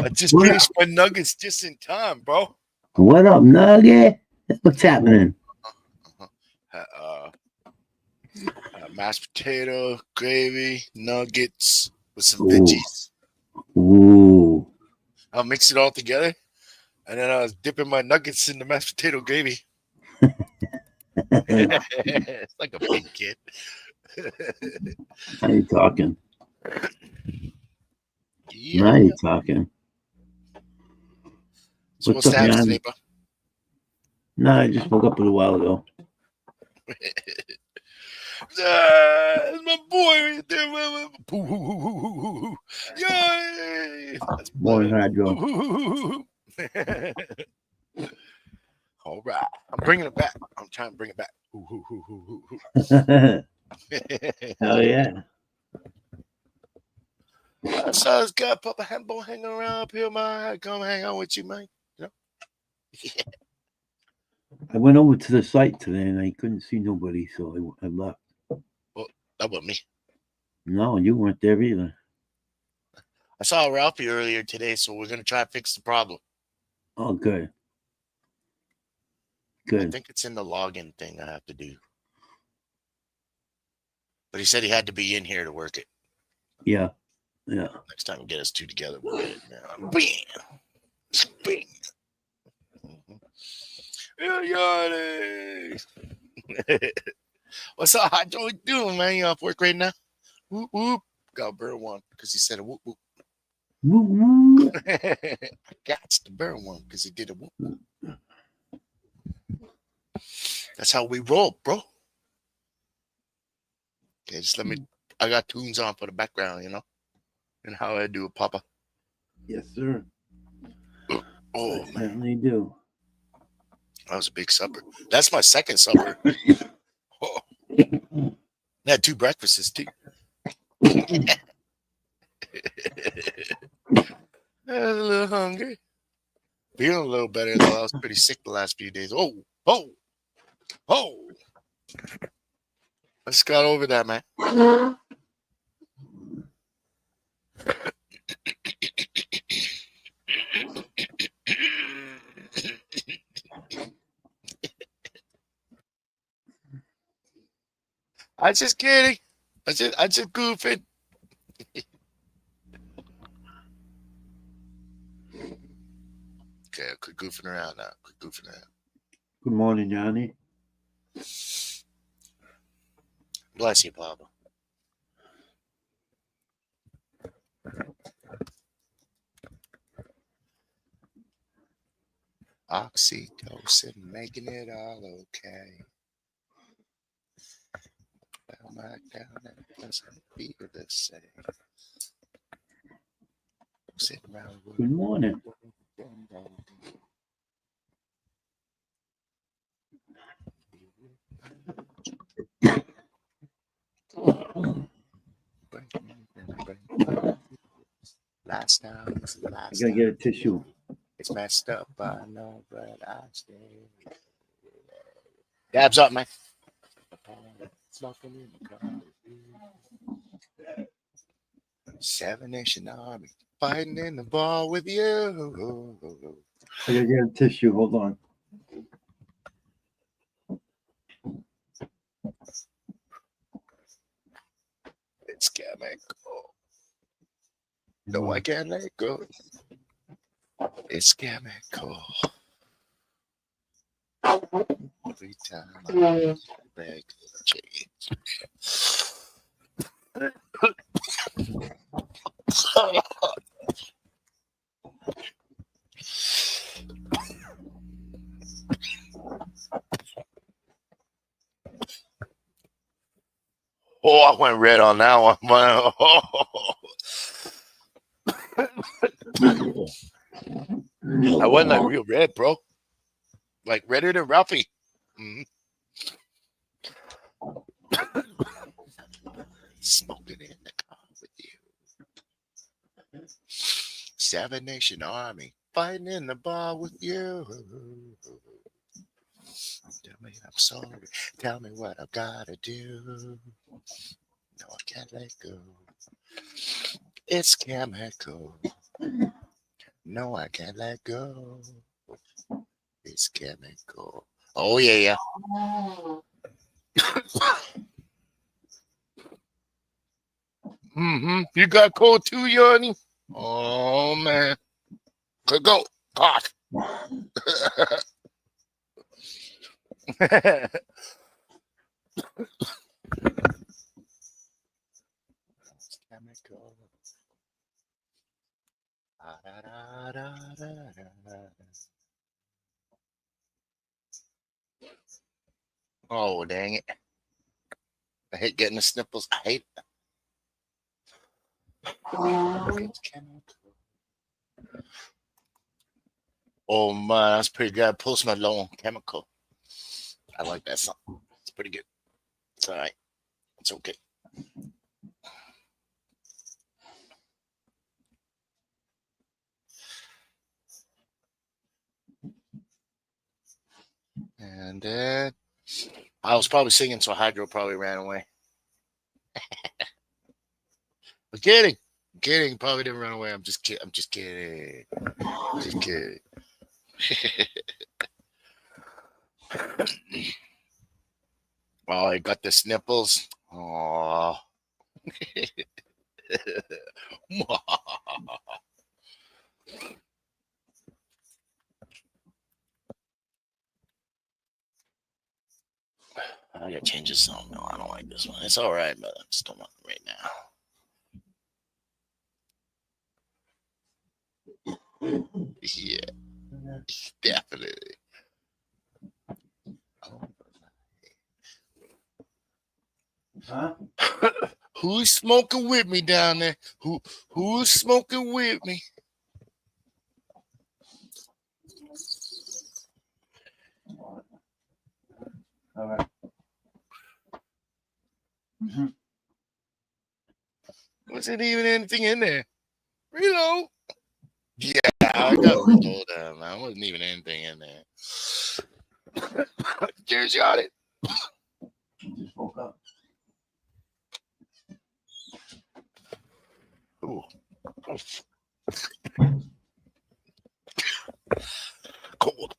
I just finished my nuggets just in time, bro. What up, Nugget? What's happening? Mashed potato, gravy, nuggets with some Ooh. veggies. Ooh. I'll mix it all together, and then I was dipping my nuggets in the mashed potato gravy. It's like a big kid. Now you're talking. Yeah. Now you're talking. So what's up, the haps Jan? today, bro? No, I just woke up a little while ago. That's my boy right there, man. Yay! That's Morning, Hydro. All right. I'm bringing it back. I'm trying to bring it back. Hell yeah. So it's got Papa Hambo hanging around up here, man. Come hang out with you, man. You know? I went over to the site today and I couldn't see nobody, so I left. Well, that wasn't me. No, you weren't there either. I saw Ralphie earlier today, so we're gonna try to fix the problem. Oh, good. I Good. think it's in the login thing I have to do. But he said he had to be in here to work it. Yeah. Yeah. Next time we get us two together, we'll get it now. Bam! Bam! What's up, Hot Joe? What you doing, man? You off work right now? Whoop, whoop. Got burn one because he said a whoop, whoop. Woo woo. I got to burn one because he did a whoop, whoop. That's how we roll, bro. Okay, just let me. I got tunes on for the background, you know, and how I do it, Papa. Yes, sir. Oh, I man. certainly do. That was a big supper. That's my second supper. Oh. I had 2 breakfasts, too. I was a little hungry. Feeling a little better, though. I was pretty sick the last few days. Oh. I just got over that, man. I'm just kidding. I just goofing. Okay, I quit goofing around now. Good morning, Johnny. Bless you, Papa. Oxytocin, making it all okay. Fell back down and it doesn't feel the same. Sitting around with Good morning. Last time is the last I gotta get a tissue. It's messed up, I know, but I stay. Dabs up, man. Smoking in the car. 7 Nation Army fighting in the ball with you. I gotta get a tissue. Hold on. It's chemical. No, I can't let go. It's chemical. every time I beg change. Oh, I went red on that one. I went like real red, bro. Like redder than Ralphie. Mhm. Smoking in the car with you. Seven Nation Army fighting in the bar with you. Tell me I'm sorry. Tell me what I've got to do. No, I can't let go. It's chemical. No, I can't let go. It's chemical. Oh, yeah. You got cold too, Yanni? Oh, man. Could go. Cough. Chemical. Oh, dang it. I hate getting the sniffles. I hate it. It's chemical. Oh, man. That's pretty good. Post Malone, Chemical. I like that song. It's pretty good. It's all right. It's okay. And then I was probably singing, so Hydro probably ran away. I'm kidding. I'm kidding. Probably didn't run away. I'm just kidding. I'm just kidding. Just kidding. Oh, I got the sniffles. Oh. I gotta change this song. No, I don't like this one. It's all right, but I just don't want it right now. Yeah, definitely. Huh? Who's smoking with me down there? Who's smoking with me? All right. Mm-hmm. Wasn't even anything in there. Reload. Yeah, I got reload. Man, wasn't even anything in there. Cheers, got it. Just woke up. Ooh. Cold.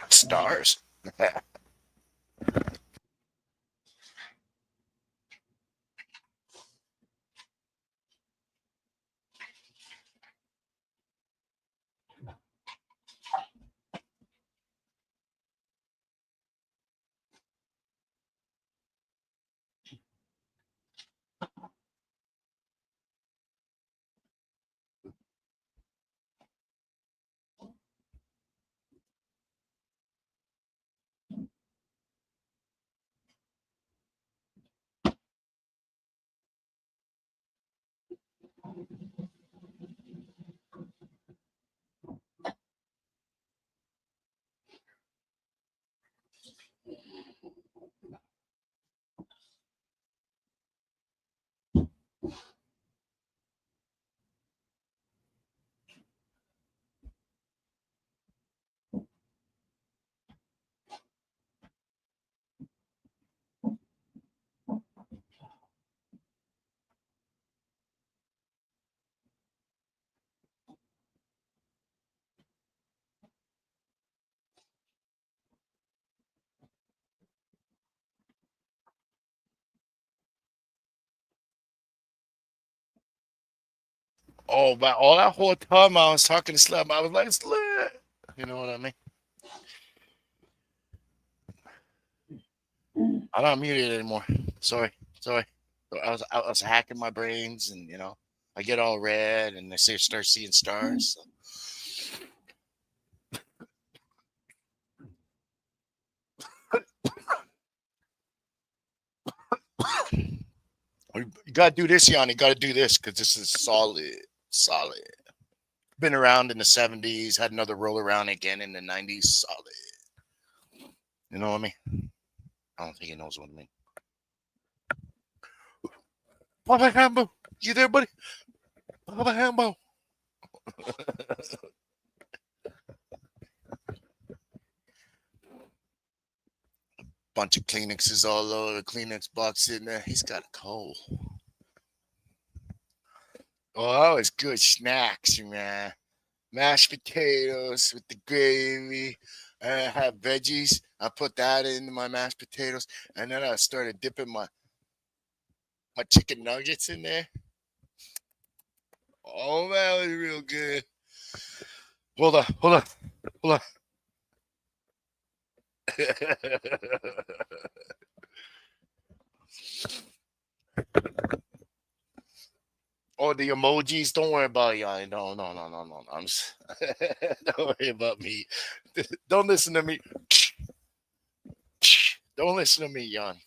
Stars. Oh, but all that whole time I was talking to Slim, I was like, Slim. You know what I mean? I don't mute it anymore. Sorry. So I was hacking my brains, and I get all red, and start seeing stars. So. You gotta do this, Yanni. You gotta do this because this is solid. Been around in the 70s, had another roll around again in the 90s. Solid. You know what I mean? I don't think he knows what I mean. Papa Hambo, you there, buddy? Papa Hambo. Bunch of Kleenexes all over, the Kleenex box in there. He's got a cold. Oh, that was good snacks, man. Mashed potatoes with the gravy. I have veggies. I put that into my mashed potatoes, and then I started dipping my chicken nuggets in there. Oh, that was real good. Hold on. Oh, the emojis. Don't worry about y'all. No. I'm just, don't worry about me. Don't listen to me. Don't listen to me, Jan.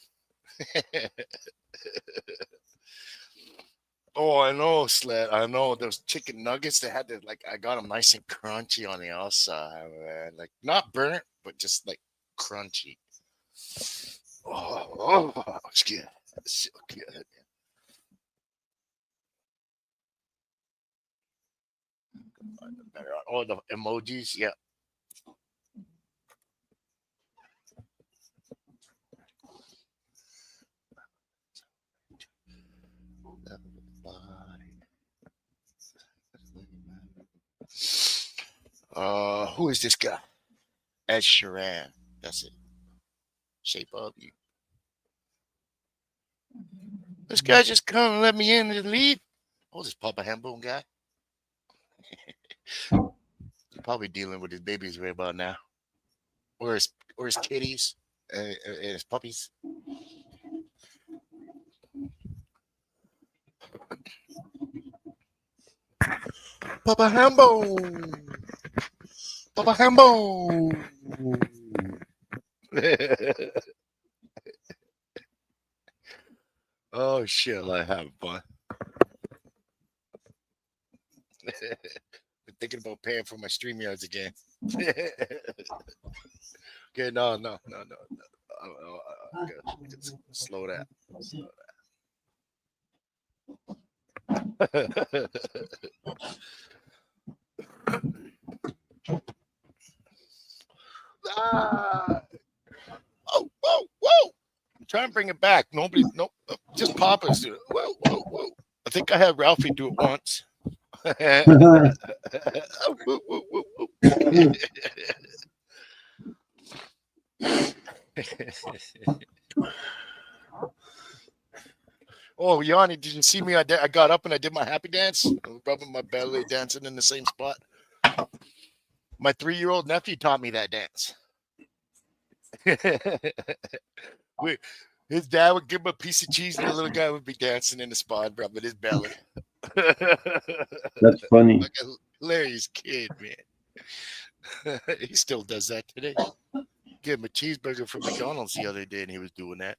Oh, I know, Sled. I know those chicken nuggets. They had to I got them nice and crunchy on the outside, man. Like not burnt, but just like crunchy. Oh, it's good. It's so good. Oh, the emojis, yeah. Who is this guy? Ed Sheeran. That's it. Shape Up You. This guy just come and let me in and leave. Oh, this Papa Hamboon guy. He's probably dealing with his babies right about now, or his kitties, and his puppies. Papa Hambo. Papa Hambo. Oh shit! I have fun. Been thinking about paying for my StreamYards again. Okay, no. Slow that. Ah. Whoa. I'm trying to bring it back. Nobody, nope. Just Papa's doing it. Whoa. I think I had Ralphie do it once. Oh, Yanni, did you see me? I got up and I did my happy dance. I was rubbing my belly, dancing in the same spot. My 3-year-old nephew taught me that dance. His dad would give him a piece of cheese, and the little guy would be dancing in the spot, rubbing his belly. That's funny. Like a hilarious kid, man. He still does that today. Gave him a cheeseburger from McDonald's the other day, and he was doing that.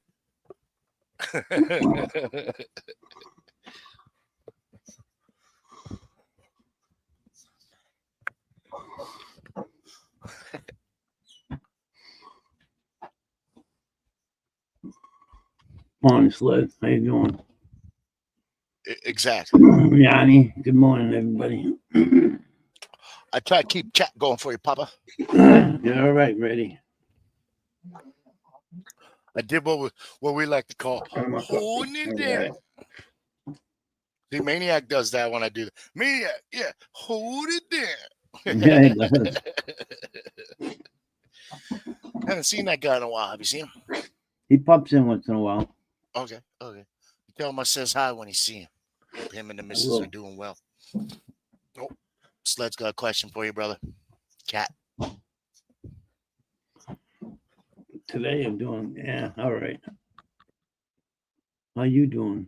Morning, Sled. How you doing? Exactly. Yanni. Good morning, everybody. I try to keep chat going for you, Papa. You're all right, ready. I did what we like to call holding it down. The Maniac does that when I do that. Maniac, yeah, hold it down. Yeah, he does. Haven't seen that guy in a while. Have you seen him? He pops in once in a while. Okay. You tell him I says hi when you see him. Him and the missus are doing well. Sled's got a question for you, brother. Cat. Today I'm doing, yeah, all right. How you doing?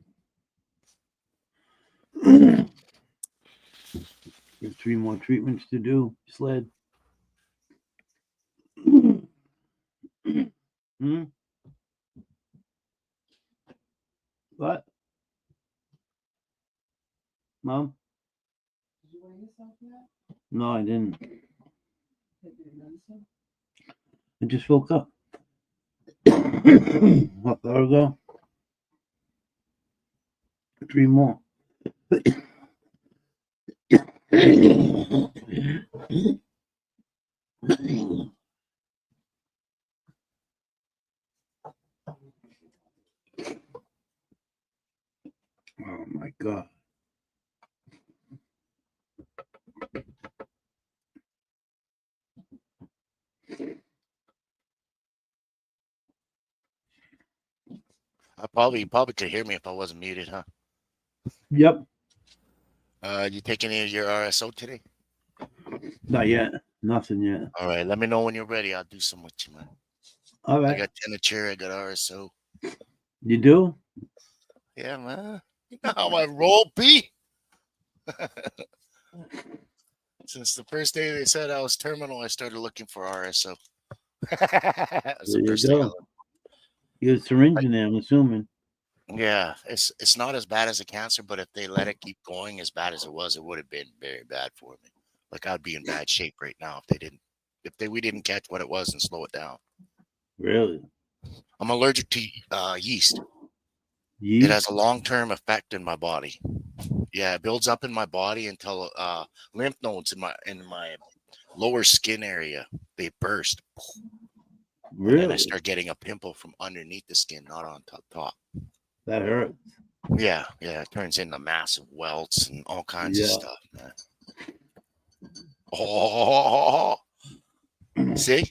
You have 3 more treatments to do, Sled. Hmm? What? Mom? Did you weigh yourself yet? No, I didn't. Take your medicine? I just woke up. What hour ago? 3 more. Oh my God. You probably could hear me if I wasn't muted, huh? Yep. You taking any of your RSO today? Not yet. Nothing yet. All right, let me know when you're ready. I'll do some with you, man. All I right. got temperature, I got RSO. You do? Yeah, man. You know how I roll, B? Since the first day they said I was terminal, I started looking for RSO. That's There the you first thing I go. looked. You got a syringe in there, I'm assuming. Yeah, it's not as bad as a cancer, but if they let it keep going as bad as it was, it would have been very bad for me. Like I'd be in bad shape right now we didn't catch what it was and slow it down. Really? I'm allergic to yeast. It Yeast? has a long-term effect in my body. Yeah, it builds up in my body until lymph nodes in my lower skin area, they burst. And then I Really? start getting a pimple from underneath the skin, not on top. That hurts. Yeah, it turns into massive welts and all kinds of Yeah. stuff, man. Oh, see,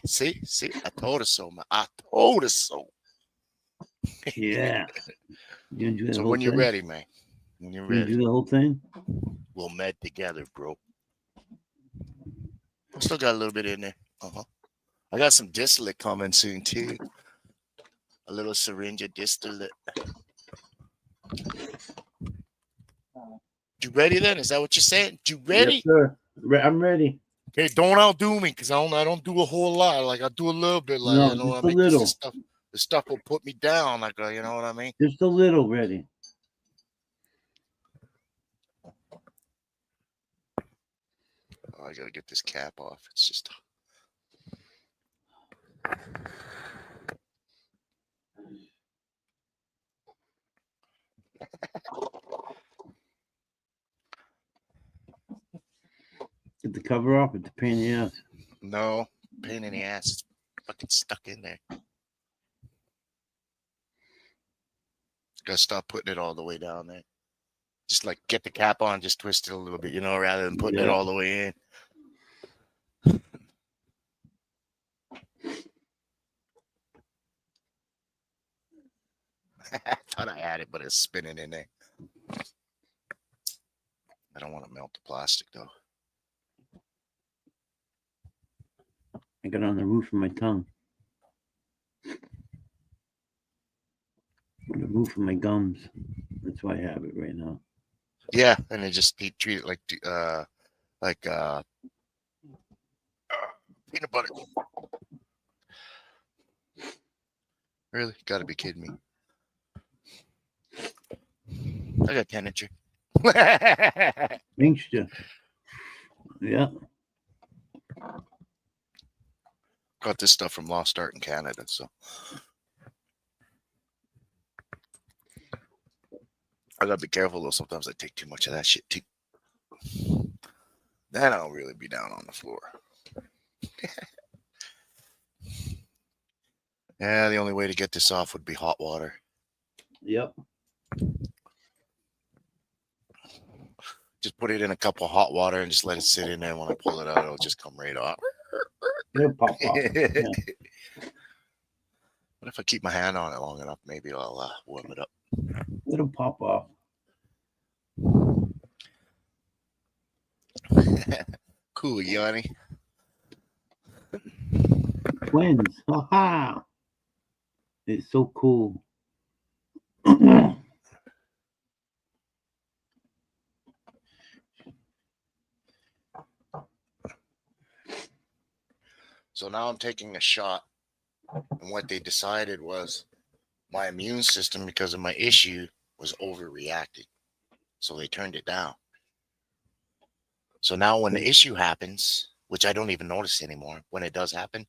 I told her so, man. I told her so. Yeah. You gonna do the So whole when you're thing? ready, man, when you're You gonna ready, do the whole thing? we'll med together, bro. Still got a little bit in there. I got some distillate coming soon too. A little syringe of distillate. You ready then? Is that what you're saying? You ready? Yes, sir. I'm ready. Okay, don't outdo me because I don't do a whole lot. Like I do a little bit, like No, you know what just I a mean. 'Cause little. the stuff will put me down. Like you know what I mean. Just a little ready. Oh, I gotta get this cap off. It's just. Get the cover off. It's a pain in the ass. No, pain in the ass. It's fucking stuck in there. Gotta stop putting it all the way down there. Just like get the cap on, just twist it a little bit, rather than putting it Yeah. all the way in. I thought I had it, but it's spinning in there. I don't want to melt the plastic though. I got it on the roof of my tongue. On the roof of my gums. That's why I have it right now. Yeah, and they just treat it like peanut butter. Really? Gotta be kidding me. I got temperature. Inkster. Yeah. Got this stuff from Lost Art in Canada, so I gotta be careful though. Sometimes I take too much of that shit too. Then I'll really be down on the floor. Yeah, the only way to get this off would be hot water. Yep. Just put it in a cup of hot water and just let it sit in there. When I pull it out, it'll just come right off. It'll pop off. Yeah. What if I keep my hand on it long enough? Maybe I'll warm it up. It'll pop off. Cool, Yanni. Twins. Ha! It's so cool. So now I'm taking a shot, and what they decided was my immune system, because of my issue, was overreacting. So they turned it down. So now when the issue happens, which I don't even notice anymore, when it does happen,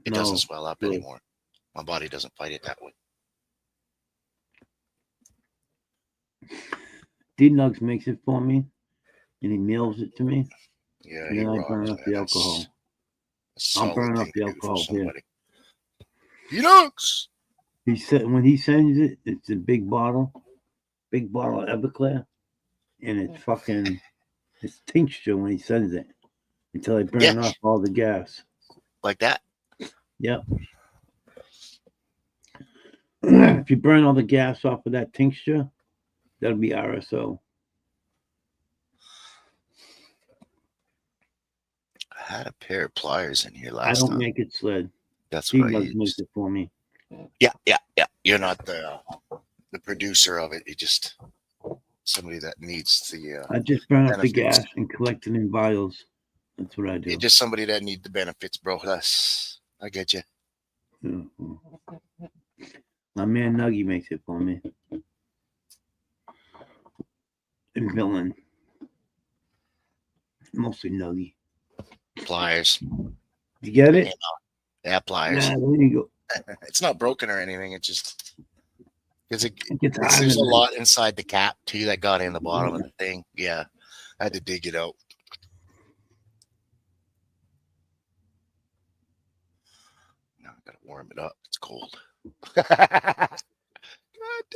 it No, doesn't swell up good. anymore. My body doesn't fight it that way. D-Nugs makes it for me, and he mails it to me. Yeah, And he then I rocks, burn up man. the alcohol. That's a I'll solid burn up thing the to do for alcohol here. somebody. He knocks. He said when he sends it, it's a big bottle of Everclear, and it's tincture when he sends it until I burn off all the gas. Like that. Yep. If you burn all the gas off of that tincture, that'll be RSO. I had a pair of pliers in here I last don't time. make it sled. That's what I D-Nugs makes used. it for me. Yeah. You're not the producer of it. You're just somebody that needs the. I just burn up the benefits. gas and collect it in vials. That's what I do. You're just somebody that needs the benefits, bro. I get you. Mhm. My man Nuggy makes it for me. And Villain. Mostly Nuggy. Pliers. You get it? Yeah, pliers. Nah, there you go. It's not broken or anything. It just because It gets hot there's in a there. lot inside the cap too that got in the bottom of the thing. Yeah, I had to dig it out. Now I gotta warm it up. It's cold. God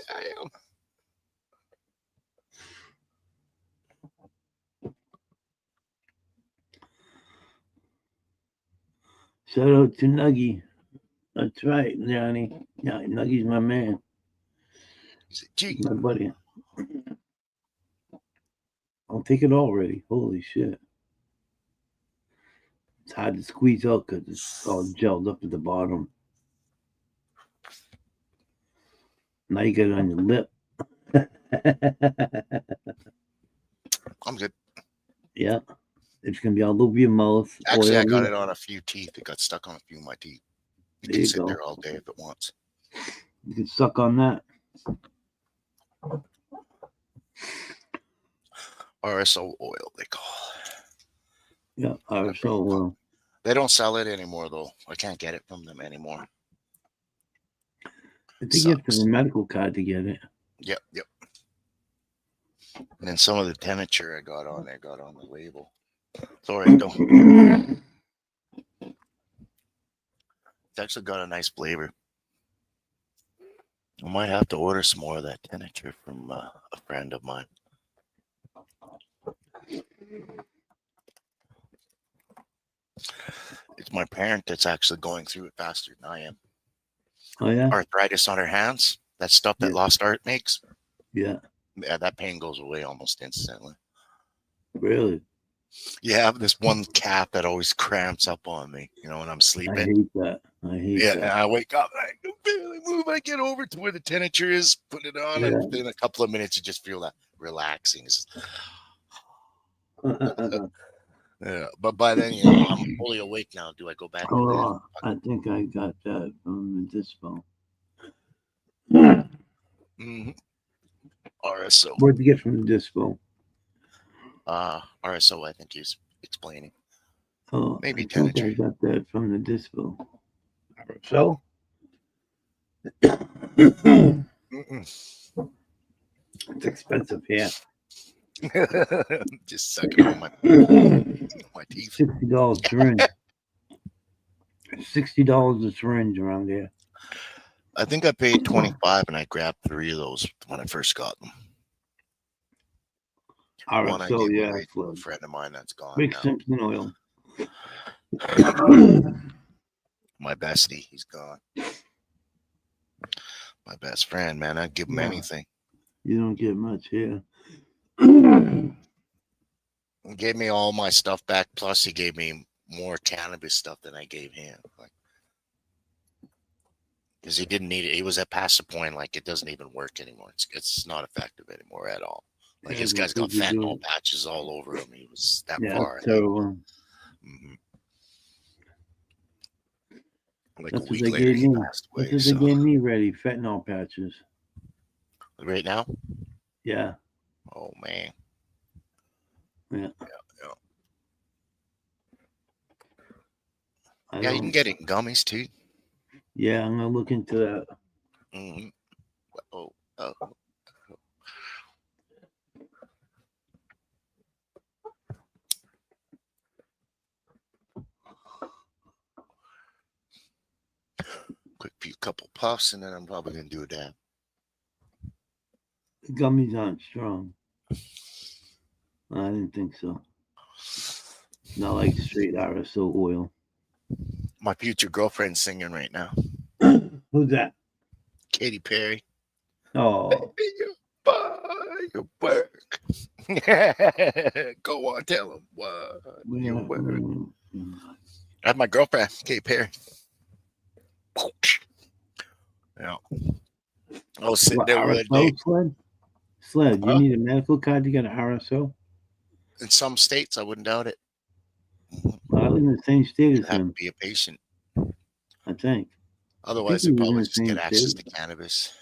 damn. Shout out to Nuggy. That's right, Johnny. Yeah, Nuggy's my man. Gee, My buddy. I'll take it already. Holy shit. It's hard to squeeze out because it's all gelled up at the bottom. Now you got it on your lip. I'm good. Yeah. It's going to be all over your mouth. Actually, I got oily. it on a few teeth. It got stuck on a few of my teeth. It There can you sit go. there all day if it wants. You can suck on that. RSO oil, they call. Yeah. So They don't sell it anymore, though. I can't get it from them anymore. I think you have to Sucks. have a medical card to get it. Yep. And then some of the temperature I got on there got on the label. It's all right, though. It's actually got a nice flavor. I might have to order some more of that temperature from a friend of mine. It's my parent that's actually going through it faster than I am. Oh, yeah? Arthritis on her hands, that stuff that Yeah. Lost Art makes, Yeah. that pain goes away almost instantly. Really? Yeah, I have this one calf that always cramps up on me, when I'm I sleeping. hate that. And I wake up and I can barely move. I get over to where the temperature is, put it on, Yeah. and within a couple of minutes, you just feel that relaxing. It's just- yeah, but by then, I'm fully awake now. Do I go back to Oh, I think I got that from the dispo. that? RSO. Where'd you get from the dispo? RSO, I think he's explaining. Oh, Maybe I think I temperature. got that from the dispo. So? It's expensive here. Just sucking on my teeth. $60 syringe. $60 a syringe around here. I think I paid $25 and I grabbed 3 of those when I first got them. All right, One I so gave yeah, away to a friend of mine that's gone Rick now. Simpson oil. My bestie, he's gone. My best friend, man, I'd give him Yeah. anything. You don't get much here. He gave me all my stuff back. Plus, he gave me more cannabis stuff than I gave him. Like, because he didn't need it. He was at past the point, like it doesn't even work anymore. It's not effective anymore at all. Like Yeah, this but guy's got what you do- fentanyl patches all over him. He was that Yeah, far. that's terrible. Mhm. Like That's a what week they later, gave he me. passed That's away. what they So gave me ready, fentanyl patches. right now, Yeah. oh man, Yeah. yeah. I Yeah, you can don't. get it in gummies too. Yeah, I'm gonna look into that. Mm-hmm. Oh, oh. Quick few couple puffs, and then I'm probably gonna do a dab. The gummies aren't strong. I didn't think so. Not like straight RSO oil. My future girlfriend's singing right now. Who's that? Katy Perry. Oh, You work. Go on, tell him what you work. That's my girlfriend, Katy Perry. Yeah. I was sitting what, there one day. RSO sled? Sled, you Huh? need a medical card to get an RSO? In some states, I wouldn't doubt it. Well, I live in the same state You as have to him, be a patient. I think. Otherwise, we you live in probably the just get same access state. to cannabis.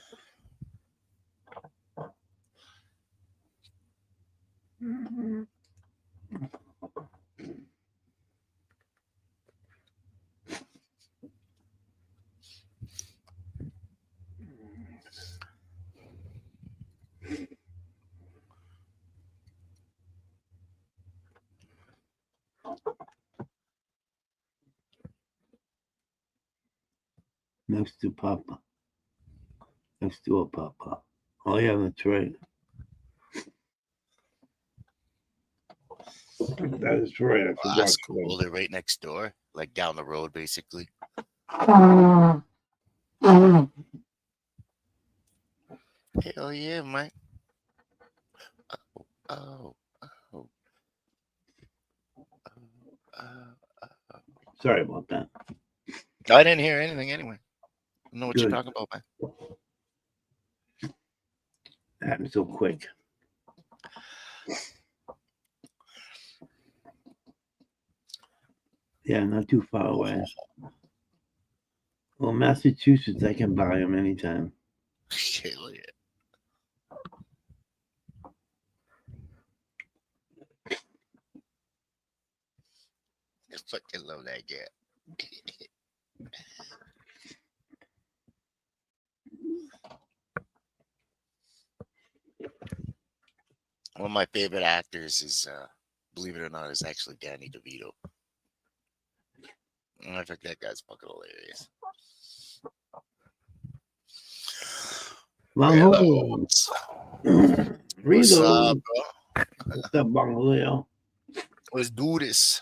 Next to Papa. Next door, Papa. Oh, yeah, that's right. That is right. I Well, forgot. that's cool. They're right next door, like down the road, basically. Hell yeah, man. Oh, oh, Sorry about that. I didn't hear anything anyway. I don't know what you're Good. talking about, man. It happened so quick. Yeah, not too far away. Well, Massachusetts, I can buy them anytime. Hell yeah. I fucking love that guy. One of my favorite actors is, believe it or not, is actually Danny DeVito. I think that guy's fucking hilarious. Bangoleo. What's Rito. up, bro? What's up, Bangoleo? Let's do this.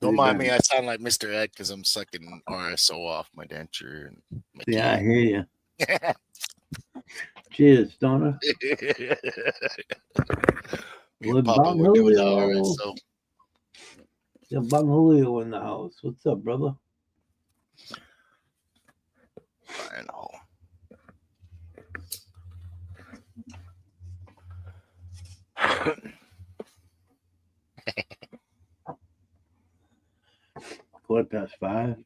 Don't mind me. I sound like Mr. Ed because I'm sucking RSO off my denture and my Yeah, I teeth. hear you. Cheers, Stoner. Me With and Papa were doing the Bangoleo. RSO. Yeah, Bangoleo in the house. What's up, brother? I know. $5:15.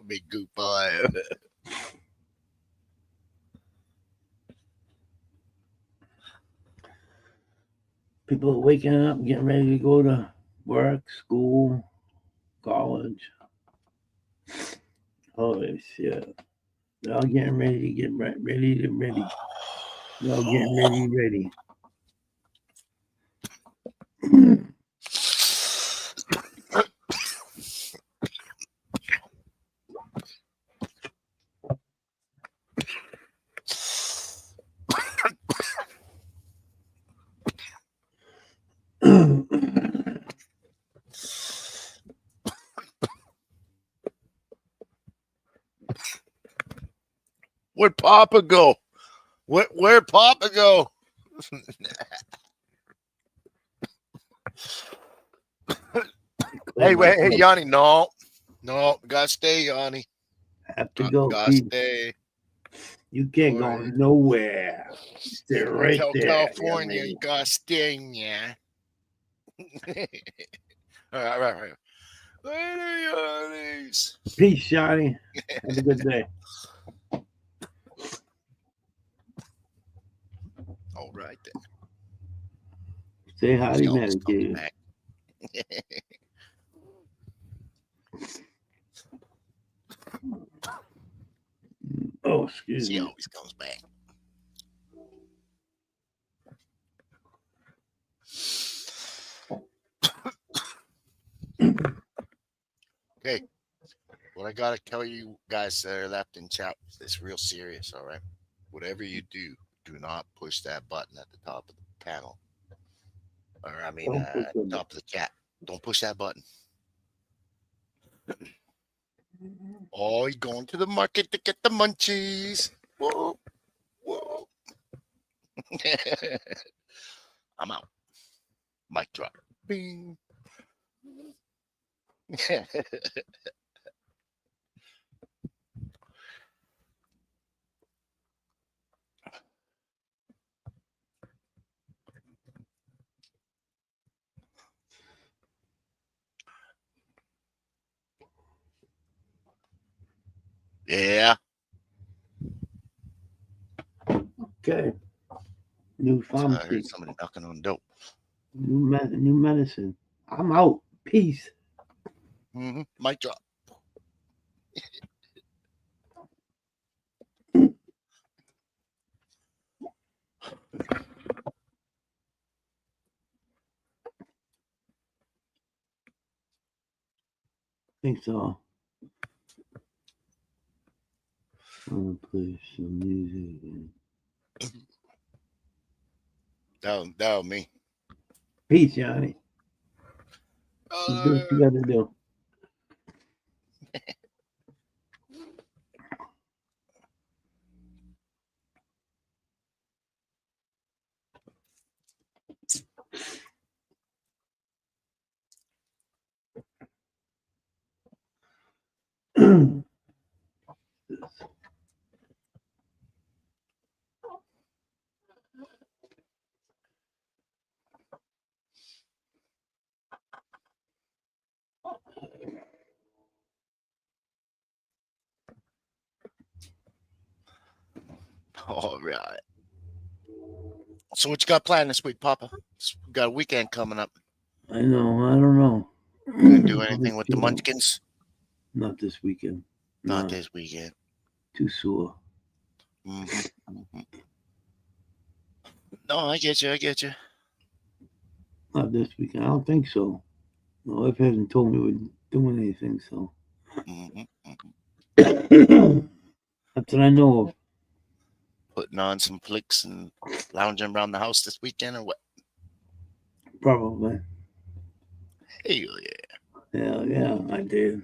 Big goop boy. People are waking up, getting ready to go to work, school, college. Holy shit. They're all getting ready to get ready. They're all getting ready. Where'd Papa go? Where'd Papa go? Hey, Yanni, no, gotta stay, Yanni. Have to go. Gotta Pete. stay. You can't go Alright. nowhere. Stay right Tell there. California, Yanni. you gotta stay, yeah. All right. Later, Yannis. Peace, Johnny. Have a good day. All right then. Say hi to He always comes Medicaid. back. Oh, excuse He me. always comes back. Okay. What I gotta tell you guys that are left in chat is real serious, all right? Whatever you do, do not push that button at the top of the panel. Or I mean Don't push the top of the chat. Don't push that button. Oh, you're going to the market to get the munchies. Whoa. Whoa. I'm out. Mic drop. Bing. Yeah. Okay. New I pharmacy. heard somebody knocking on the door. New medicine. I'm out. Peace. Mic drop. Think so. I'm gonna play some music. That was me. Peace, Johnny. Do what you gotta do. All right. So what you got planned this week, Papa? We got a weekend coming up. I know. I don't know. You gonna do anything with the munchkins? Not this weekend. Not No, this weekend. too sore. Mm-hmm. No, I get you. Not this weekend. I don't think so. My wife hasn't told me we're doing anything, so. That's what I know of. Putting on some flicks and lounging around the house this weekend or what? Probably. Hell yeah. Hell yeah, I did.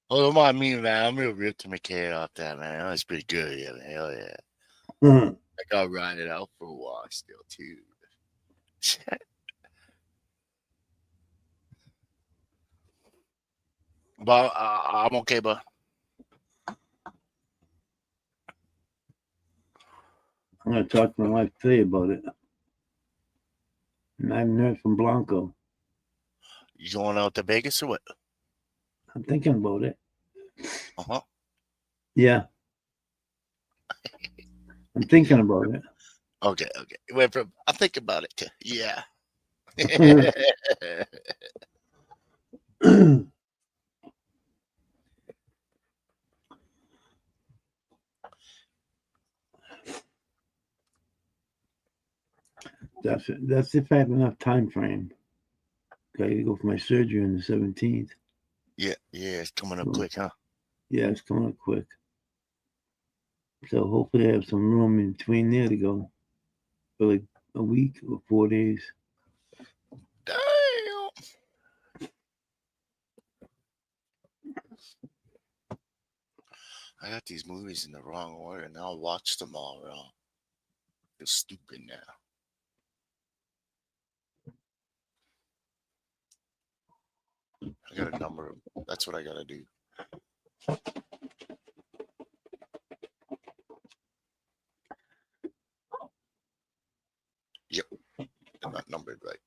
Oh, don't mind me, man. I'm real ripped to make head off that, man. That was pretty good. Yeah, man. Hell yeah. I got ride it out for a while still, too. But I'm okay, but I'm gonna talk to my wife today about it. And I haven't heard from Blanco. you going out to Vegas or what? I'm thinking about it. Uh-huh. Yeah. I'm thinking about it. Okay. It went from I think about it to yeah. That's if I have enough time frame. Okay, to go for my surgery on the 17th. Yeah, it's coming up quick, huh? Yeah, it's coming up quick. So hopefully I have some room in between there to go for like a week or 4 days. Damn. I got these movies in the wrong order, and I'll watch them all wrong. They're stupid now. I got a number of. That's what I gotta do. Yep, they're not numbered right.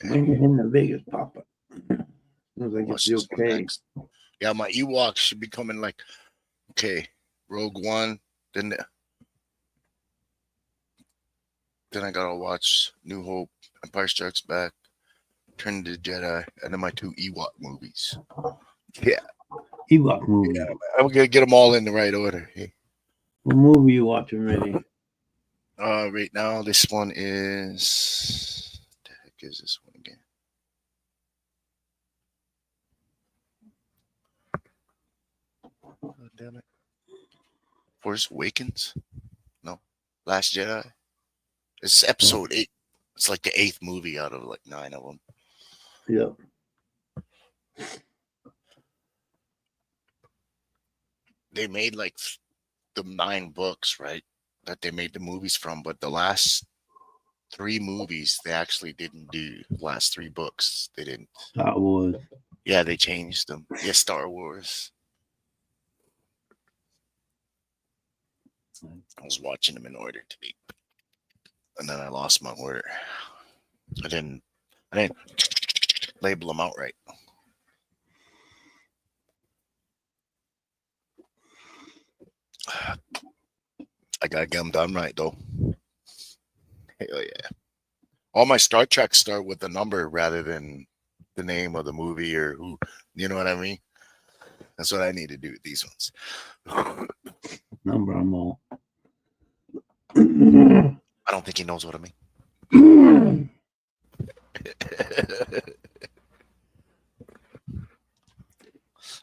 When you're in the Vegas, Papa. Sounds like Watch it's this one okay. next. Yeah, my Ewoks should be coming like, okay, Rogue One. Then I gotta watch New Hope, Empire Strikes Back, Return of the Jedi, and then my 2 Ewok movies. Yeah, Ewok movie. yeah, I'm gonna get them all in the right order. Hey. What movie you watching, Ready? Right now this one is. What the heck is this one again? Oh, damn it! Force Awakens? No, Last Jedi. It's episode 8. It's like the 8th movie out of like 9 of them. Yep. They made like the 9 books, right? That they made the movies from, but the last 3 movies they actually didn't do. The last 3 books they didn't. Star Wars. Yeah, they changed them. Yeah, Star Wars. I was watching them in order to be, and then I lost my order. I didn't label them out right. I gotta get them done right though. Hell yeah! All my Star Treks start with a number rather than the name of the movie or who. You know what I mean? That's what I need to do with these ones. Number them all. I don't think he knows what I mean.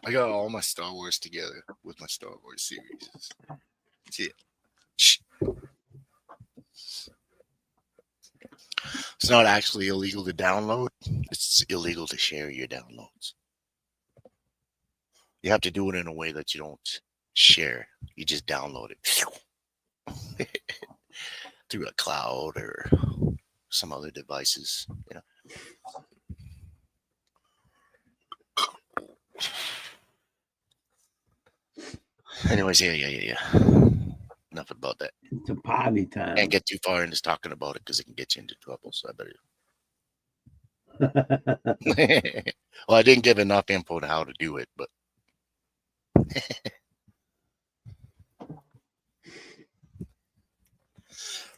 I got all my Star Wars together with my Star Wars series. See it. Shh. It's not actually illegal to download. It's illegal to share your downloads. You have to do it in a way that you don't share. You just download it through a cloud or some other devices. You know. Anyways, yeah. Enough about that. It's a party time. Can't get too far into talking about it because it can get you into trouble. So I better. Well, I didn't give enough info to how to do it, but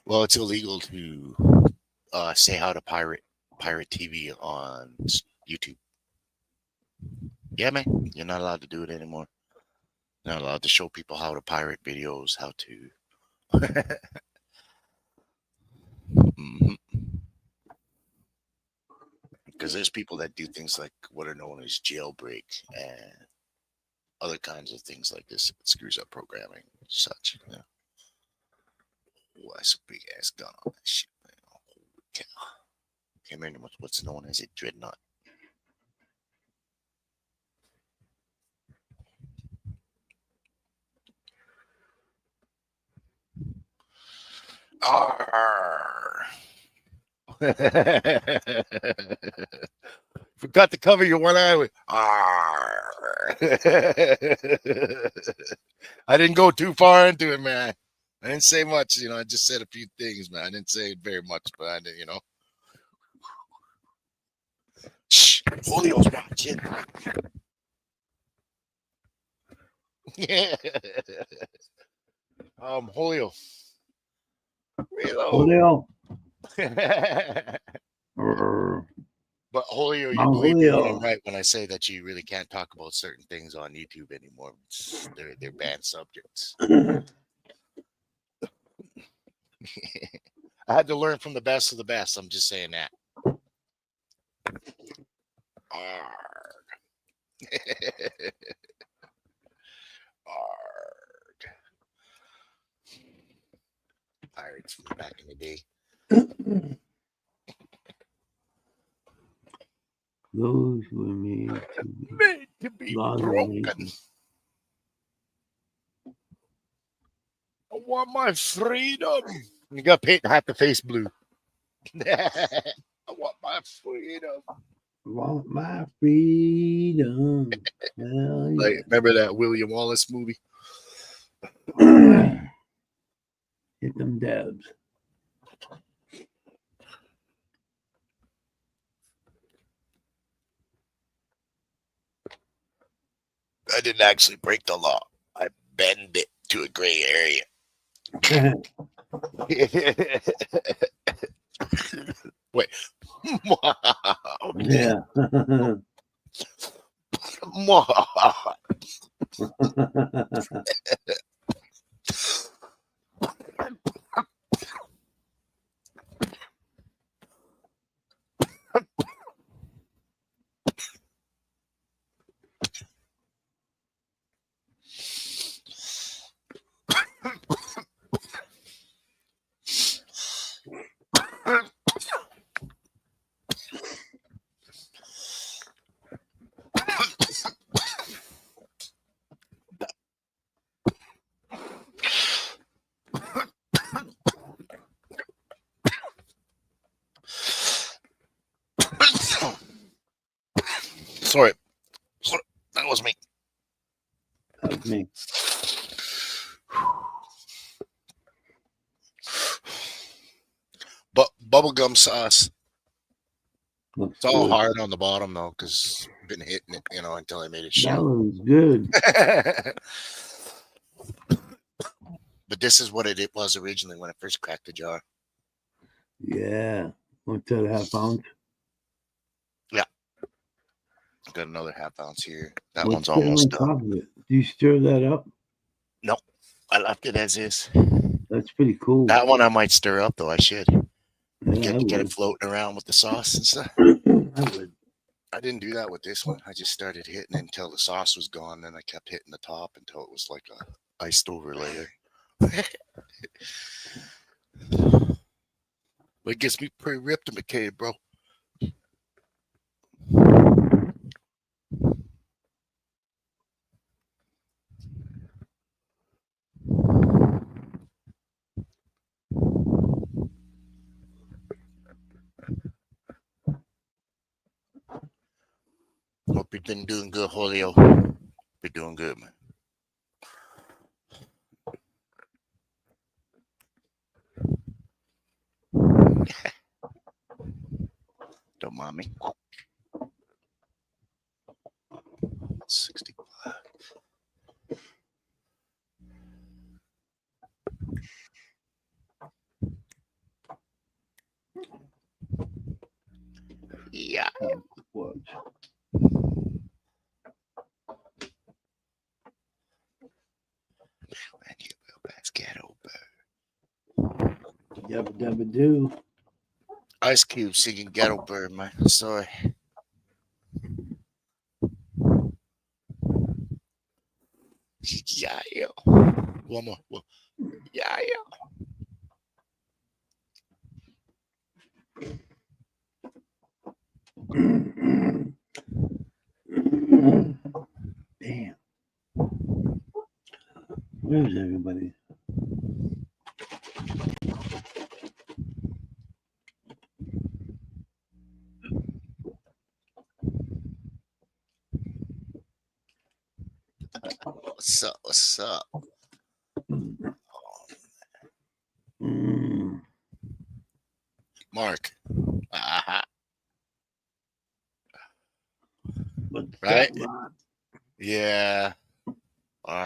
well, it's illegal to say how to pirate TV on YouTube. Yeah, man, you're not allowed to do it anymore. You're not allowed to show people how to pirate videos, how to. Because there's people that do things like what are known as jailbreak and other kinds of things like this. It screws up programming and such. You know? Oh, that's a big ass gun on that shit, man. Holy cow. Can't remember what's known as a dreadnought. Arr. Forgot to cover your one eye with Arr. I didn't go too far into it, man. I didn't say much, you know. I just said a few things, man. I didn't say very much, but I didn't, you know. Shh, Julio's watching. Yeah. Julio. Julio. But Julio, you Oh, believe me when Julio. I'm right when I say that you really can't talk about certain things on YouTube anymore. They're banned subjects. I had to learn from the best of the best. I'm just saying that. Arg. Arg. Pirates from back in the day. Those were made to be Made to be laws of broken. nature. I want my freedom. You got to paint half the face blue. I want my freedom. Want my freedom. Hell Like, yeah. remember that William Wallace movie? Hit them dabs. I didn't actually break the law. I bend it to a gray area. Wait. Yeah. Sorry. That was me. That was me. But bubblegum sauce. Looks It's all good. hard on the bottom though, because I've been hitting it, until I made it That shut. was good. But this is what it was originally when I first cracked the jar. Yeah. 1.5 ounce. Got another half ounce here. That What's one's there on almost done. top of it? Do you stir that up? I left it as is. That's pretty cool. That one I might stir up though. I should Yeah, get it floating around with the sauce and stuff. I would. I didn't do that with this one. I just started hitting it until the sauce was gone. Then I kept hitting the top until it was like a iced over layer. It gets me pretty ripped in the cave, bro. Hope you've been doing good, Julio. Been doing good, man. Don't mind me. 65. Yeah. What? And you will pass ghetto bird. Yabba dabba do. Ice Cube singing Ghetto Bird, man. Sorry. Yeah, yeah. One more. Yeah, Damn. Where's everybody? What's up? What's up? Mm. Mark. Uh-huh. What's Right? up, Mark? Yeah. All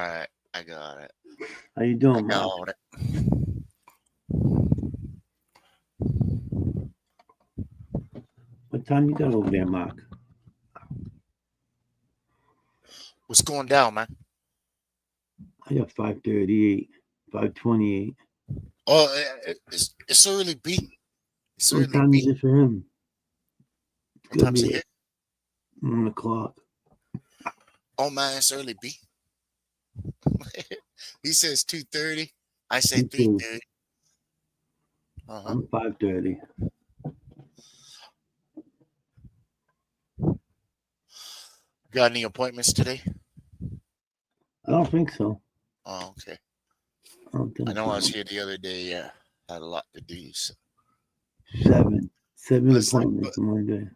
right. I got it. How you I doing, Mark? got it. What time you got over there, Mark? What's going down, man? I got 5:38, 5:28. Oh, It's early, B. It's What early, time is B. it for him? It's What gonna time's be it at here? 1:00. Oh man, it's early, B. He says 2:30. I say Me too. 3:30. Uh-huh. I'm 5:30. Got any appointments today? I don't think so. Oh, okay. I don't think I know so. I was here the other day. Had a lot to do. So. 7 It's like, appointments in one day.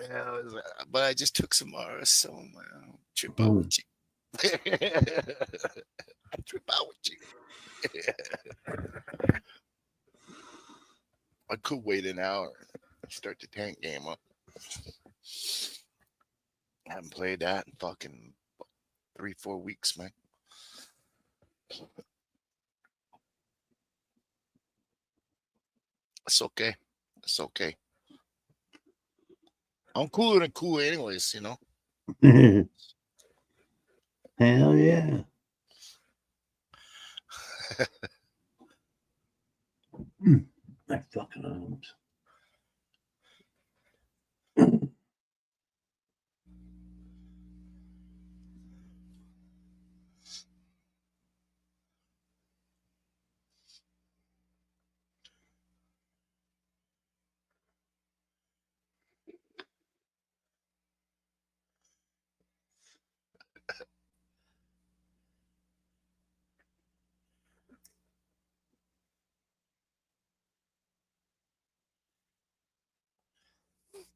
yeah, but I just took some RS, so I'll trip out Oh. with you. I trip out with you. I could wait an hour and start the tank game up. I haven't played that in fucking 3-4 weeks, man. It's okay. It's okay. I'm cooler than cool anyways, you know. Hell yeah. My fucking arms.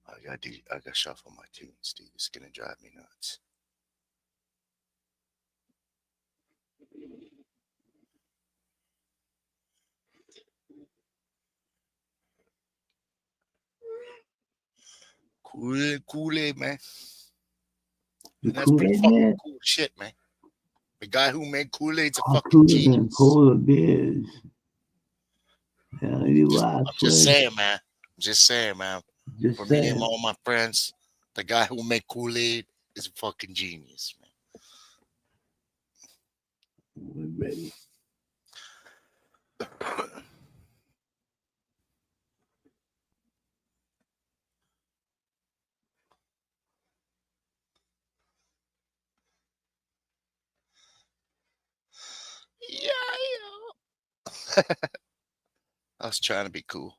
I gotta shuffle my tunes, dude. It's gonna drive me nuts. Kool-Aid, man. The And that's pretty Kool-Aid fucking man? cool shit, man. The guy who made Kool-Aid's a How fucking cooler than genius. polar bears? Hell, you are, I'm just saying, man. I'm just saying, man. Just For me saying. and all my friends, the guy who made Kool-Aid is a fucking genius, man. We're ready. Yeah. I was trying to be cool.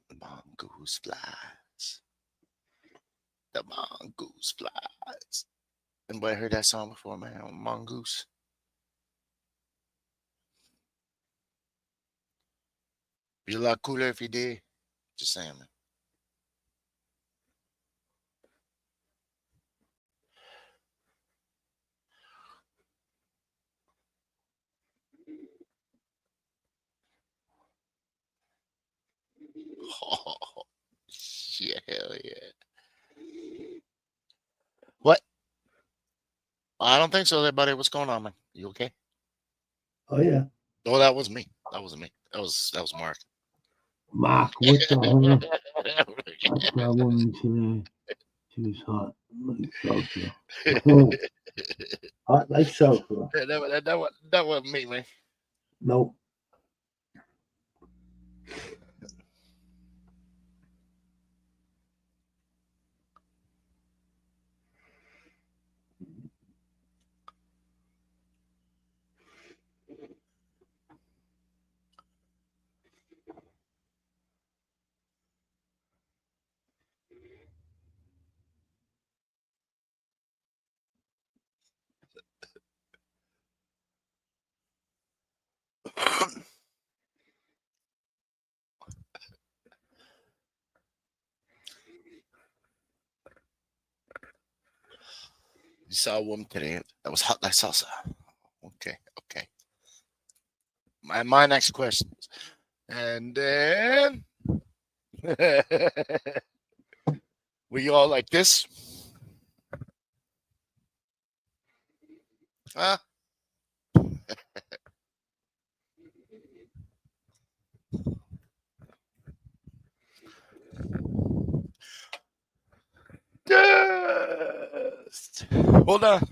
The mongoose flies. The mongoose flies. Anybody heard that song before, man? Mongoose. Be a lot cooler if you did. Just saying, man. Oh, shit, hell yeah. What? I don't think so, everybody. What's going on, man? You okay? Oh yeah. Oh, that was me. That wasn't me. That was Mark. Mark, what the hell? I saw a woman today. She was hot like sulfur. Hot like sulfur. that wasn't me, man. Nope. You saw a woman today that was hot like salsa. Okay, okay. My next question is, and then we all like this? Huh? Hold on.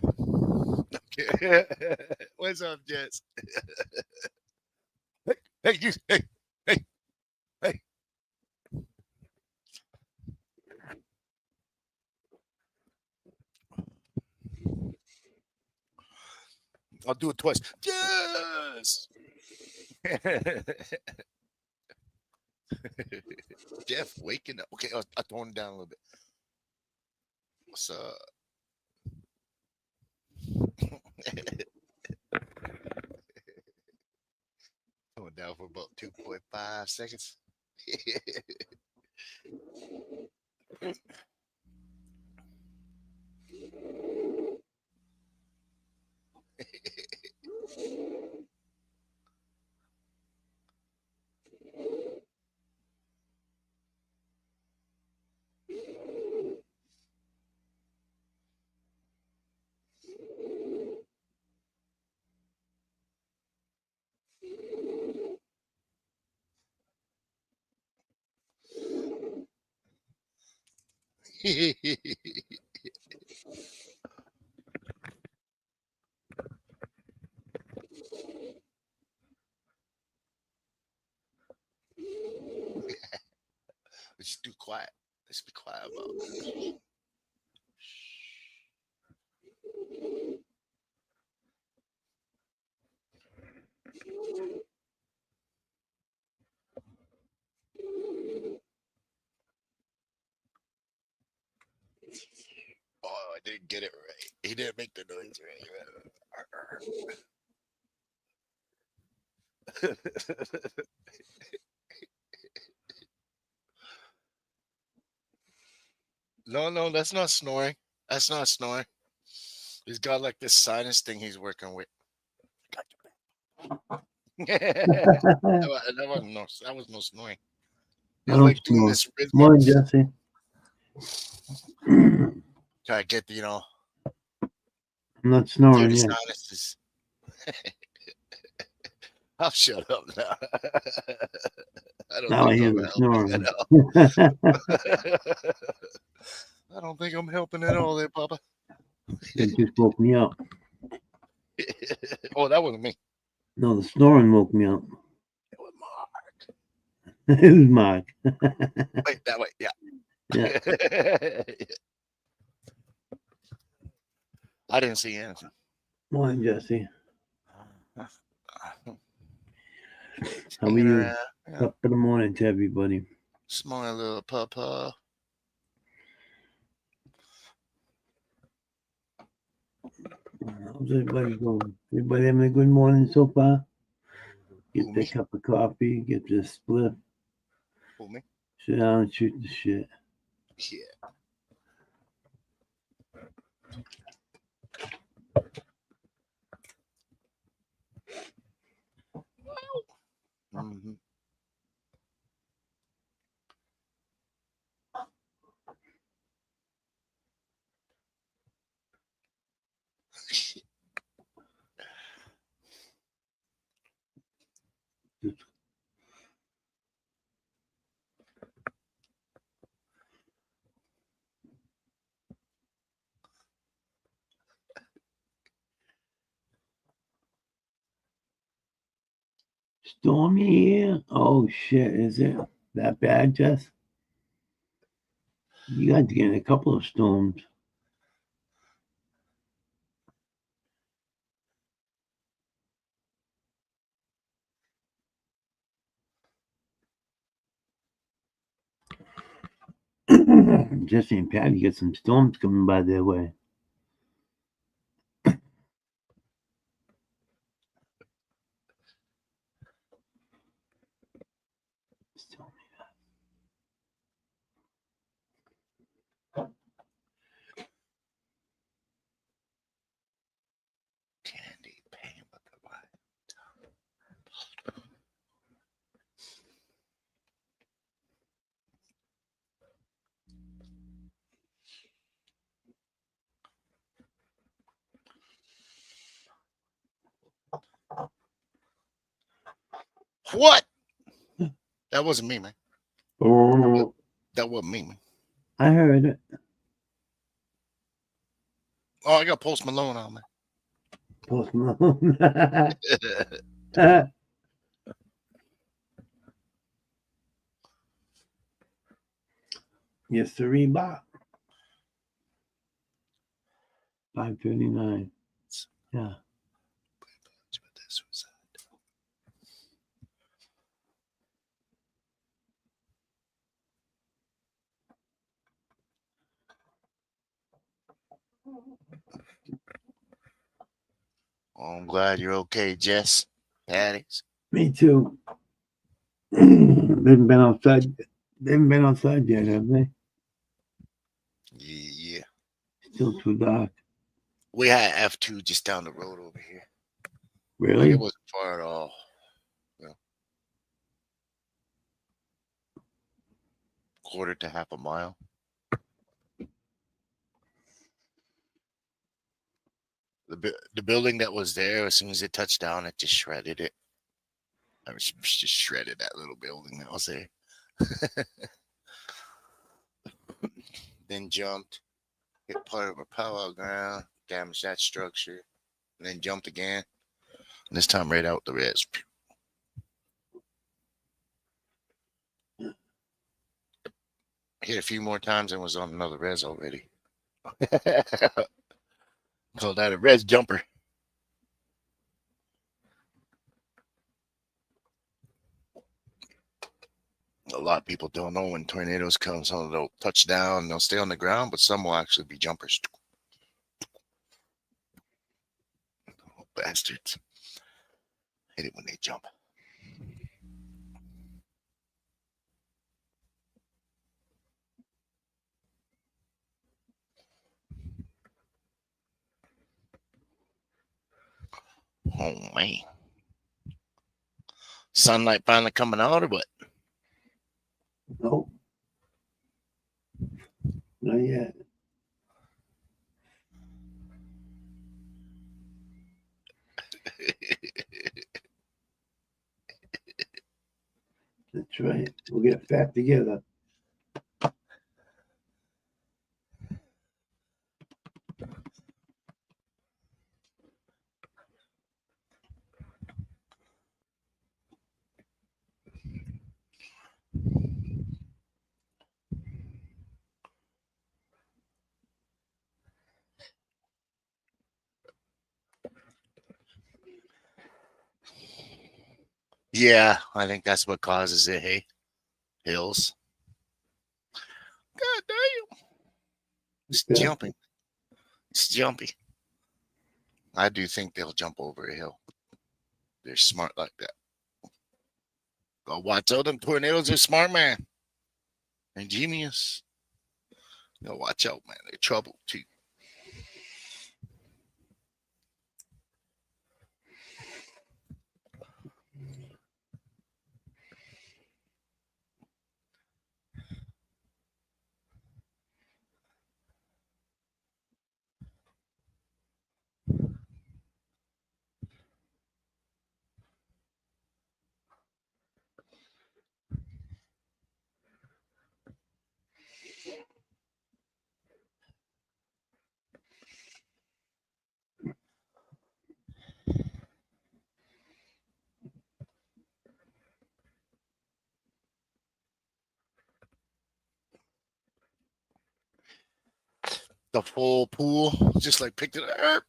Okay. What's up, Jess? Hey, you. Hey. I'll do it twice. Yes. Jeff waking up. Okay, I'll tone it down a little bit. What's up? Tone down for about 2.5 seconds. Let's do quiet. Let's be quiet about it. Oh, I didn't get it right. He didn't make the noise right. No, that's not snoring. That's not snoring. He's got like this sinus thing he's working with. That was no snoring. I It's don't like doing snore. this rhythm. Morning, Jesse. Try to get I'm not snoring the yet. sinuses. I'll shut up now. I don't Now I think hear I'm the helping snoring. at all. I don't think I'm helping at all there, Papa. It just woke me up. Oh, that wasn't me. No, the snoring woke me up. It was Mark. It was Mark. Wait, that way, yeah. Yeah. I didn't see anything. Morning, Jesse. How are Hanging you? around, you know, Top of the morning to everybody. small little papa. How's everybody going? Everybody having a good morning so far? Get Who, their me? cup of coffee, get their split, Who, me? sit down and shoot the shit. Yeah. Mm-hmm. Stormy here? Oh shit, is it that bad, Jess? You guys getting a couple of storms. Jesse and Patty got some storms coming by their way. Candy pain with the white. What? That wasn't me, man. Oh, That wasn't me, man. I heard it. Oh, I got Post Malone on me. Post Malone. Yes, sir, Reebok. 5:39. Yeah. Oh, I'm glad you're okay, Jess. Patties. Me too. They haven't been outside. They haven't been outside yet, have they? Yeah. Still too dark. We had F2 just down the road over here. Like, Really? it wasn't far at all. Yeah. Quarter to half a mile. The building that was there, as soon as it touched down, it just shredded it. I mean, just shredded that little building that was there. Then jumped, hit part of a power ground, damaged that structure, and then jumped again. And this time right out the res. Hit a few more times and was on another res already. Called that a res jumper. A lot of people don't know when tornadoes come. Some they'll touch down, they'll stay on the ground, but some will actually be jumpers. Bastards. Hate it when they jump. Oh man. Sunlight finally coming out or what? Nope. Not yet. That's right. We'll get fat together. Yeah, I think that's what causes it, hey? Hills. God damn. It's Yeah. jumping. It's jumpy. I do think they'll jump over a hill. They're smart like that. Go watch out, them tornadoes are smart, man. They're genius. Go watch out, man. They're trouble too. The full pool, just like picked it up.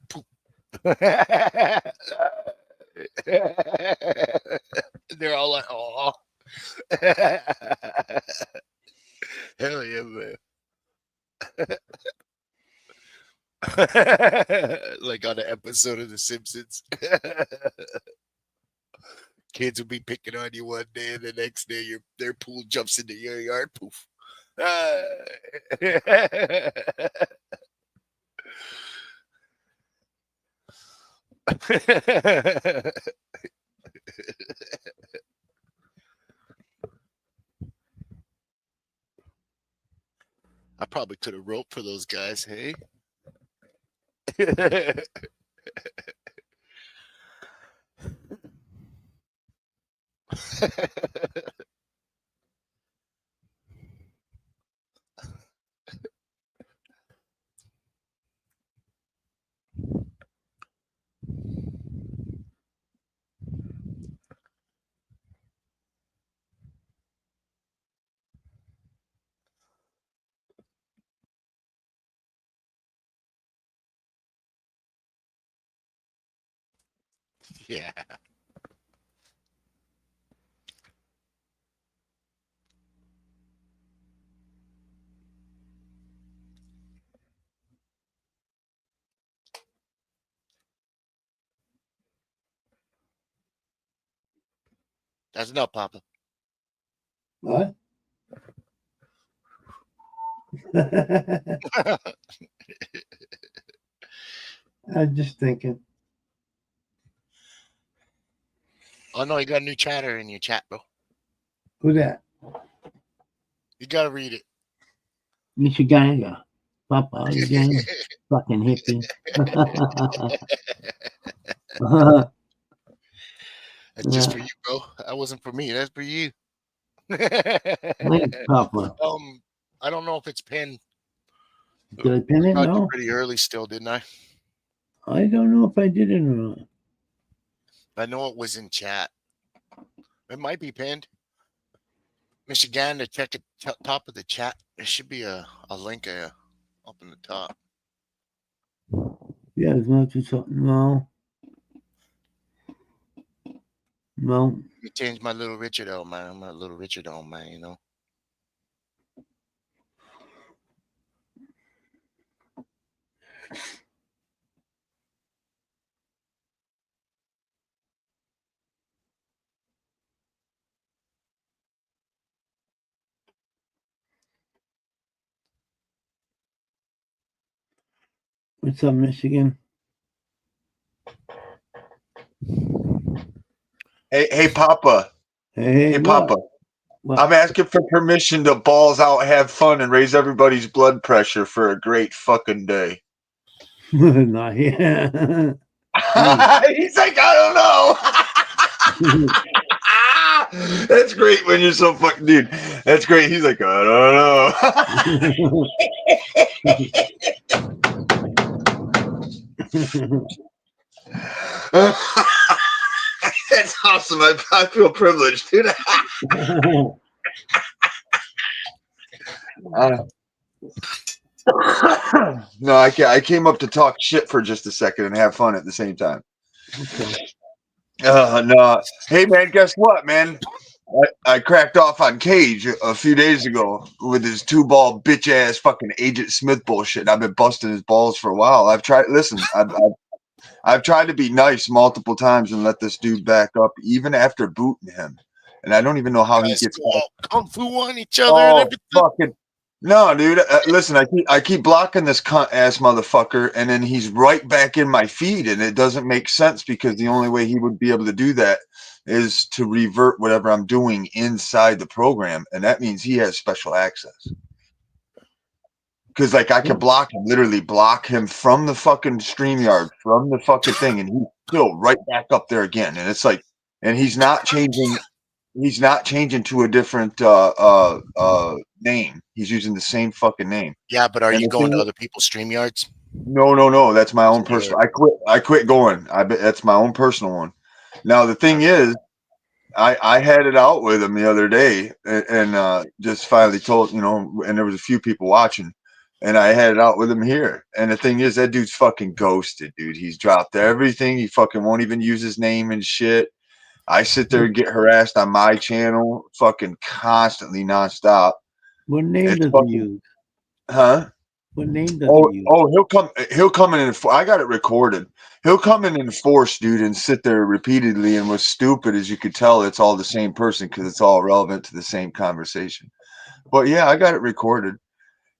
They're all like, oh. Hell yeah, man. Like on an episode of The Simpsons. Kids will be picking on you one day, and the next day their pool jumps into your yard. Poof. I probably could have roped for those guys, hey? Yeah. That's enough, Papa. What? I'm just thinking. Oh no, you got a new chatter in your chat, bro. Who that? You gotta read it. Michiganga. Papa again. Fucking hippie. That's just for you, bro. That wasn't for me. That's for you. Thanks, Papa. I don't know if it's pinned. Did I pin it? Got you No. pretty early still, didn't I? I don't know if I did it or not. I know it was in chat. It might be pinned. Michigan, to check the top of the chat. There should be a link up in the top. Yeah, there's no to talk. No. No. You changed my little Richard on, man. I'm a little Richard on, man, you know. What's up, Michigan? Hey, Papa. Hey, Hey, what? Papa. What? I'm asking for permission to balls out, have fun, and raise everybody's blood pressure for a great fucking day. Not here. He's like, I don't know. That's great when you're so fucking, dude. That's great. He's like, I don't know. That's awesome. I feel privileged, dude. No, I came up to talk shit for just a second and have fun at the same time. Okay. No. Hey, man, guess what, man? I cracked off on Cage a few days ago with his 2-ball bitch ass fucking Agent Smith bullshit. I've been busting his balls for a while. I've tried to be nice multiple times and let this dude back up, even after booting him. And I don't even know how he Guys gets go all kung fu on each other and everything. fucking no, dude. Listen, I keep blocking this cunt ass motherfucker, and then he's right back in my feed, and it doesn't make sense because the only way he would be able to do that is to revert whatever I'm doing inside the program, and that means he has special access. Because like I could literally block him from the fucking StreamYard, from the fucking thing, and he's still right back up there again. And it's like, and he's not changing to a different name. He's using the same fucking name. Yeah, but are And you the going thing- to other people's StreamYards? No. That's my own So you're- personal. I quit going. That's my own personal one. Now the thing is, I had it out with him the other day, and just finally told, and there was a few people watching, and I had it out with him here. And the thing is, that dude's fucking ghosted, dude. He's dropped everything. He fucking won't even use his name and shit. I sit there and get harassed on my channel, fucking constantly, nonstop. What name It's does fucking- he use? Huh? What name does he use? He'll come in and I got it recorded. He'll come in and force, dude, and sit there repeatedly. And what's stupid is you could tell it's all the same person because it's all relevant to the same conversation. But yeah, I got it recorded.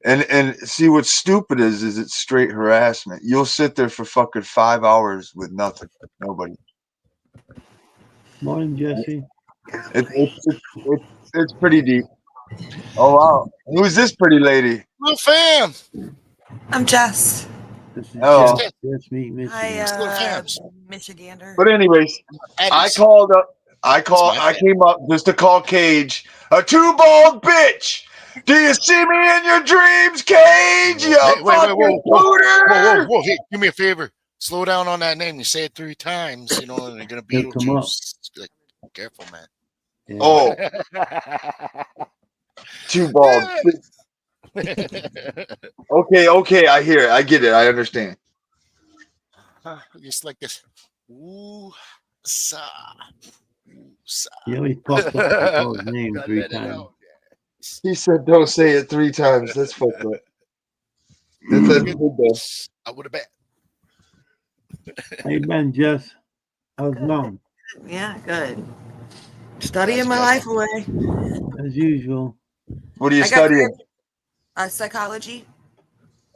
And see what's stupid is it's straight harassment. You'll sit there for fucking 5 hours with nothing, nobody. Morning, Jesse. It's pretty deep. Oh wow, who's this pretty lady? Little fam. I'm Jess. This is Oh. Jess Meet Michigan. Hi, Little fams. Michigander. But anyways, I Addis. called up. I my came up just to call Cage a 2-balled bitch. Do you see me in your dreams, Cage? You Hey, wait, fucking whoa. pooter! Whoa. Hey, do me a favor. Slow down on that name. You say it 3 times, and you're gonna be It'll come up. like, careful, man. Yeah. Oh, 2-balled. Okay. I hear it. I get it. I understand. Just like this. Ooh, sa. Ooh, sa. He always fucked up the dog's name Gotta 3 let it times. out. He said, "Don't say it 3 times." That's fucked up. That's good though. I would have bet. How you been, Jess? How's mom? Yeah, good. Studying That's my good. life away. As usual. What are you I got studying? psychology.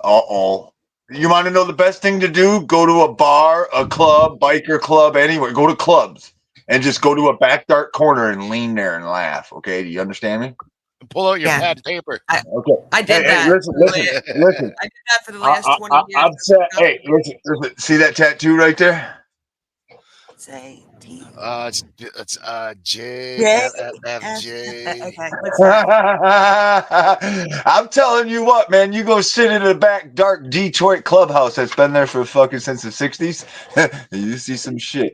Uh-oh. You want to know the best thing to do? Go to a bar, a club, biker club, anywhere. Go to clubs and just go to a back dark corner and lean there and laugh. Okay, do you understand me? Pull out your Yeah. pad and paper. Okay. I did that. Listen. I did that for the last 20 years. I'm set. Hey, listen. See that tattoo right there? Say T. It's J J F F F F. J. Okay, what's that? I'm telling you what, man. You go sit in a back dark Detroit clubhouse that's been there for fucking since the '60s, and you see some shit.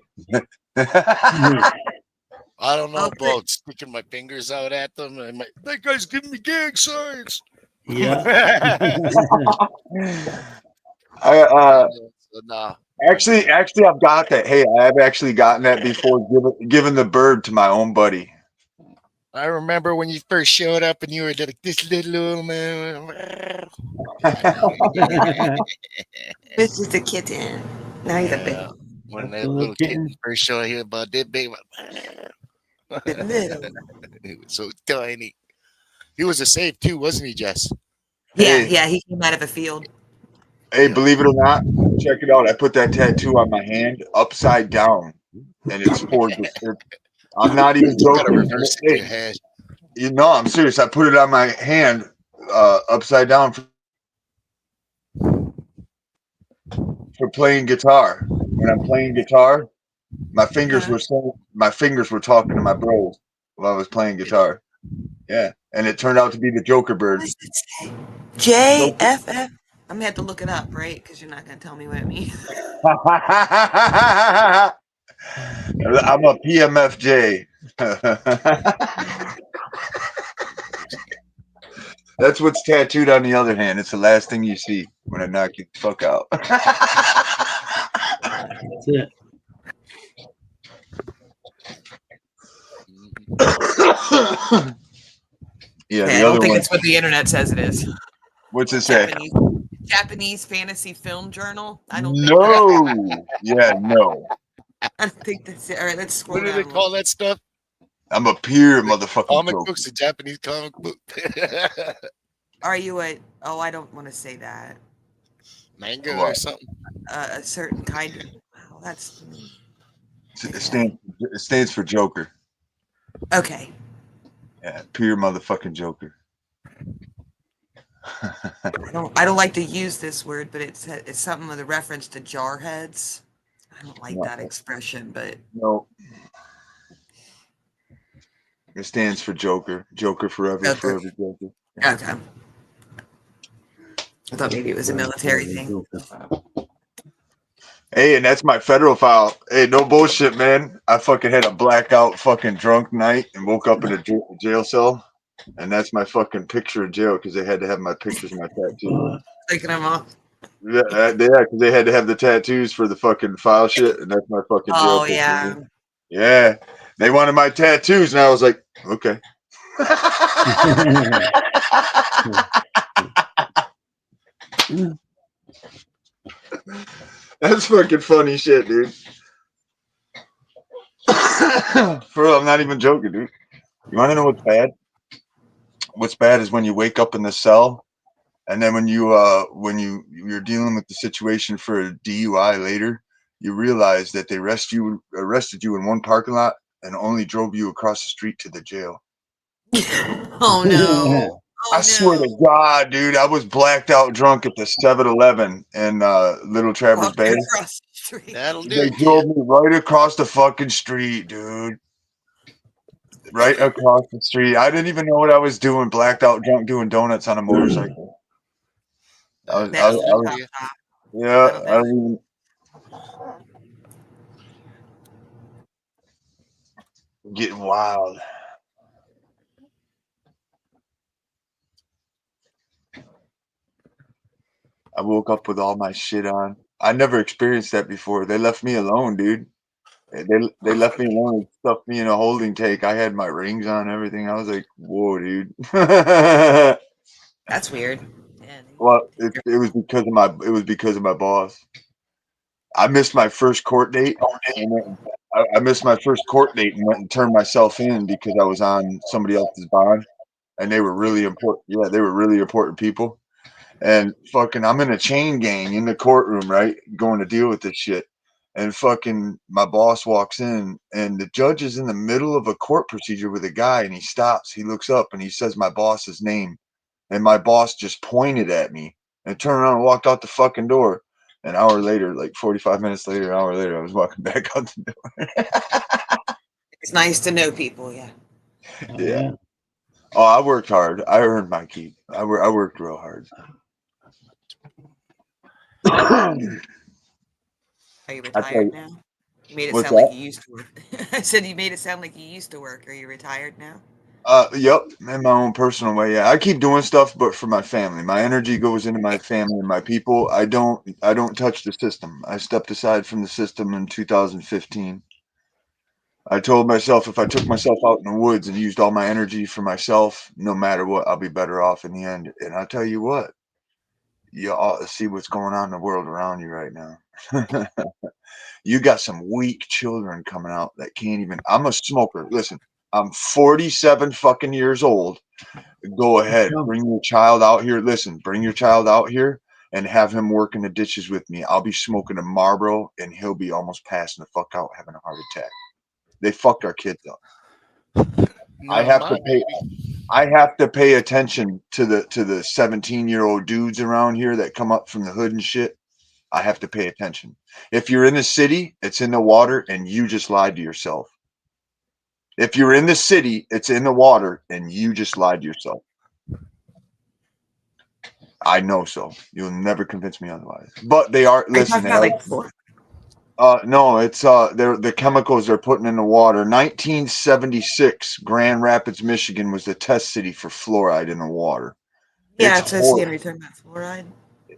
I don't know Okay. about sticking my fingers out at them. And that guy's giving me gang signs. Yeah. So, nah. Actually, I've got that. Hey, I have actually gotten that before, given the bird to my own buddy. I remember when you first showed up and you were like this little man. This is a kitten. Now he's a big Yeah. When That's that a little little kitten kitten. first showed here about that big, little. he was so tiny. He was a save too, wasn't he, Jess? Yeah, Hey, yeah, he came out of a field. hey, Yeah. believe it or not, check it out. I put that tattoo on my hand upside down, and it's for the. I'm not even You gotta joking. reverse it in your head. You know, I'm serious. I put it on my hand, upside down for playing guitar. When I'm playing guitar, my fingers were talking to my bros while I was playing guitar. Yeah, and it turned out to be the Joker bird. What does it say? JFF. I'm gonna have to look it up, right? Because you're not gonna tell me what it means. I'm a PMFJ. That's what's tattooed on the other hand. It's the last thing you see when I knock you the fuck out. That's it. Yeah, Okay, the I don't other think one. it's what the internet says it is. What's it say? Japanese fantasy film journal. I don't think. No. Yeah, no. I don't think that's it. All right, let's scroll What do down. they a little. call that stuff? I'm a pure The motherfucking comic joke. books, the Japanese comic book. Are you a? Oh, I don't want to say that. Manga or What? something. A certain kind of. Wow, that's It stands for Joker. okay. Yeah, pure motherfucking Joker. I don't like to use this word, but it's something with a reference to jarheads. I don't like that expression, but No. It stands for Joker. Joker forever, Joker. forever Joker. Okay. I thought maybe it was a military thing. Hey, and that's my federal file. Hey, no bullshit, man. I fucking had a blackout fucking drunk night and woke up in a jail cell. And that's my fucking picture in jail because they had to have my pictures and my tattoos. Taking them off. Yeah, because they had to have the tattoos for the fucking file shit, and that's my fucking jail Oh picture. yeah. Yeah, they wanted my tattoos, and I was like, okay. That's fucking funny shit, dude. For real, I'm not even joking, dude. You want to know what's bad? What's bad is when you wake up in the cell, and then when you're dealing with the situation for a DUI later, you realize that they arrested you in one parking lot and only drove you across the street to the jail. Oh no. Oh I swear no. to God, dude, I was blacked out drunk at the 7-Eleven in Little Traverse Bay. Walking across the street. That'll do They it. drove me right across the fucking street, dude. Right across the street. I didn't even know what I was doing, blacked out drunk doing donuts on a motorcycle. I was, That'll That'll do do it. it. yeah, That'll do I it. don't even getting wild. I woke up with all my shit on. I never experienced that before. They left me alone, dude. They left me alone and stuffed me in a holding tank. I had my rings on, and everything. I was like, whoa, dude. That's weird. Yeah. Well, it was because of my boss. I missed my first court date. And I missed my first court date and went and turned myself in because I was on somebody else's bond, and they were really important. Yeah, they were really important people. And fucking, I'm in a chain gang in the courtroom, right, going to deal with this shit. And fucking, my boss walks in, and the judge is in the middle of a court procedure with a guy, and he stops. He looks up, and he says my boss's name, and my boss just pointed at me and turned around and walked out the fucking door. An hour later, like 45 minutes later, an hour later, I was walking back out the door. It's nice to know people. Yeah. Oh, Yeah. Oh, I worked hard. I earned my keep. I worked real hard. Are you I tell retired you, now? You made it what's sound like that? you used to work. I said you made it sound like you used to work. Are you retired now? Yep, in my own personal way. Yeah, I keep doing stuff, but for my family. My energy goes into my family and my people. I don't touch the system. I stepped aside from the system in 2015. I told myself if I took myself out in the woods and used all my energy for myself, no matter what, I'll be better off in the end. And I'll tell you what, you ought to see what's going on in the world around you right now. You got some weak children coming out that can't even. I'm a smoker. Listen, I'm 47 fucking years old. Go ahead, bring your child out here. Listen, bring your child out here and have him work in the ditches with me. I'll be smoking a Marlboro and he'll be almost passing the fuck out, having a heart attack. They fucked our kids up. I Not have to my pay. baby. I have to pay attention to the 17-year-old dudes around here that come up from the hood and shit. I have to pay attention. If you're in the city, it's in the water, and you just lied to yourself. If you're in the city, it's in the water, and you just lied to yourself. I know so. You'll never convince me otherwise. But they are. Are you Listen, talking they about are. like fluoride? No, it's they're the chemicals they're putting in the water. 1976, Grand Rapids, Michigan was the test city for fluoride in the water. Yeah, It's it says here horrible. return about fluoride.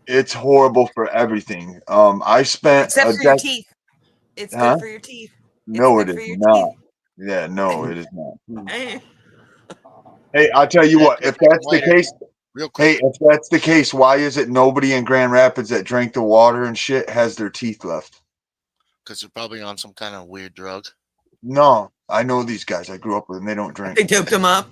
It's horrible for everything. I spent Except a for your decade. teeth. It's good Huh? for your teeth. It's No, it good is for your teeth. not. Yeah, no, it is not. Eh. Hey, I'll tell you Yeah, what. quick, If that's the lighter, case, real hey, quick, if that's the case, why is it nobody in Grand Rapids that drank the water and shit has their teeth left? because you're probably on some kind of weird drug. No, I know these guys. I grew up with them. They don't drink. They doped them up.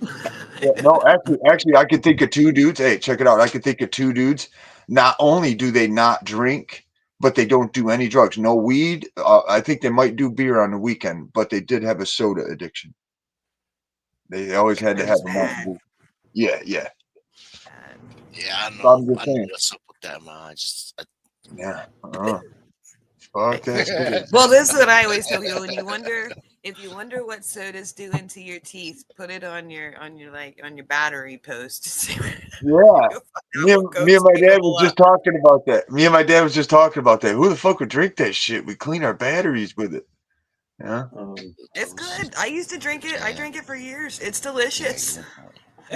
Yeah, no, actually, I could think of two dudes. Hey, check it out. I could think of two dudes. Not only do they not drink, but they don't do any drugs. No weed. I think they might do beer on the weekend, but they did have a soda addiction. They always had to have Soda's a Mountain bad. Dew. Yeah, yeah. Yeah, I So know. I'm just I know saying. what's up with that, man. Yeah. Fuck that shit. Well, this is what I always tell people: when you wonder, if you wonder what soda's doing to your teeth, put it on your battery post. Yeah. You'll find out what Me and goes my dad people was up. just talking about that. Me and my dad was just talking about that. Who the fuck would drink that shit? We clean our batteries with it. Yeah. It's good. I used to drink it. I Yeah. drank it for years. It's Yeah, delicious.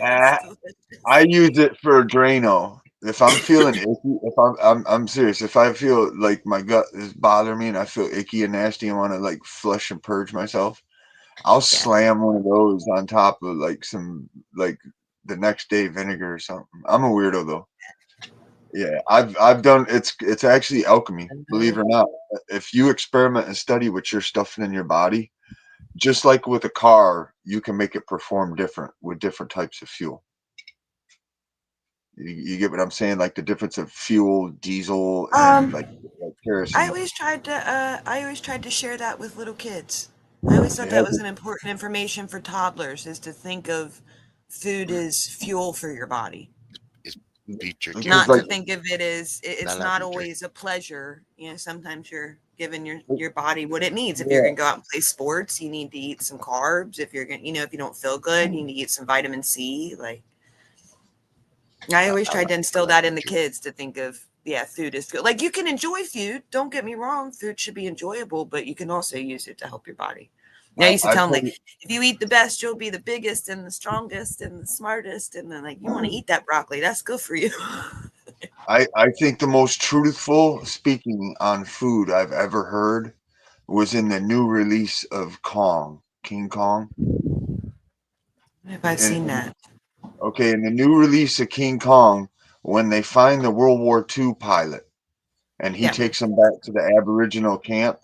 Ah, It's delicious. I use it for Drano. If I'm feeling icky, if I'm serious. If I feel like my gut is bothering me and I feel icky and nasty and want to like flush and purge myself, I'll slam one of those on top of like some like the next day vinegar or something. I'm a weirdo though. Yeah, I've done it's actually alchemy, believe it or not. If you experiment and study what you're stuffing in your body, just like with a car, you can make it perform different with different types of fuel. You get what I'm saying? Like the difference of fuel, diesel, and like kerosene. I always tried to share that with little kids. I always thought Yeah, that was an important information for toddlers, is to think of food as fuel for your body. it's beef jerky because Not for like to you. think of it as I it's love not beef jerky. always a pleasure. Sometimes you're giving your body what it needs. If you're yeah, gonna go out and play sports, you need to eat some carbs. If you're gonna, if you don't feel good, you need to eat some vitamin C. Like, I always tried to I instill like that it in the too. kids, to think of, food is good. Like, you can enjoy food. Don't get me wrong. Food should be enjoyable, but you can also use it to help your body. I used to I tell them, tell like, you, if you eat the best, you'll be the biggest and the strongest and the smartest. And then, like, you want to eat that broccoli. That's good for you. I think the most truthful speaking on food I've ever heard was in the new release of King Kong. Have I seen And that? okay, in the new release of King Kong, when they find the World War II pilot and he Yeah. takes them back to the Aboriginal camp,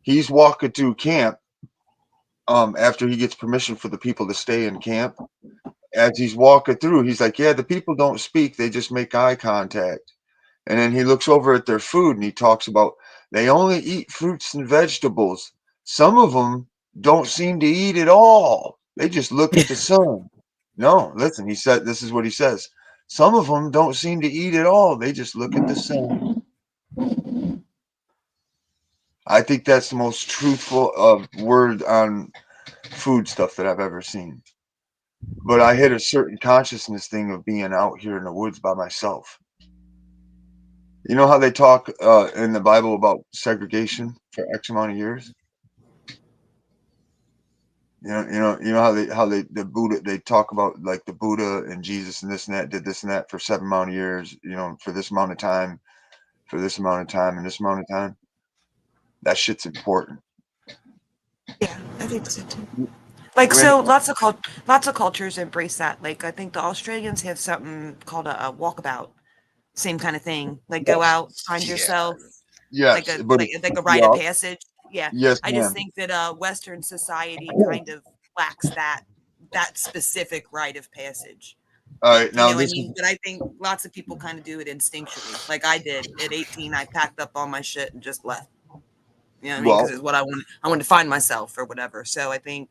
he's walking through camp after he gets permission for the people to stay in camp. As he's walking through, he's like, yeah, the people don't speak, they just make eye contact. And then he looks over at their food and he talks about they only eat fruits and vegetables. Some of them don't seem to eat at all. They just look at the sun. No, listen, he said, this is what he says. Some of them don't seem to eat at all. They just look at the sun. I think that's the most truthful word on food stuff that I've ever seen. But I hit a certain consciousness thing of being out here in the woods by myself. You know how they talk in the Bible about segregation for X amount of years? You know how they the Buddha, they talk about like the Buddha and Jesus and this and that did this and that for 7 amount of years, for this amount of time, for this amount of time, and this amount of time. That shit's important. Yeah, I think so too. Like When so, lots of cultures embrace that. Like I think the Australians have something called a walkabout, same kind of thing. Like go yes, out, find Yeah. yourself, like yes, a but like a rite of yeah, passage. Yeah, yes, I just ma'am. think that Western society kind of lacks that specific rite of passage. All right, You now know what I this is mean? But I think lots of people kind of do it instinctually, like I did at 18. I packed up all my shit and just left. You know what I mean? Because well, it's what I want. I wanted to find myself or whatever. So I think,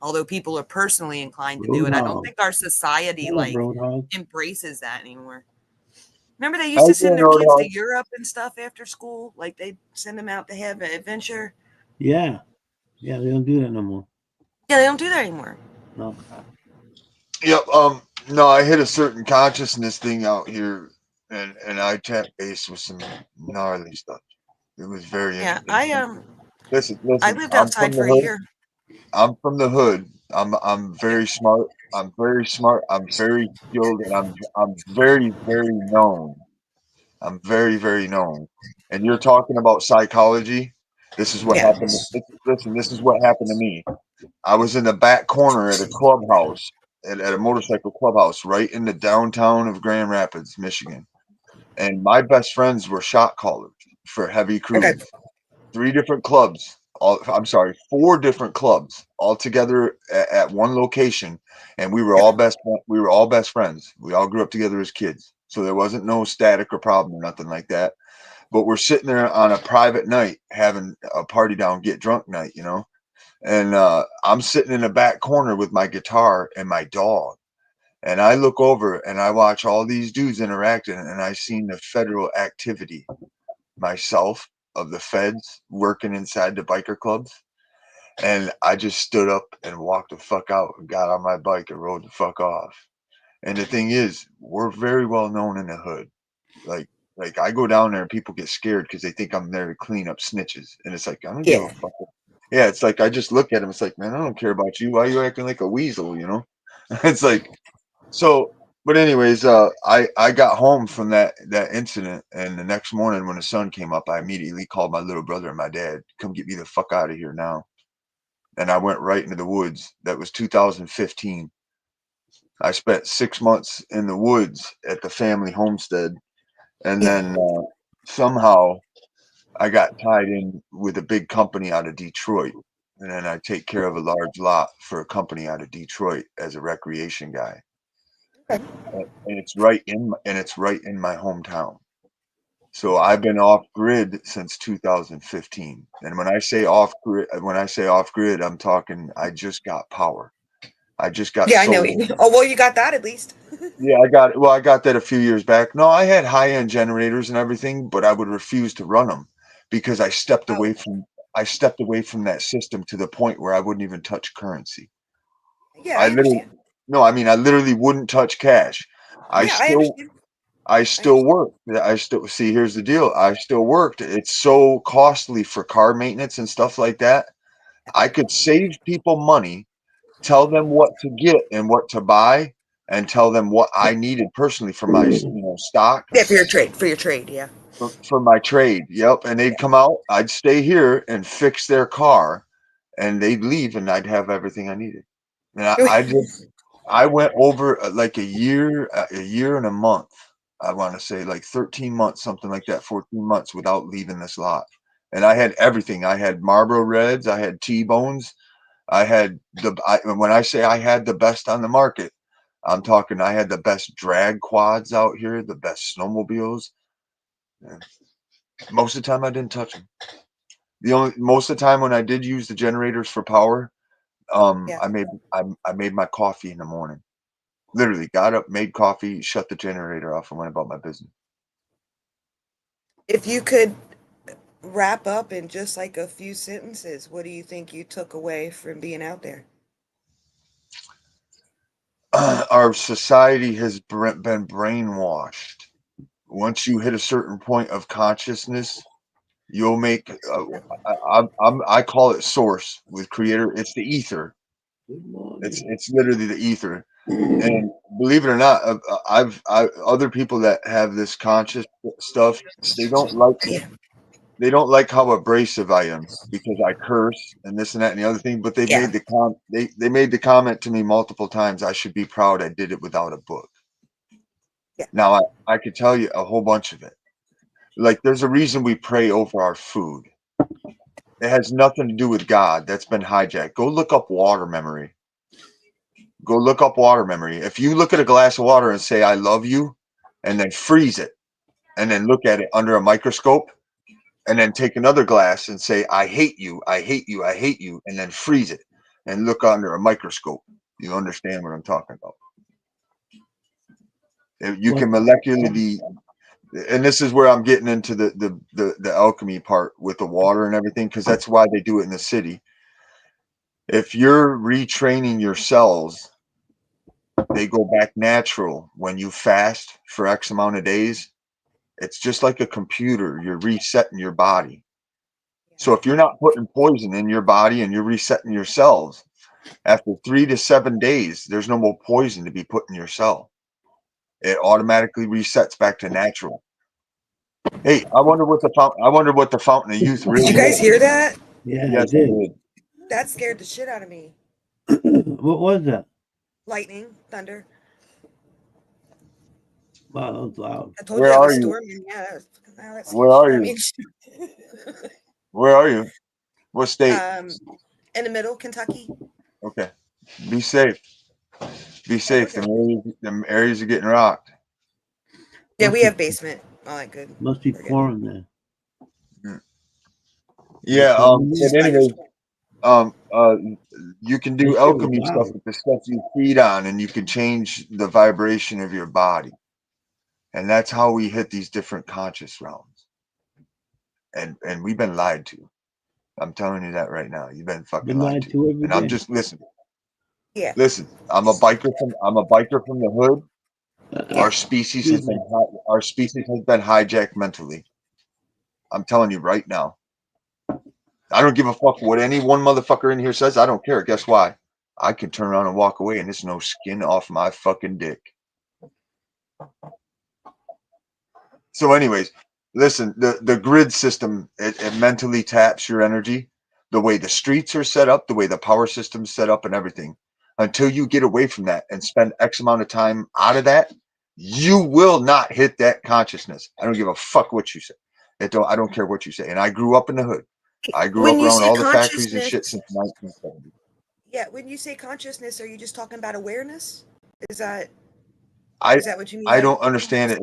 although people are personally inclined to do it, I don't Roadhog. think our society What up, like Roadhog? embraces that anymore. Remember, they how used to you send doing, their kids to Roadhog? Europe and stuff after school. Like they'd send them out to have an adventure. Yeah. Yeah, they don't do that no more. Yeah, they don't do that anymore. No. Yep. No, I hit a certain consciousness thing out here, and I tapped base with some gnarly stuff. It was very Yeah, interesting. Listen, I listen. lived I'm outside from the for a hood. year. I'm from the hood. I'm Yeah, very smart. I'm very smart. I'm very skilled, and I'm very very known. I'm very very known. And you're talking about psychology. This is what yeah, happened. Listen, this is what happened to me. I was in the back corner at a clubhouse, at a motorcycle clubhouse, right in the downtown of Grand Rapids, Michigan. And my best friends were shot callers for heavy okay, crews. 3 different clubs. I'm sorry, 4 different clubs all together at one location, and we were yeah, all best. We were all best friends. We all grew up together as kids, so there wasn't no static or problem or nothing like that. But we're sitting there on a private night having a party down, get drunk night. And I'm sitting in the back corner with my guitar and my dog. And I look over and I watch all these dudes interacting, and I seen the federal activity myself of the feds working inside the biker clubs. And I just stood up and walked the fuck out and got on my bike and rode the fuck off. And the thing is, we're very well known in the hood. Like, like I go down there and people get scared because they think I'm there to clean up snitches. And it's like, I don't give a yeah. fuck. Yeah, it's like I just look at him. It's like, man, I don't care about you. Why are you acting like a weasel? It's like so. But anyways, I got home from that incident, and the next morning when the sun came up, I immediately called my little brother and my dad, come get me the fuck out of here now. And I went right into the woods. That was 2015. I spent 6 months in the woods at the family homestead, and Yeah. then somehow I got tied in with a big company out of Detroit, and then I take care of a large lot for a company out of Detroit as a recreation guy. Okay. And it's right in my hometown. So I've been off grid since 2015. And when I say off grid, I'm talking I just got power. I just got Yeah, I know what you solar. mean. Oh, well, you got that at least. Yeah, I got that a few years back. No, I had high-end generators and everything, but I would refuse to run them because Oh, I stepped away from that system to the point where I wouldn't even touch currency. yeah, I I literally understand. No, I mean I literally wouldn't touch cash. I Yeah, I still understand. I I still understand. worked. I still see here's the deal. I still worked. It's so costly for car maintenance and stuff like that. I could save people money, tell them what to get and what to buy, and tell them what I needed personally for my stock Yeah, for your trade. For your trade, yeah. for my trade. Yep. And they'd come out, I'd stay here and fix their car, and they'd leave, and I'd have everything I needed. And I went over like a year and a month. I want to say like 13 months, something like that, 14 months without leaving this lot. And I had everything. I had Marlboro Reds, I had T-Bones, I had when I say I had the best on the market, I'm talking I had the best drag quads out here, the best snowmobiles. And most of the time I didn't touch them. Most of the time when I did use the generators for power, Yeah. I made my coffee in the morning. Literally got up, made coffee, shut the generator off, and went about my business. If you could wrap up in just like a few sentences, what do you think you took away from being out there? Our society has been brainwashed. Once you hit a certain point of consciousness, you'll make. I call it source with creator. It's the ether. It's literally the ether. And believe it or not, other people that have this conscious stuff, they don't like how abrasive I am because I curse and this and that and the other thing. But they Yeah. made the comment to me multiple times. I should be proud I did it without a book. Yeah. Now I could tell you a whole bunch of it. Like there's a reason we pray over our food. It has nothing to do with God. That's been hijacked. Go look up water memory. Go look up water memory. If you look at a glass of water and say I love you, and then freeze it, and then look at it under a microscope, and then take another glass and say, I hate you, I hate you, I hate you, and then freeze it and look under a microscope. You understand what I'm talking about. You can molecularly, and this is where I'm getting into the alchemy part with the water and everything, because that's why they do it in the city. If you're retraining your cells, they go back natural when you fast for X amount of days. It's just like a computer. You're resetting your body. So if you're not putting poison in your body and you're resetting your cells, after 3 to 7 days, there's no more poison to be put in your cell. It automatically resets back to natural. Hey, I wonder what the fountain of youth really Did you guys is. hear that? Yeah, Yes, I I did. did. That scared the shit out of me. What was that? Lightning, thunder. Wow, that was loud. I told Where you I are was you? storming. Yeah, that Where scared are the you? shit out of me. Where are you? What state? In the middle, Kentucky. Okay. Be safe. Be safe. Okay. Them areas are getting rocked. Yeah, Must we be- have basement. All that good. Must be We're good. pouring there. Yeah. But anyway, you can do That shit was alchemy stuff loud. with the stuff you feed on, and you can change the vibration of your body. And that's how we hit these different conscious realms. And we've been lied to. I'm telling you that right now. You've been fucking Been lied lied to. to every And I'm day. just listen. Yeah. Listen. I'm a biker from the hood. Our Yeah. species has been hijacked mentally. I'm telling you right now. I don't give a fuck what any one motherfucker in here says. I don't care. Guess why? I can turn around and walk away, and there's no skin off my fucking dick. So, anyways, listen. The grid system it mentally taps your energy. The way the streets are set up, the way the power system's set up, and everything. Until you get away from that and spend X amount of time out of that, you will not hit that consciousness. I don't give a fuck what you say. I don't care what you say. And I grew up in the hood. I grew When up you around say all the factories and shit consciousness, since 1970. yeah, when you say consciousness, are you just talking about awareness? Is that I what you mean I by don't understand it.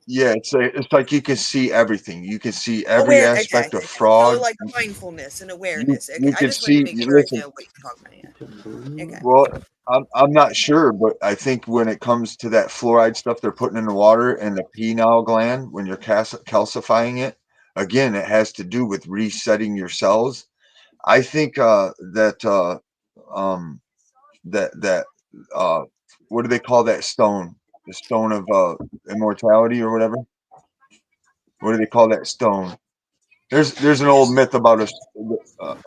It's like you can see everything. You can see every aware? Okay, aspect of okay. So fraud. like mindfulness and You awareness. Okay, you I can just wanted to see. make You sure I listen. know what you're talking about. Yeah. Okay. Well, I'm not sure, but I think when it comes to that fluoride stuff they're putting in the water and the pineal gland when you're calcifying it, again, it has to do with resetting your cells. I think that what do they call that stone? The stone of immortality or whatever. What do they call that stone? There's an old myth about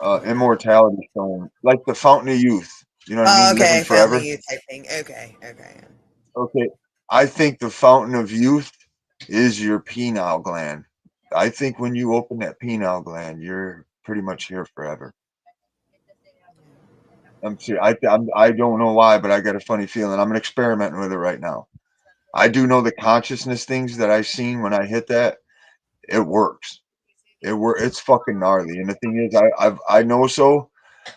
a immortality stone, like the fountain of youth. You know what I Oh, mean? Living okay, family forever. you type thing. Okay, okay. Okay. I think the fountain of youth is your penile gland. I think when you open that penile gland, you're pretty much here forever. I'm serious. I don't know why, but I got a funny feeling. I'm experimenting with it right now. I do know the consciousness things that I've seen when I hit that. It works. It's fucking gnarly. And the thing is, I know so.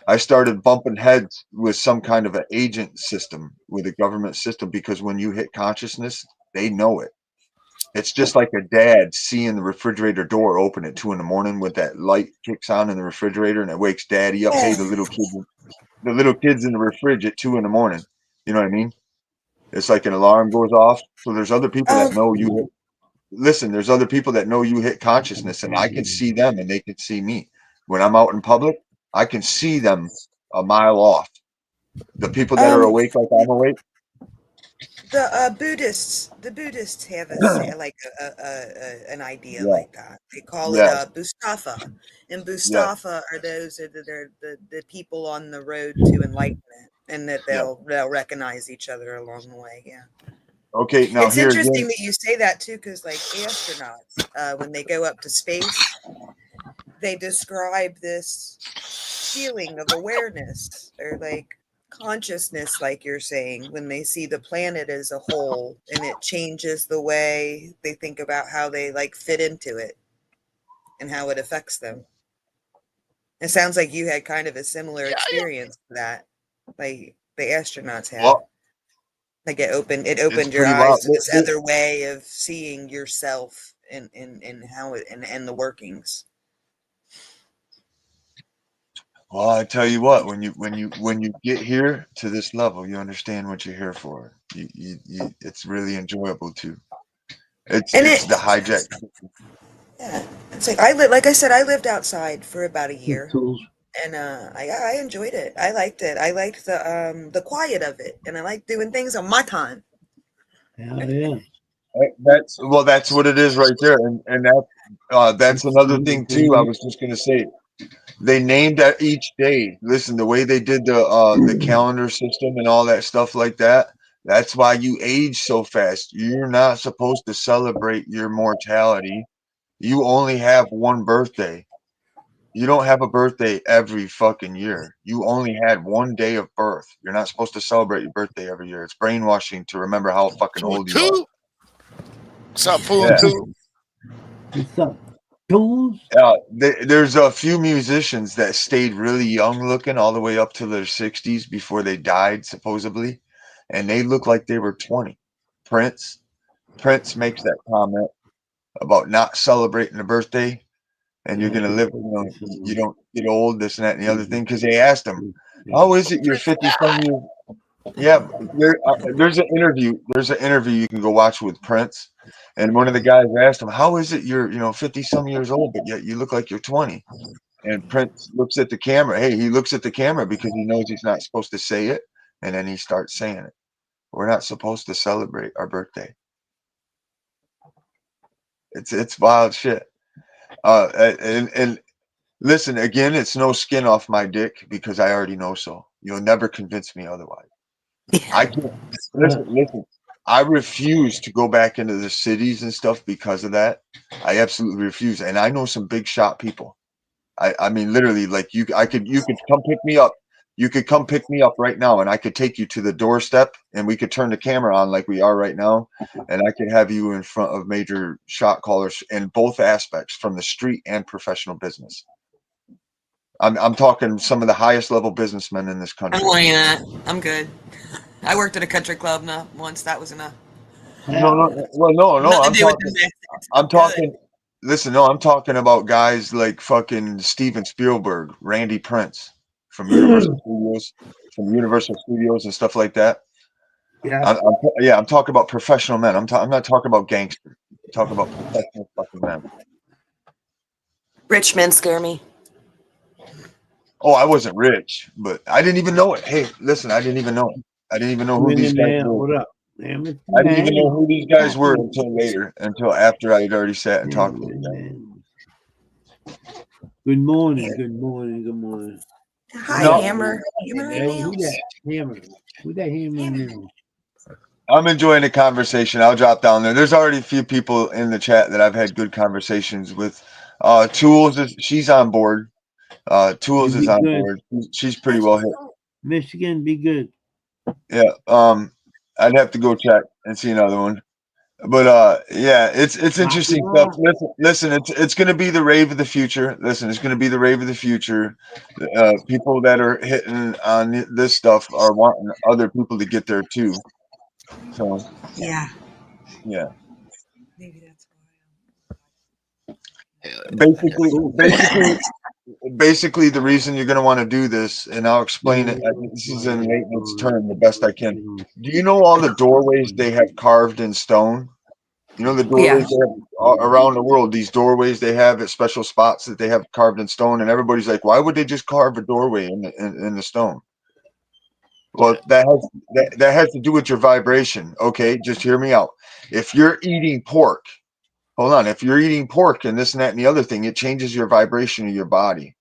I started bumping heads with some kind of an agent system, with a government system, because when you hit consciousness, they know it. It's just like a dad seeing the refrigerator door open at 2 a.m. with that light kicks on in the refrigerator and it wakes daddy up. Hey, the little kid's in the fridge at 2 a.m. You know what I mean? It's like an alarm goes off. So there's other people that know you hit. Listen, there's other people that know you hit consciousness, and I can see them and they can see me. When I'm out in public, I can see them a mile off. The people that are awake like I'm awake. The Buddhists have an idea like that. They call it Bustafa, and Bustafa are those that are the people on the road to enlightenment, and that they'll recognize each other along the way. Yeah. Okay, now It's interesting that you say that too, because like astronauts, when they go up to space, they describe this feeling of awareness or like consciousness, like you're saying, when they see the planet as a whole, and it changes the way they think about how they like fit into it and how it affects them. It sounds like you had kind of a similar experience to that, like the astronauts had. Well, like it opened your pretty eyes wild. to this other way of seeing yourself and how it and the workings. Well, I tell you what, when you get here to this level, you understand what you're here for. It's really enjoyable too. It's the hijack. Yeah, it's like I lived outside for about a year, Tools. and I enjoyed it. I liked it. I liked the quiet of it, and I like doing things on my time. Hell yeah. That's what it is right there, and that's another thing too. I was just gonna say, they named that each day. Listen, the way they did the calendar system and all that stuff like that. That's why you age so fast. You're not supposed to celebrate your mortality. You only have one birthday. You don't have a birthday every fucking year. You only had one day of birth. You're not supposed to celebrate your birthday every year. It's brainwashing to remember how fucking old you are. What's up, Fool Two? What's up, Tools? There's a few musicians that stayed really young looking all the way up to their 60s before they died, supposedly. And they look like they were 20. Prince makes that comment about not celebrating a birthday. And you're going to live, you don't get old, this and that and the other thing. Because they asked him, how is it you're 50-some years? Yeah, there's an interview. There's an interview you can go watch with Prince. And one of the guys asked him, how is it you're 50-some years old, but yet you look like you're 20? And Prince looks at the camera. Hey, he looks at the camera because he knows he's not supposed to say it. And then he starts saying it. We're not supposed to celebrate our birthday. It's wild shit. And listen, again, it's no skin off my dick because I already know so. You'll never convince me otherwise. I can't. Listen. I refuse to go back into the cities and stuff because of that. I absolutely refuse. And I know some big shot people. I mean, literally, like you could come pick me up. You could come pick me up right now, and I could take you to the doorstep, and we could turn the camera on like we are right now, and I could have you in front of major shot callers in both aspects, from the street and professional business. I'm talking some of the highest level businessmen in this country. I'm wanting that. I'm good. I worked at a country club once. That was enough. No. I'm talking. Listen, no, I'm talking about guys like fucking Steven Spielberg, Randy Prince from Universal Studios and stuff like that. Yeah. I'm talking about professional men. I'm not talking about gangsters. I'm talking about professional fucking men. Rich men scare me. Oh, I wasn't rich, but I didn't even know it. Hey, listen, I didn't even know it. I didn't even know who these guys were. What up? I didn't even know who these guys were until after I had already sat and talked with them. Good morning. Hi, Hammer. Hey, who that Hammer? Who that Hammer now? I'm enjoying the conversation. I'll drop down there. There's already a few people in the chat that I've had good conversations with. Tools she's on board. Tools You is be on good. board. She's pretty well hit. Michigan, be good. Yeah. I'd have to go check and see another one. But yeah, it's interesting stuff. Listen, it's gonna be the rave of the future. Listen, it's gonna be the rave of the future. People that are hitting on this stuff are wanting other people to get there too. So Yeah. yeah. Maybe that's Hell Basically the reason you're going to want to do this, and I'll explain it. This is in layman's term the best I can. Do you know all the doorways they have carved in stone? You know the doorways they have around the world. These doorways they have at special spots that they have carved in stone, and everybody's like, "Why would they just carve a doorway in the stone?" Well, that has to do with your vibration. Okay, just hear me out. If you're eating pork, hold on. If you're eating pork and this and that and the other thing, it changes your vibration of your body.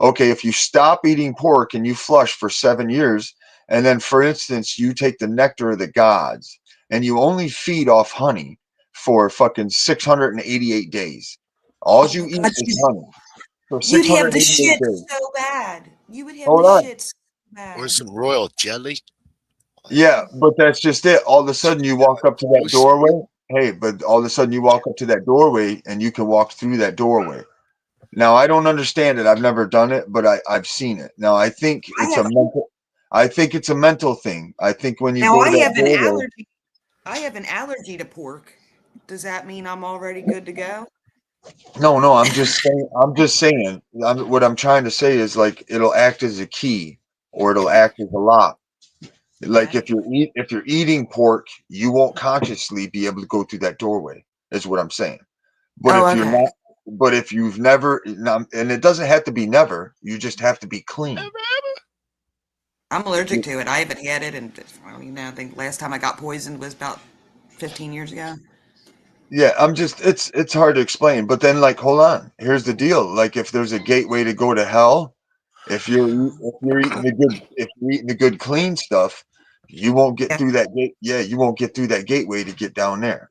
Okay, if you stop eating pork and you flush for 7 years, and then, for instance, you take the nectar of the gods and you only feed off honey for fucking 688 days. All you eat is honey for you'd have the 688 shit days. so bad. You would have Hold the on. shit so bad. Or some royal jelly. Yeah, but that's just it. All of a sudden you walk up to that doorway. Hey, but all of a sudden you walk up to that doorway and you can walk through that doorway. Now I don't understand it. I've never done it, but I've seen it. Now I think it's a mental thing. I think when you Now go to I that have an doorway, allergy. I have an allergy to pork. Does that mean I'm already good to go? no, I'm just saying. What I'm trying to say is like it'll act as a key or it'll act as a lock. Like Okay. if you're eating pork, you won't consciously be able to go through that doorway. Is what I'm saying. But Oh, if you're okay. not, but if you've never, and it doesn't have to be never, you just have to be clean. I'm allergic to it. I haven't had it, and I think last time I got poisoned was about 15 years ago. Yeah, it's hard to explain. But then like, hold on, here's the deal. Like if there's a gateway to go to hell, if you're eating the good clean stuff, you won't get Yeah. through that gate. Yeah, you won't get through that gateway to get down there,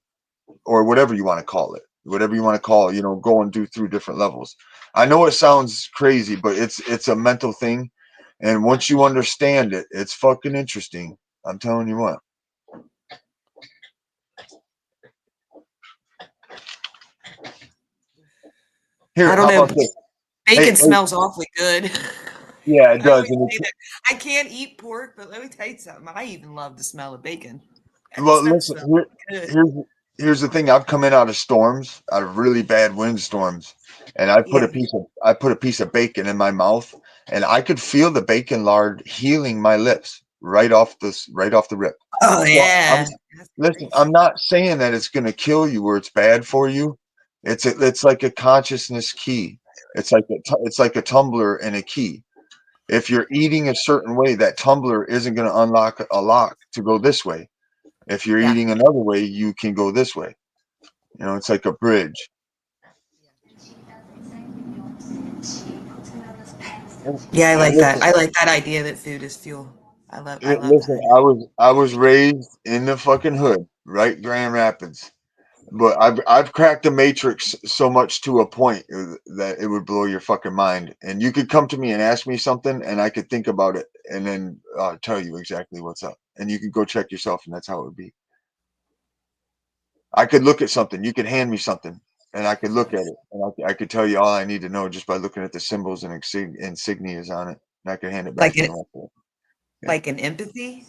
or whatever you want to call it. Whatever you want to call, go and do through different levels. I know it sounds crazy, but it's a mental thing. And once you understand it, it's fucking interesting. I'm telling you what. Here, I don't how know. about this? Bacon Hey, smells awfully good. yeah, it I does. always And say that. I can't eat pork, but let me tell you something. I even love the smell of bacon. That well, stuff listen, smells good. here's the thing. I've come in out of storms, out of really bad windstorms, and Yeah. I put a piece of bacon in my mouth, and I could feel the bacon lard healing my lips right off the rip. Oh So yeah. listen, I'm not saying that it's going to kill you or it's bad for you. It's like a consciousness key. It's like a tumbler and a key. If you're eating a certain way, that tumbler isn't going to unlock a lock to go this way. If you're Yeah. eating another way, you can go this way. It's like a bridge. Yeah, I like that. Listen, I like that idea that food is fuel. I love that listen. idea. I was raised in the fucking hood, right, Grand Rapids. But I've cracked the matrix so much to a point that it would blow your fucking mind. And you could come to me and ask me something, and I could think about it, and then tell you exactly what's up. And you could go check yourself, and that's how it would be. I could look at something. You could hand me something, and I could look at it, and I could tell you all I need to know just by looking at the symbols and insignias on it, and I could hand it back Like to an you. Yeah, like an empathy,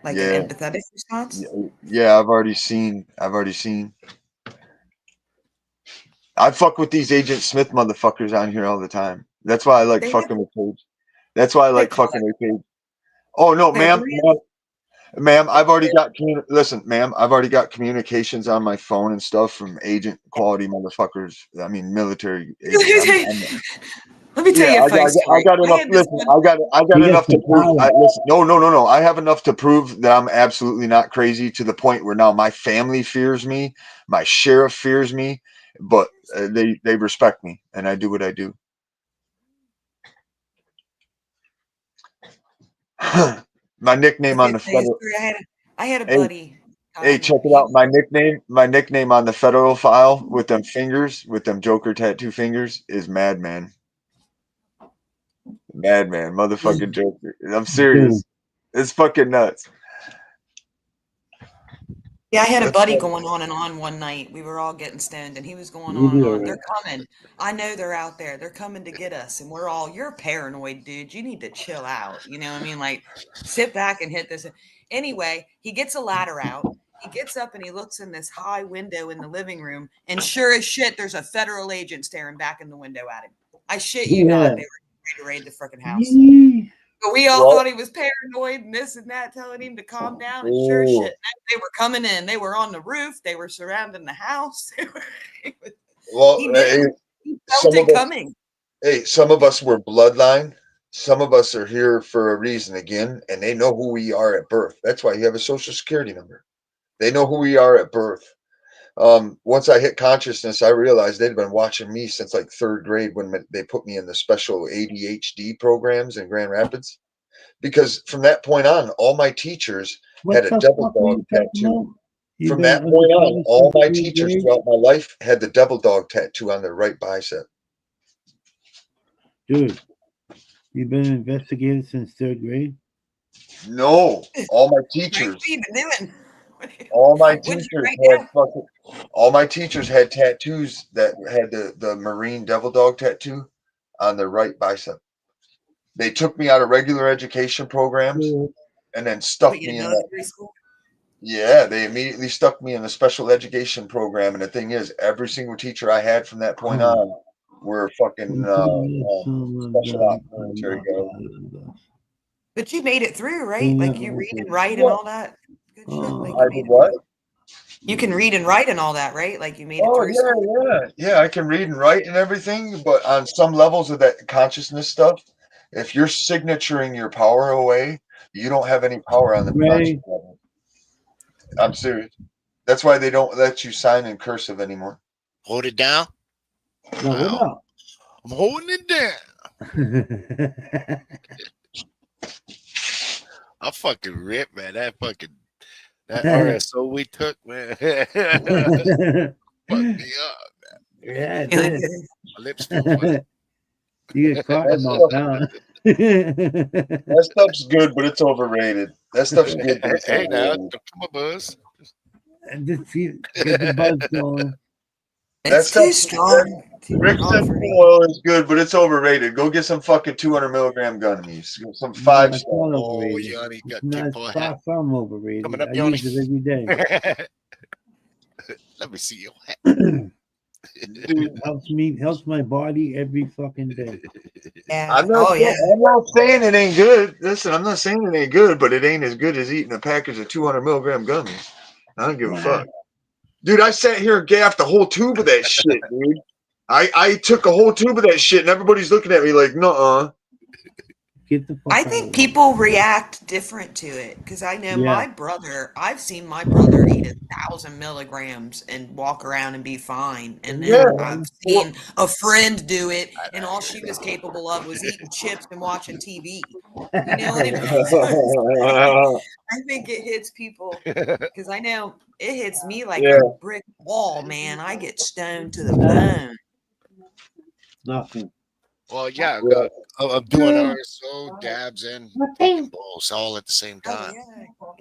like an yeah, empathetic response. yeah. I've already seen. I fuck with these Agent Smith motherfuckers on here all the time. That's why I like They have fucking with Paige. That's why I they like call fucking it with Paige. Oh no, ma'am, February. ma'am, I've already got listen, ma'am, I've already got communications on my phone and stuff from agent quality motherfuckers. I mean, military agents. Let me tell Yeah, you a funny I story. got I enough. had this Listen, one. I got He got enough to the prove. power. Listen, no. I have enough to prove that I'm absolutely not crazy to the point where now my family fears me, my sheriff fears me, but they respect me, and I do what I do. My I was nickname on gonna the tell you a federal. story. I had a Hey, buddy. Hey, check it out. My nickname on the federal file with them fingers, with them Joker tattoo fingers, is Madman. Madman, motherfucking Joker. I'm serious. It's fucking nuts. Yeah, I had a That's buddy right. going on and on one night. We were all getting stoned, and he was going You on and do on. it. They're coming. I know they're out there. They're coming to get us. And we're all, you're paranoid, dude. You need to chill out. You know what I mean? Like, sit back and hit this. Anyway, he gets a ladder out. He gets up and he looks in this high window in the living room. And sure as shit, there's a federal agent staring back in the window at him. I shit you Yeah. not. They were ready to raid the freaking house. Yee. But we all Well- thought he was paranoid and this and that, telling him to calm down. And sure as Ooh. shit, they were coming in. They were on the roof. They were surrounding the house. Well, He knew. He felt some of it us- coming. hey, some of us were bloodline. Some of us are here for a reason again, and they know who we are at birth. That's why you have a social security number. They know who we are at birth. Once I hit consciousness, I realized they'd been watching me since like 3rd grade when they put me in the special ADHD programs in Grand Rapids. Because from that point on, all my teachers What had a the devil fuck are you dog talking tattoo. about? You From been that point on, undercover all my since teachers 3rd grade? throughout my life had the devil dog tattoo on their right bicep. Dude, you've been investigated since 3rd grade? No, all my What teachers. have you been doing? All my What'd you teachers write had down? all my teachers had tattoos that had the Marine devil dog tattoo on their right bicep. They took me out of regular education programs and then stuck Put you me in in that. military school? Yeah, they immediately stuck me in the special education program. And the thing is, every single teacher I had from that point on were fucking special ops military guys. But you made it through, right? Like you read and write and Yeah. all that. Good shit. Like I you did made it what? through. You can read and write and all that, right? Like you made it Oh through school. yeah. I can read and write and everything, but on some levels of that consciousness stuff, if you're signaturing your power away, you don't have any power on the conscious level. I'm serious. That's why they don't let you sign in cursive anymore. Hold it down. No, what up? I'm holding it down. I fucking ripped, man. That RSO we took, man. Fucked me up. Yeah, it You're like, did. My lips still funny. You get caught That's about stuff- that. That stuff's good, but it's overrated. That stuff's good, but it's Hey, now, overrated. come on, Buzz. And just get the buzz going. it's That's too strong. Too Rick strong for me. oil is good, but it's overrated. Go get some fucking 200 milligram gummies. Some No, 5 it's star. not Oh, overrated. Yanni got It's not tip for a far hat. from overrated. Coming up, I Yanni. use it every day. Let me see your hat. Dude, helps my body every fucking day. Yeah. I'm not, Oh yeah. I'm not saying it ain't good. Listen, I'm not saying it ain't good, but it ain't as good as eating a package of 200 milligram gummies. I don't give a fuck. Dude, I sat here and gaffed a whole tube of that shit, dude. I took a whole tube of that shit, and everybody's looking at me like, nuh-uh. Get the fuck I out think of people react different to it because I know Yeah. my brother. I've seen my brother eat 1,000 milligrams and walk around and be fine, and then Yeah. I've seen a friend do it, and all she was capable of was eating chips and watching TV. You know what I mean? I think it hits people because I know it hits me like Yeah. a brick wall, man. I get stoned to the bone. Nothing. Well, yeah, Yeah. I'm doing RSO, dabs, and fucking balls all at the same Oh, time. yeah.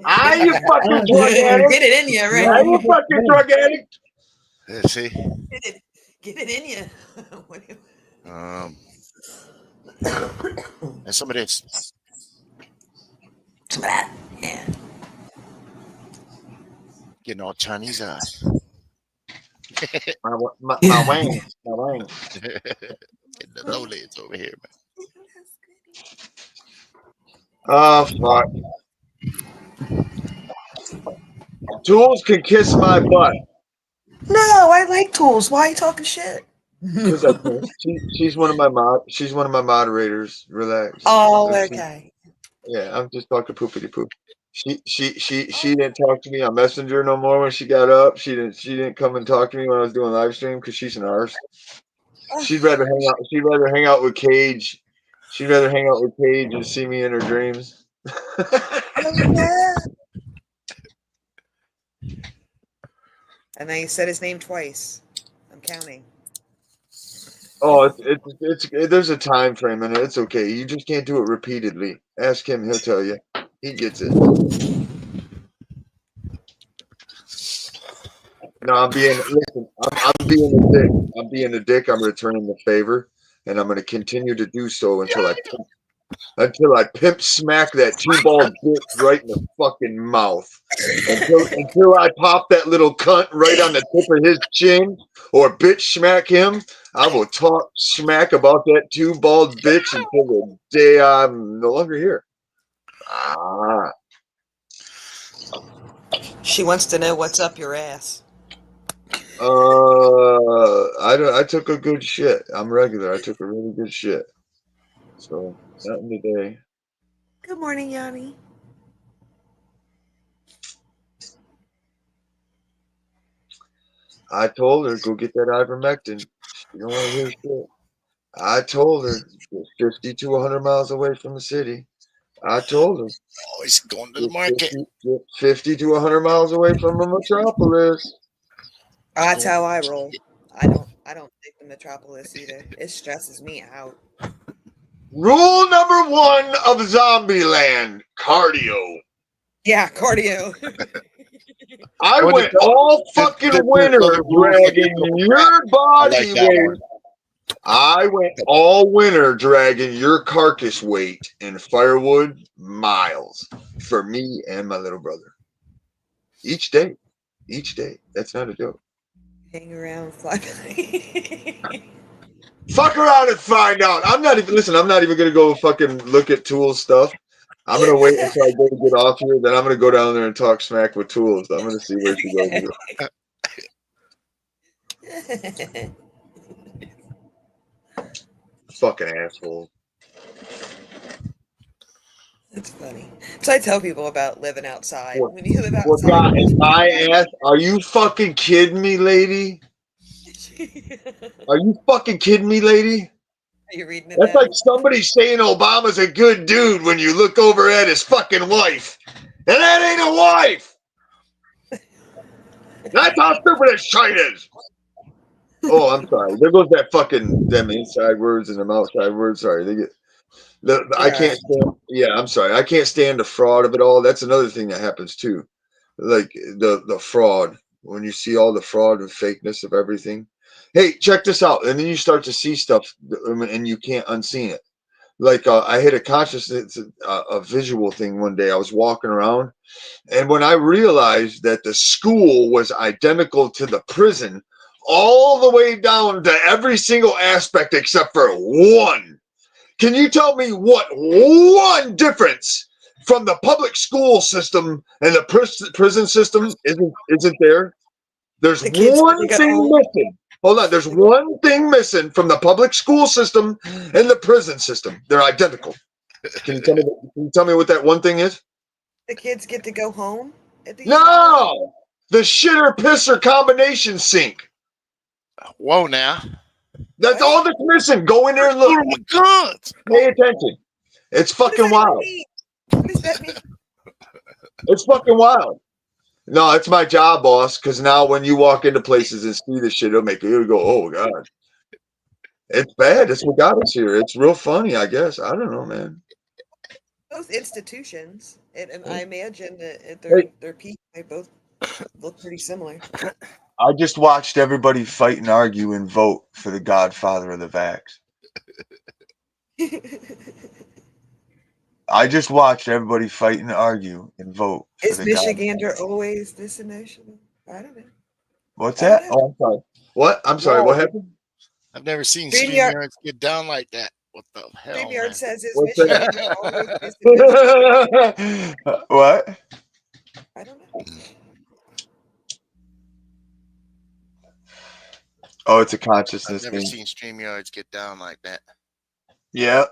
Ah, you fucking drug Get addict. it in you, Ah, right? you fucking drug addict. See, Get it in you. What do you- and some of this. Some of that. Yeah. Getting all Chinese eyes. My wings. My wings. Getting the low lids over here, man. Oh, fuck. Tools can kiss my butt. No, I like tools. Why are you talking shit? Because she's one of my moderators. Relax. Oh, okay. Yeah, I'm just talking poopity poop. She didn't talk to me on Messenger no more when she got up. She didn't come and talk to me when I was doing live stream because she's an arse. She'd rather hang out with Cage. She'd rather hang out with Cage and see me in her dreams. Oh, yeah. And I said his name twice. I'm counting. Oh, there's a time frame in it. It's okay. You just can't do it repeatedly. Ask him; he'll tell you. He gets it. No, I'm being. Listen, I'm being a dick. I'm being a dick. I'm returning the favor, and I'm going to continue to do so until I pimp smack that two-ball bitch right in the fucking mouth. Until I pop that little cunt right on the tip of his chin, or bitch smack him. I will talk smack about that two-balled bitch until the day I'm no longer here. Ah, She wants to know what's up your ass. I took a good shit. I'm regular. I took a really good shit. So nothing today. Good morning, Yanni. I told her go get that ivermectin. She don't want to hear shit. I told her 50 to 100 miles away from the city. I told her Always going to the market. 50 to 100 miles away from the metropolis. That's how I roll. I don't take the metropolis either. It stresses me out. Rule number 1 of Zombieland: cardio. Yeah, cardio. I Well, went the- all fucking winter dragging your body weight. I went all winter dragging your carcass weight in firewood miles for me and my little brother. Each day. That's not a joke. Hang around, fly by. Fuck around and find out. I'm not even gonna go fucking look at Tool's stuff. I'm gonna wait until I go to get off here. Then I'm gonna go down there and talk smack with Tools. I'm gonna see where she goes. Fucking asshole. That's funny. So I tell people about living outside. What- When you live What outside, got in my ass? Are you fucking kidding me, lady? Are you fucking kidding me, lady? Are you reading it That's now? like somebody saying Obama's a good dude when you look over at his fucking wife. And that ain't a wife. That's how stupid this shit is. Oh, I'm sorry. There goes that fucking them inside words and them outside words. Sorry, they get. I can't stand. Yeah, I'm sorry. I can't stand the fraud of it all. That's another thing that happens too, like the fraud. When you see all the fraud and fakeness of everything. Hey, check this out, and then you start to see stuff, and you can't unsee it. Like I hit a consciousness, a visual thing one day. I was walking around, and when I realized that the school was identical to the prison, all the way down to every single aspect except for one. Can you tell me what one difference from the public school system and the prison system isn't there? There's The kids one get to go thing home. missing. Hold on. There's one thing missing from the public school system and the prison system. They're identical. Can you tell me what that one thing is? The kids get to go home at the end of the No, the shitter pisser combination sink. Whoa, now. That's What? all that's missing. Go in there and Oh look. my God. Pay attention. It's fucking wild. What does that mean? It's fucking wild. No, it's my job, boss. Because now when you walk into places and see this shit, it'll make you go, "Oh God." It's bad. It's what got us here. It's real funny, I guess. I don't know, man. Both institutions, I imagine that at Hey. their peak, they both look pretty similar. I just watched everybody fight and argue and vote for the godfather of the vax. I just watched everybody fight and argue and vote for Is the Michigander always this emotional? I don't know. What's I don't that? know. Oh, I'm sorry. What? I'm sorry. What happened? I've never seen StreamYard- StreamYards get down like that. What the hell, man? StreamYard says is What's that? Michigander always this emotional? What? I don't know. Oh, it's a I've consciousness never thing. seen StreamYards get down like that. Yeah.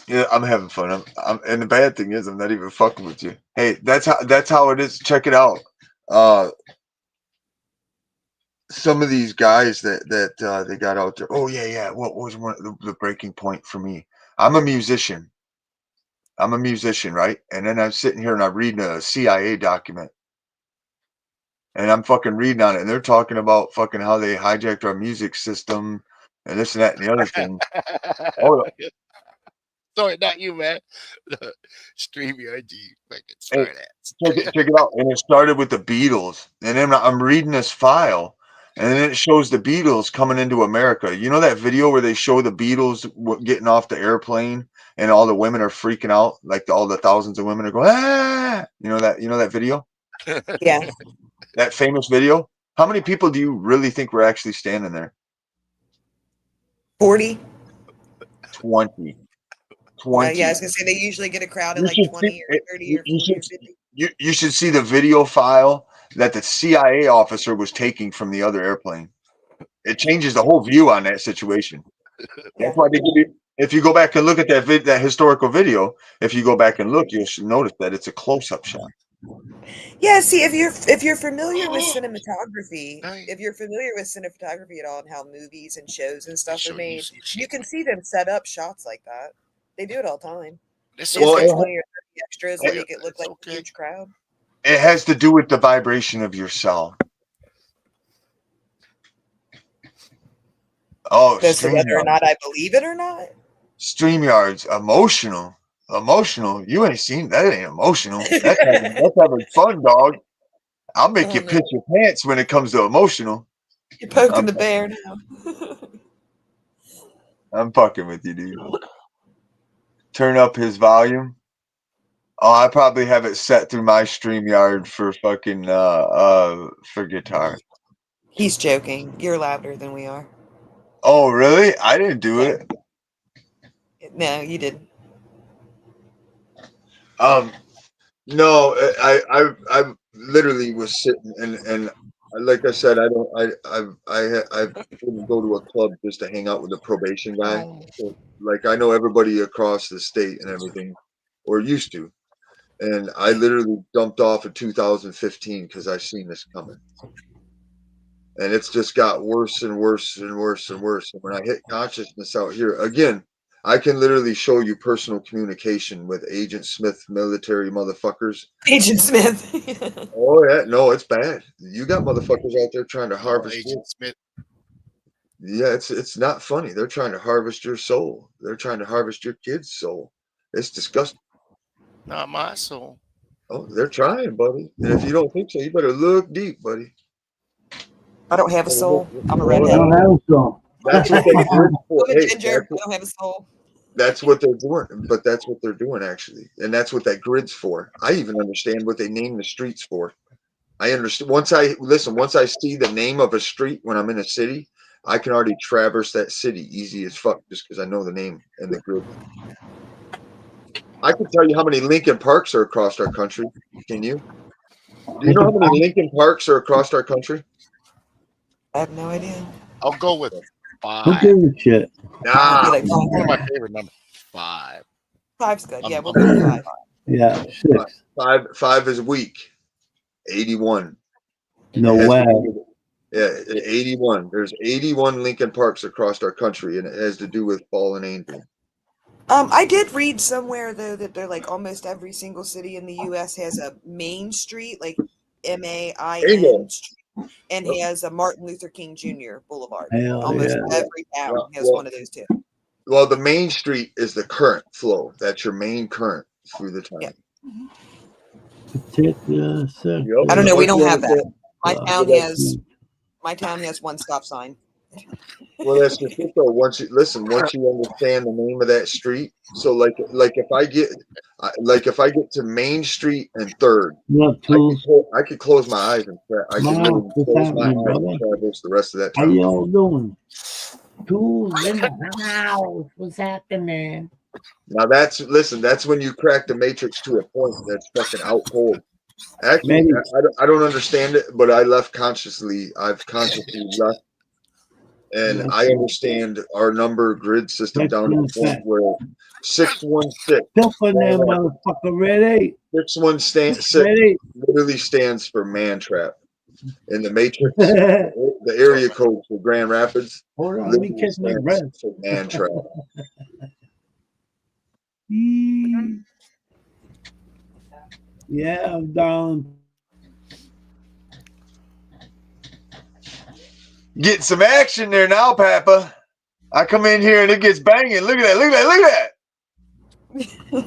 Yeah, I'm having fun. And the bad thing is, I'm not even fucking with you. Hey, that's how it is. Check it out. Some of these guys that they got out there. Oh yeah. What was the breaking point for me? I'm a musician, right? And then I'm sitting here and I'm reading a CIA document, and I'm fucking reading on it, and they're talking about fucking how they hijacked our music system and this and that and the other thing. Oh, Sorry, not you, man. StreamYard, you fucking hey, smart ass. check it out. And it started with the Beatles, and then I'm reading this file, and then it shows the Beatles coming into America. You know that video where they show the Beatles getting off the airplane, and all the women are freaking out, like all the thousands of women are going, ah! You know that video, Yeah. that famous video. How many people do you really think were actually standing there? 40. 20. Yeah, I was gonna say they usually get a crowd of You like should 20 see or it. 30 or 40 or 50. You should see the video file that the CIA officer was taking from the other airplane. It changes the whole view on that situation. Yeah. That's why they give you. If you go back and look at that historical video, if you go back and look, you'll notice that it's a close-up shot. Yeah, see, if you're familiar with cinematography, Right. if you're familiar with cinematography at all and how movies and shows and stuff Show are you made, some you shit. can see them set up shots like that. They do it all the time. It's They just Well, get it- 20 or 30 extras and Hey, make it look it's like okay. a huge crowd. It has to do with the vibration of your cell. Oh, As to whether or StreamYard. not I believe it or not. StreamYard's emotional. Emotional. You ain't seen that. Ain't emotional. That's having fun, dog. I'll make Oh, you no. piss your pants when it comes to emotional. You're poking the bear now. I'm fucking with you, dude. Turn up his volume. Oh, I probably have it set through my StreamYard for fucking for guitar. He's joking. You're louder than we are. Oh, really? I didn't do Yeah. it. No, you didn't. No, I literally was sitting and like I said, I didn't go to a club just to hang out with the probation guy. So, like I know everybody across the state and everything, or used to. And I literally dumped off in 2015 because I seen this coming. And it's just got worse and worse and worse and worse. And when I hit consciousness out here, again, I can literally show you personal communication with Agent Smith military motherfuckers. Agent Smith. Oh, yeah. No, it's bad. You got motherfuckers out there trying to Oh, harvest you. Agent Smith. Yeah, it's not funny. They're trying to harvest your soul. They're trying to harvest your kid's soul. It's disgusting. Not my soul. Oh, they're trying, buddy. And if you don't think so, you better look deep, buddy. I don't have a soul. I'm a I redhead. don't have a song. That's what they did for. I'm a Hey, ginger. I don't have a soul. that's what they're doing. But that's what they're doing, actually. And that's what that grid's for. I even understand what they name the streets for. I understand. Once I see the name of a street when I'm in a city, I can already traverse that city easy as fuck just because I know the name and the grid. I can tell you how many Lincoln Parks are across our country. Can you? Do you know how many Lincoln Parks are across our country? I have no idea. I'll go with Who 5. gives a shit? Nah, Be like, One of my favorite numbers. 5. five's good. Yeah, I'm- we'll go with 5. Yeah, 6. five is weak. 81. No It has way. to do with- Yeah, 81. There's 81 Lincoln Parks across our country, and it has to do with fallen angels. I did read somewhere though that they're like almost every single city in the U.S. has a main street, like MAIN, Bingo. street, and has a Martin Luther King Jr. Boulevard. Hell Almost yeah. every town has Well- one of those two. Well, the main street is the current flow. That's your main current through the town. Yeah. Particular sector. I don't know. We Once don't you have that. understand- My town has one stop sign. Well, that's the thing, though. Once you understand the name of that street. So, like if I get to Main Street and Third, What tools? I could close my eyes and I could Mom, literally what's close my happening, eyes brother? and traverse the rest of that How town. y'all doing? Tools in the house. What's happening? Now that's when you crack the matrix to a point that's fucking out cold. Actually, Maybe. I don't understand it, but I've consciously left, and I understand our number grid system down to the point where 616 Jump on that motherfucker. Ready? 616 Ready? literally stands for man trap. In the matrix, the area code for Grand Rapids Hold on, let me literally catch my stands breath. for man trap. Yeah, I'm down. Getting some action there now, Papa. I come in here and it gets banging. Look at that. Look at that. Look at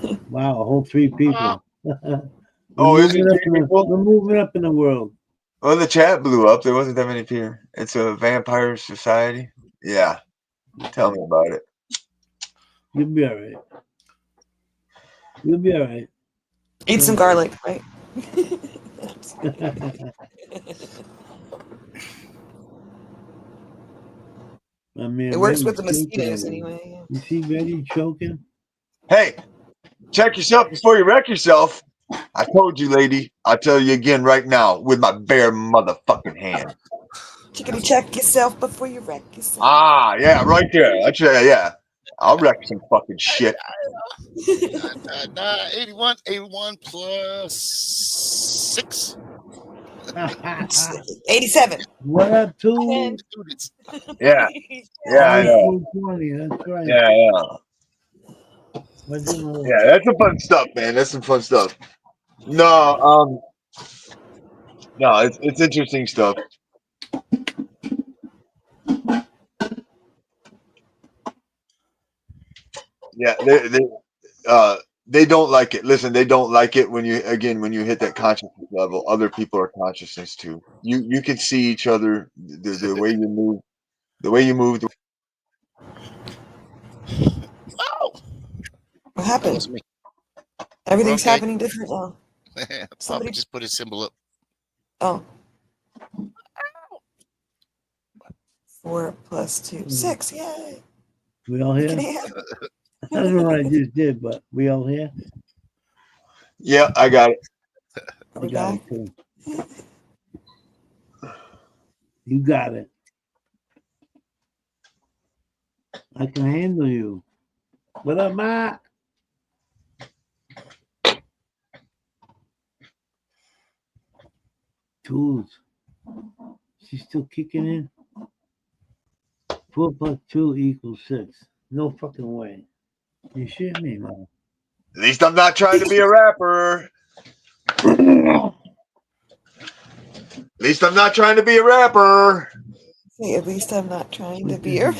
that. Wow, a whole 3 people. Oh, is it 3 people? We're moving up in the world. Well, the chat blew up. There wasn't that many people. It's a vampire society. Yeah. Tell me about it. You'll be all right. You'll be all right. Eat some garlic, right? I mean, It works Betty's with the mosquitoes choking. anyway. You see Betty choking? Hey, check yourself before you wreck yourself. I told you, lady. I'll tell you again right now with my bare motherfucking hand. Chickadee, check yourself before you wreck yourself. Ah, yeah, right there. That's right. Yeah. I'll wreck some fucking shit. 81 plus 6. 87. What up, two? Students. Yeah. Yeah, I know. 20, that's right. Yeah, yeah. What's in the- Yeah, that's some fun stuff, man. That's some fun stuff. No, it's interesting stuff. Yeah, they don't like it. Listen, they don't like it when you hit that consciousness level. Other people are consciousness too. You can see each other, the way you move, Oh, What that happened? was me. Everything's Okay. happening different now. Papa Somebody- just put his symbol up. Oh. 4 plus 2, 6. Yay. We all You here? can have. I don't know what I just did, but we all here? Yeah, I got it. Are I we got back? it too. You got it. I can handle you. What up, Matt? Tools. She's still kicking in? 4 plus 2 equals 6. No fucking way. You shit me, man. At least I'm not trying to be a rapper. At least I'm not trying to be a rapper. Say, at least I'm not trying to be a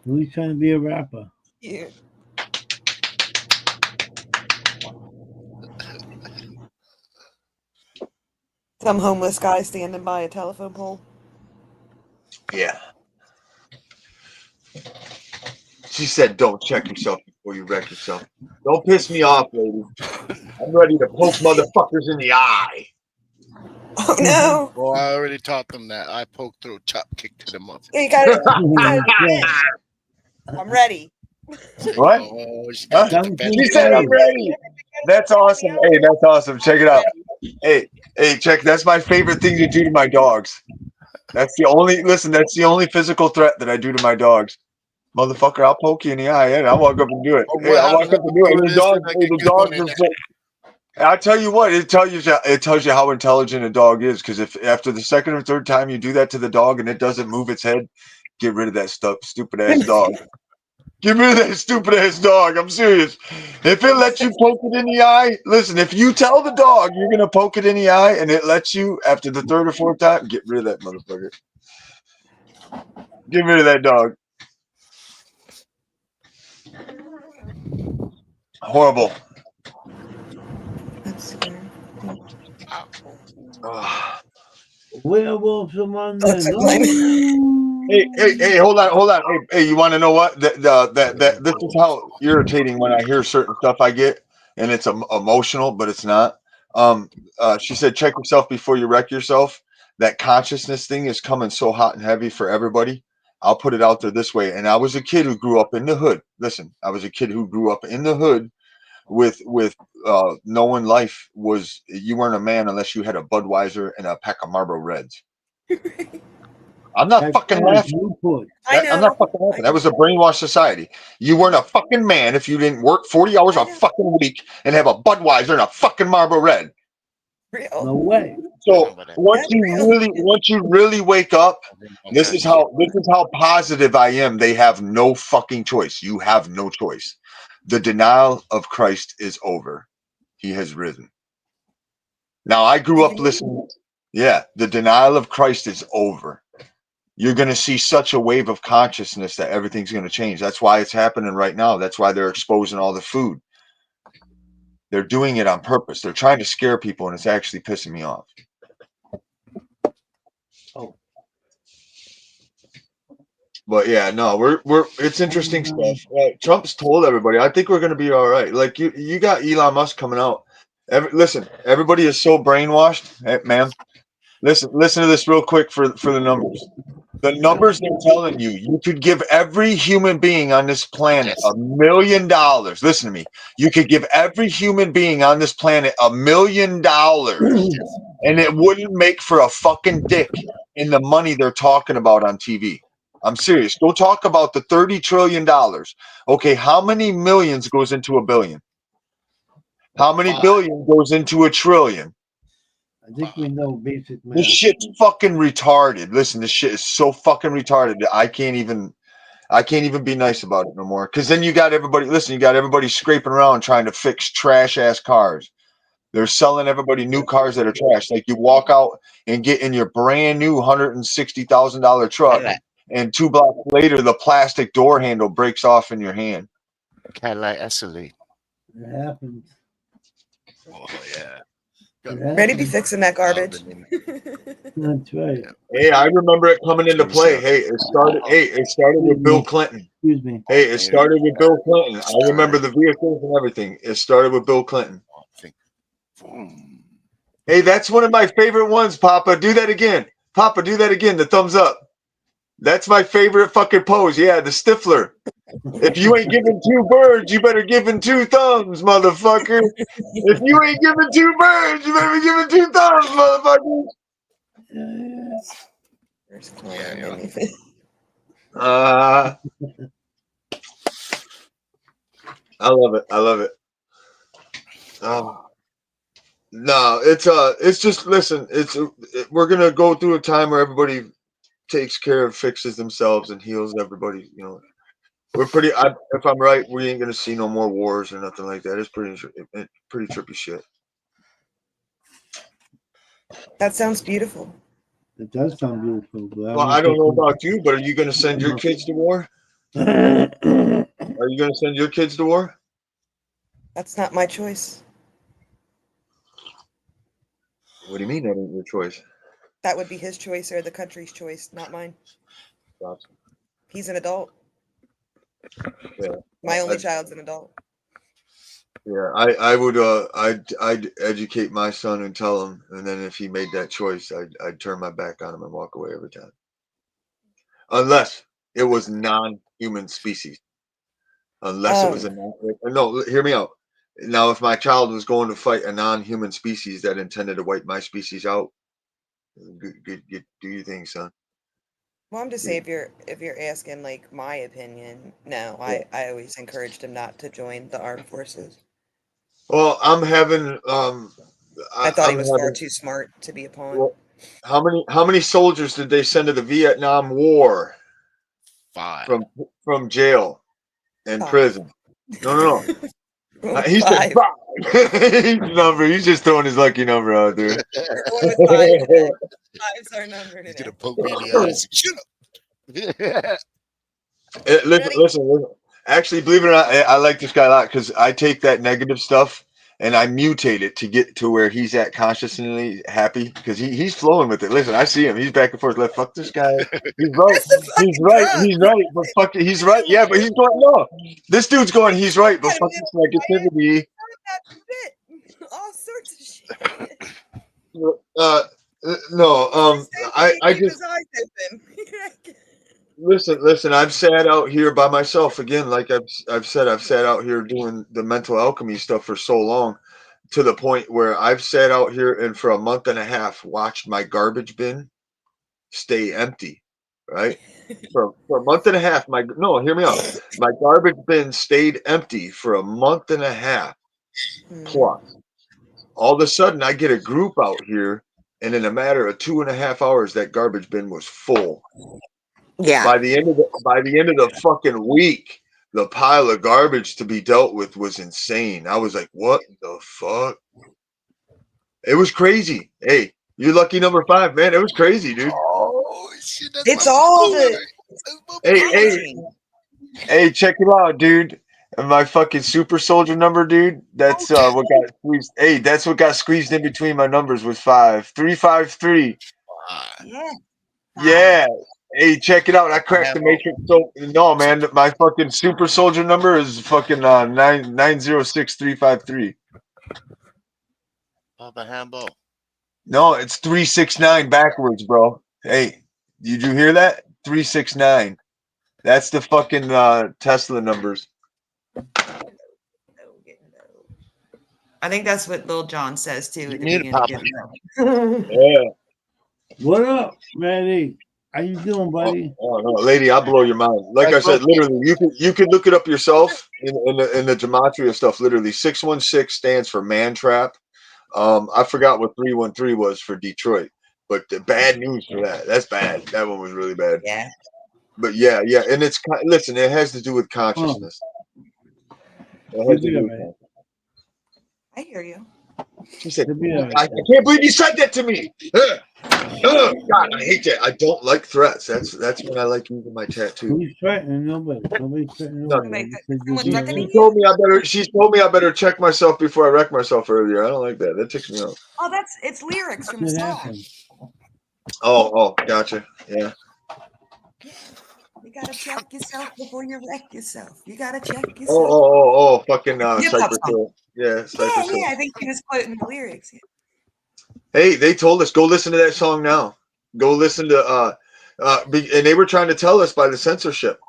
Who's trying to be a rapper? you. Some homeless guy standing by a telephone pole. Yeah. She said, "Don't check yourself before you wreck yourself." Don't piss me off, lady. I'm ready to poke motherfuckers in the eye. Oh no! Well, I already taught them that. I poke through, chop, kick to the muffin. Yeah, you got it. I'm ready. What? Oh, she Huh? got the best. She said, "I'm ready." That's awesome. Hey, that's awesome. Check it out. Hey, check. That's my favorite thing to do to my dogs. That's the only physical threat that I do to my dogs. Motherfucker, I'll poke you in the eye, and I walk up and do it. Oh, Hey, what I walk happens up and do it. And if the I dog, get the going dogs in are so. I tell you what, it tells you how intelligent a dog is. Because if after the second or third time you do that to the dog and it doesn't move its head, get rid of that stupid ass dog. Get rid of that stupid ass dog. I'm serious. If it lets you poke it in the eye, listen. If you tell the dog you're gonna poke it in the eye and it lets you after the third or fourth time, get rid of that motherfucker. Get rid of that dog. Horrible. That's weird. Ah. Werewolves among That's the like- Hey, hold on. Hey, you want to know what? This is how irritating when I hear certain stuff I get, and it's emotional, but it's not. She said, check yourself before you wreck yourself. That consciousness thing is coming so hot and heavy for everybody. I'll put it out there this way. And I was a kid who grew up in the hood. Listen, I was a kid who grew up in the hood with knowing life was you weren't a man unless you had a Budweiser and a pack of Marlboro Reds. I'm not fucking laughing. Newport. I know. I'm not fucking laughing. That was a brainwashed society. You weren't a fucking man if you didn't work 40 hours a fucking week and have a Budweiser and a fucking Marlboro Red. Real. No way. So once you really wake up, this is how positive I am. They have no fucking choice. You have no choice. The denial of Christ is over. He has risen. Now I grew up listening. Yeah, the denial of Christ is over. you're going to see such a wave of consciousness that everything's going to change. That's why it's happening right now. That's why they're exposing all the food. They're doing it on purpose. They're trying to scare people, and it's actually pissing me off. Oh. But yeah, no, it's interesting stuff. Trump's told everybody. I think we're going to be all right. Like you got Elon Musk coming out. Listen, everybody is so brainwashed. Hey, ma'am, listen to this real quick for the numbers. The numbers they're telling you, you could give every human being on this planet $1 million. Listen to me. You could give every human being on this planet $1 million, and it wouldn't make for a fucking dick in the money they're talking about on TV. I'm serious. Go talk about the $30 trillion. Okay, how many millions goes into a billion? How many billion goes into a trillion? I think we know basic math. This shit's fucking retarded. Listen, this shit is so fucking retarded that I can't even be nice about it no more. Because then you got everybody. Listen, you got everybody scraping around trying to fix trash ass cars. They're selling everybody new cars that are trash. Like you walk out and get in your brand new $160,000 truck, and 2 blocks later, the plastic door handle breaks off in your hand. Cadillac Escalade. It happens. Oh yeah. Ready to be fixing that garbage. That's right. Hey, I remember it coming into play. Hey, it started with Bill Clinton. Excuse me. Hey, it started with Bill Clinton. I remember the vehicles and everything. It started with Bill Clinton. Hey, that's one of my favorite ones, Papa. Do that again. Papa, do that again. The thumbs up. That's my favorite fucking pose. Yeah, the Stifler. If you ain't giving 2 birds, you better give 2 thumbs, motherfucker. If you ain't giving 2 birds, you better be giving 2 thumbs, motherfucker. I love it. I love it. No, it's just listen. We're gonna go through a time where everybody takes care of, fixes themselves, and heals everybody. You know, we're pretty. If I'm right, we ain't gonna see no more wars or nothing like that. It's pretty trippy shit. That sounds beautiful. It does sound beautiful. But Well, I don't know about you, but are you gonna send your kids to war? Are you gonna send your kids to war? That's not my choice. What do you mean that ain't your choice? That would be his choice or the country's choice, not mine. Gotcha. He's an adult. Yeah. My only child's an adult. Yeah, I would I'd educate my son and tell him, and then if he made that choice, I'd turn my back on him and walk away every time. Unless it was non-human species. Unless it was no, hear me out. Now, if my child was going to fight a non-human species that intended to wipe my species out, do your thing, son. Well, I'm just saying, if you're asking like my opinion, no, I always encouraged him not to join the armed forces. Well, I'm having I thought he was far too smart to be a pawn. Well, how many soldiers did they send to the Vietnam War? 5. From jail and prison. No. He said 5. Number. He's just throwing his lucky number out there. Five's our number today. He's gonna poke me in the eyes. Shut up. Listen. Actually, believe it or not, I like this guy a lot because I take that negative stuff and I mutate it to get to where he's at consciously happy because he's flowing with it. Listen, I see him. He's back and forth. Like, fuck this guy. He's right. He's right. But fuck it. He's right. Yeah, but he's going, no. This dude's going, he's right. But fuck this negativity. All sorts of shit. No, I just listen. I've sat out here by myself again, like I've said. I've sat out here doing the mental alchemy stuff for so long, to the point where I've sat out here and for a month and a half watched my garbage bin stay empty. Right, for a month and a half. Hear me out. My garbage bin stayed empty for a month and a half plus. All of a sudden, I get a group out here, and in a matter of 2.5 hours, that garbage bin was full. Yeah. By the end of the fucking week, the pile of garbage to be dealt with was insane. I was like, "What the fuck?" It was crazy. Hey, you're lucky number 5, man. It was crazy, dude. Oh shit, that's It's my all boy. the That's my Hey, boy. hey, packaging. hey, check it out, dude. And my fucking super soldier number, dude. That's what got squeezed. Hey, that's what got squeezed in between my numbers was 5353. Yeah. Yeah. Hey, check it out. I cracked the Hambo. matrix. So no, man, my fucking super soldier number is fucking 9606353. Papa Hambo. No, it's 369 backwards, bro. Hey, did you hear that? 369. That's the fucking Tesla numbers. I think that's what Lil Jon says too You at the need beginning. Papa. Yeah. What up, Randy? How you doing, buddy? Oh no, lady, I'll blow your mind. Like I said, literally, you could look it up yourself in the gematria stuff. Literally, 616 stands for man trap. I forgot what 313 was for Detroit, but the bad news for that. That's bad. That one was really bad. Yeah. But yeah, and it's listen. It has to do with consciousness. It has to do with consciousness. I hear you. She said, It'll be all right. I can't believe you said that to me. Oh, God, I hate that. I don't like threats. That's when I like using my tattoo. Who's threatening nobody? Nobody's threatening No. nobody. Like, Said someone you're threatening doing She told me I better. She told me I better check myself before I wreck myself earlier. I don't like that. That ticks me off. Oh, it's lyrics from a Shit song. happened. Oh, gotcha. Yeah. You gotta check yourself before you wreck yourself. You gotta check Oh, yourself. fucking Hip-hop Cypress song. Hill. Yeah, Cypress Hill. Yeah, I think he was quoting the lyrics. Hey, they told us go listen to that song now. Go listen to and they were trying to tell us by the censorship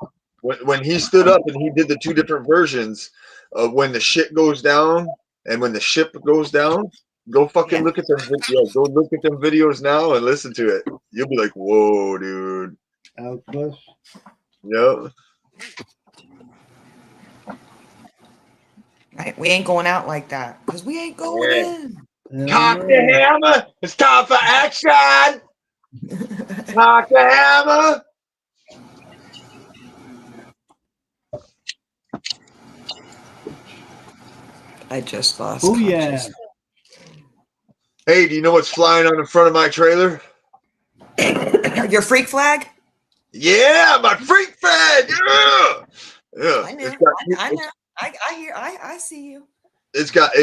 when he stood up and he did the two different versions of when the shit goes down and when the ship goes down. Go fucking Yeah. look at them. Yeah, go look at them videos now and listen to it. You'll be like, whoa, dude. Outclass. Yep. Right. We ain't going out like that because we ain't going in. Cock the hammer. It's time for action. Cock the hammer. I just lost. Oh yeah. consciousness. Hey, do you know what's flying on the front of my trailer? Your freak flag? Yeah, my freak flag. Yeah. I know. I know. I hear. I see you. It's got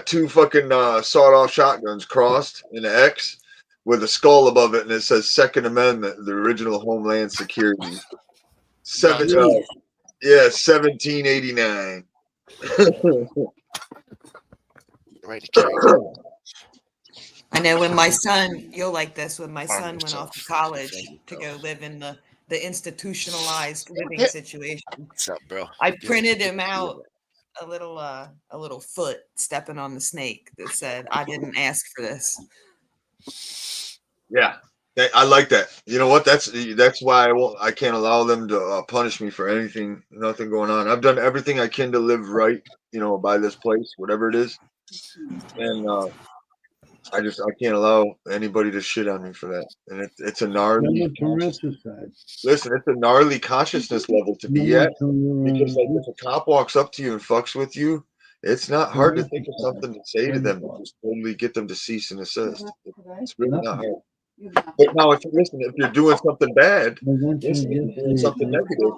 two fucking sawed-off shotguns crossed in an X with a skull above it, and it says Second Amendment, the original Homeland Security. 1789. Right to carry. I know when my son, you'll like this, when my son went off to college to go live in the institutionalized living situation, What's up, bro? I printed him out a little foot stepping on the snake that said, "I didn't ask for this." Yeah, I like that. You know what? That's why I can't allow them to punish me for anything. Nothing going on. I've done everything I can to live right. By this place, whatever it is, and I can't allow anybody to shit on me for that. And it's a gnarly. Listen, it's a gnarly consciousness level to be at, because like if a cop walks up to you and fucks with you, it's not hard to think of something to say to them and just totally get them to cease and desist. It's really not hard. But now, if you're doing something bad, if you're doing something negative,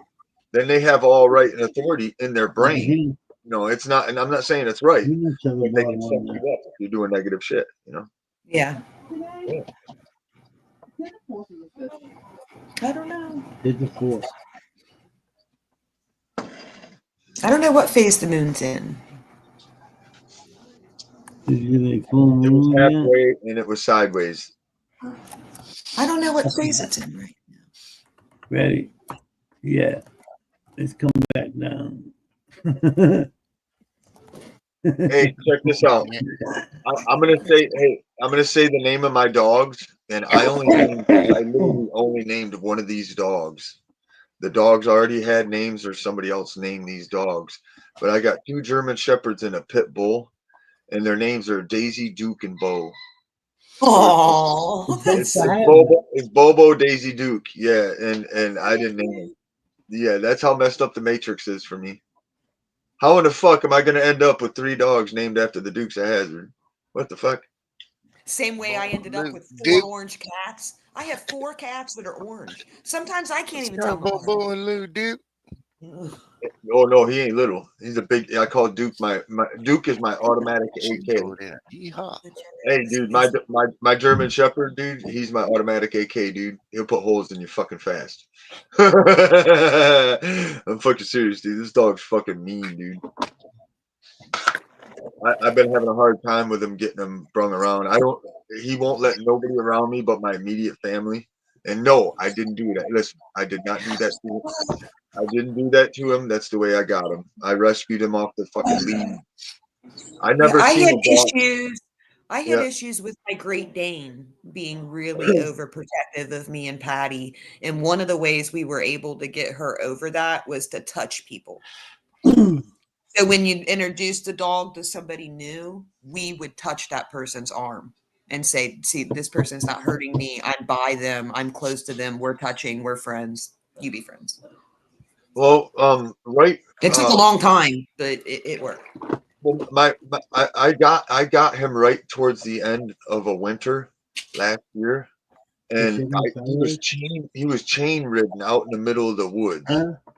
then they have all right and authority in their brain. It's not, and I'm not saying it's right, but they can set you up if you're doing negative shit. Yeah. Yeah. I don't know. Did the fourth. I don't know what phase the moon's in. Is it a full It was moon yet? halfway and it was sideways. I don't know what phase it's in right now. Ready? Yeah. Let's come back down. Hey, check this out. I'm gonna say the name of my dogs, and I literally only named one of these dogs. The dogs already had names, or somebody else named these dogs. But I got two German Shepherds and a Pit Bull, and their names are Daisy, Duke, and Bo. Oh, It's Bobo, Daisy, Duke. Yeah, and I didn't name them. Yeah, that's how messed up the Matrix is for me. How in the fuck am I going to end up with three dogs named after the Dukes of Hazzard? What the fuck? Same way I ended up Luke with 4 Duke. orange cats. I have 4 cats that are orange. Sometimes I can't even What's tell up, them apart. Bobo and Lou Duke? Ugh. Oh no, he ain't little. He's a big. I call Duke my Duke is my automatic AK. Yeehaw. Hey, dude, my German Shepherd, dude. He's my automatic AK, dude. He'll put holes in you fucking fast. I'm fucking serious, dude. This dog's fucking mean, dude. I've been having a hard time with him getting him brung around. He won't let nobody around me but my immediate family. And no, I didn't do that. Listen, I did not do that to him. I didn't do that to him. That's the way I got him. I rescued him off the fucking lead. I Yeah, never I seen had a dog. issues. I had Yeah. issues with my Great Dane being really overprotective of me and Patty. And one of the ways we were able to get her over that was to touch people. So when you introduce the dog to somebody new, we would touch that person's arm and say, see, this person's not hurting me. I'm by them. I'm close to them. We're touching. We're friends. You be friends. Well, right. It took a long time, but it worked. Well, I got him right towards the end of a winter last year, and he was chain ridden out in the middle of the woods.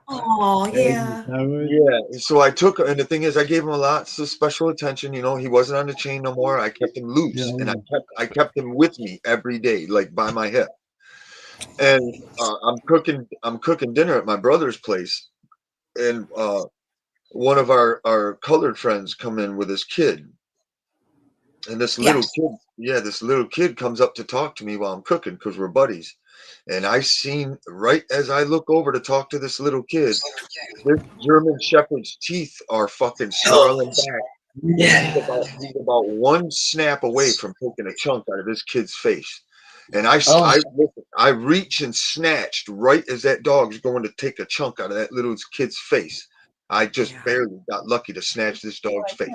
Oh, yeah. Yeah, so I took, and the thing is, I gave him lots of special attention. You know, he wasn't on the chain no more. I kept him loose, and I kept him with me every day, like by my hip. And I'm cooking dinner at my brother's place, and one of our colored friends come in with his kid, and this little kid comes up to talk to me while I'm cooking because we're buddies. And I seen right as I look over to talk to this little kid, this German Shepherd's teeth are fucking snarling back. He's about one snap away from taking a chunk out of this kid's face. And I reach and snatched right as that dog's going to take a chunk out of that little kid's face. I just barely got lucky to snatch this dog's face.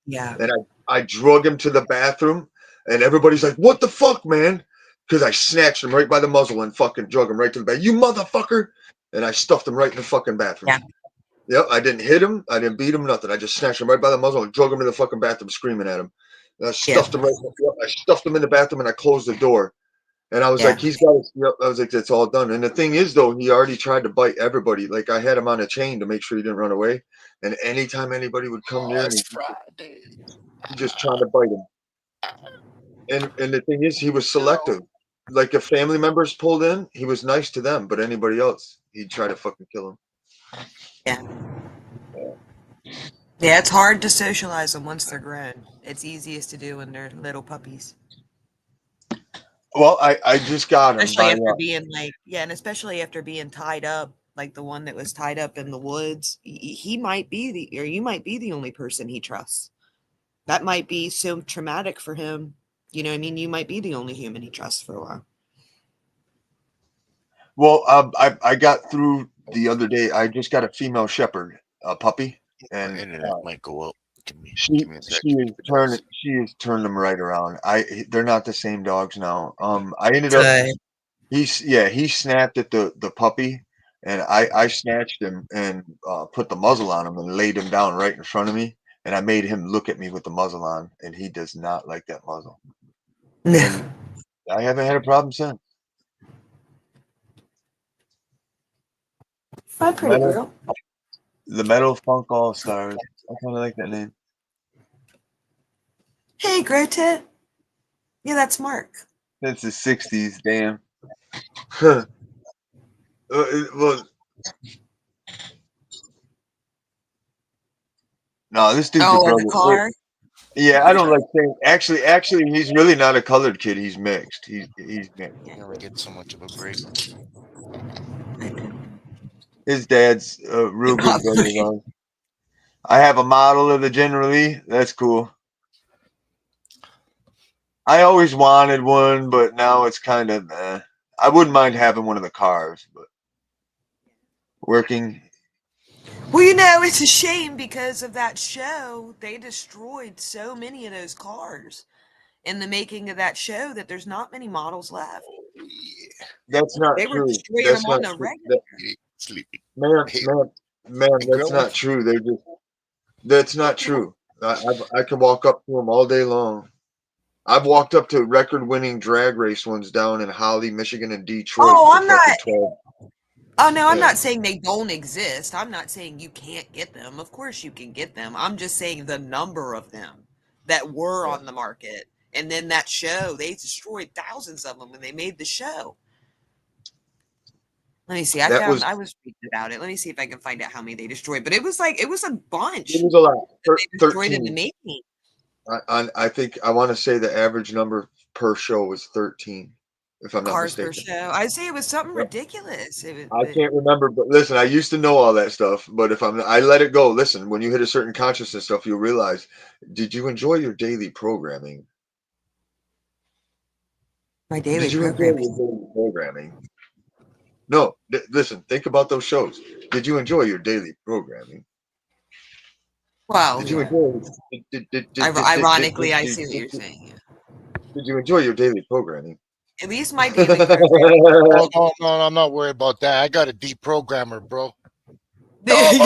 Yeah. And I drug him to the bathroom, and everybody's like, "What the fuck, man?" Because I snatched him right by the muzzle and fucking drug him right to the bathroom. You motherfucker! And I stuffed him right in the fucking bathroom. Yeah. Yep, I didn't hit him. I didn't beat him, nothing. I just snatched him right by the muzzle and drug him to the fucking bathroom screaming at him. And I stuffed him I stuffed him in the bathroom, and I closed the door. And I was like, he's got it. I was like, it's all done. And the thing is, though, he already tried to bite everybody. Like, I had him on a chain to make sure he didn't run away. And anytime anybody would come near me, Friday. he just trying to bite him. And the thing is, he was selective. Like, if family members pulled in, he was nice to them. But anybody else, he'd try to fucking kill him. Yeah. Yeah, it's hard to socialize them once they're grown. It's easiest to do when they're little puppies. Well, I just got him. Especially after being and especially after being tied up, like the one that was tied up in the woods. He might be you might be the only person he trusts. That might be so traumatic for him. You know what I mean? You might be the only human he trusts for a while. Well, I got through the other day. I just got a female shepherd, a puppy, and My internet might go up. She Give me a second. has turned them right around. They're not the same dogs now. I ended up he snapped at the puppy, and I snatched him and put the muzzle on him and laid him down right in front of me, and I made him look at me with the muzzle on, and he does not like that muzzle. And I haven't had a problem since. Hi, pretty girl. The Metal Funk All Stars. I kind of like that name. Hey, Grotet. Yeah, that's Mark. That's the 60s, damn. Well, no, this dude's a brother. The car? Yeah, I don't like saying. Actually, he's really not a colored kid. He's mixed. He's mixed. You never get so much of a break. His dad's a real good brother of ours. I have a model of the General Lee. That's cool. I always wanted one, but now it's kind of. I wouldn't mind having one of the cars, but working. Well, you know, it's a shame because of that show. They destroyed so many of those cars in the making of that show that there's not many models left. That's not They true. were destroying That's them on not the true. regular. Sleepy. Man, that's not true. They're just. That's not true. I can walk up to them all day long. I've walked up to record-winning drag race ones down in Holly, Michigan, and Detroit. Oh, for I'm not- fucking 12. Oh no, I'm Yeah. not saying they don't exist. I'm not saying you can't get them. Of course you can get them. I'm just saying the number of them that were Yeah. on the market. And then that show, they destroyed thousands of them when they made the show. Let me see. I was reading about it. Let me see if I can find out how many they destroyed. But it was a bunch. It was a lot. They destroyed in the 13. making. I think I want to say the average number per show was 13, if I'm not Cars per mistaken. show. I'd say it was something Yep. ridiculous. I can't remember, but listen, I used to know all that stuff, but I let it go. Listen, when you hit a certain consciousness stuff, you'll realize, did you enjoy your daily programming? My daily Did you programming. enjoy your daily programming? No, listen, think about those shows. Did you enjoy your daily programming? Well, Did you yeah. enjoy? Ironically, I see what you're saying. Yeah. Did you enjoy your daily programming? At least my daily programming. Oh, no, I'm not worried about that. I got a deprogrammer, bro. Oh,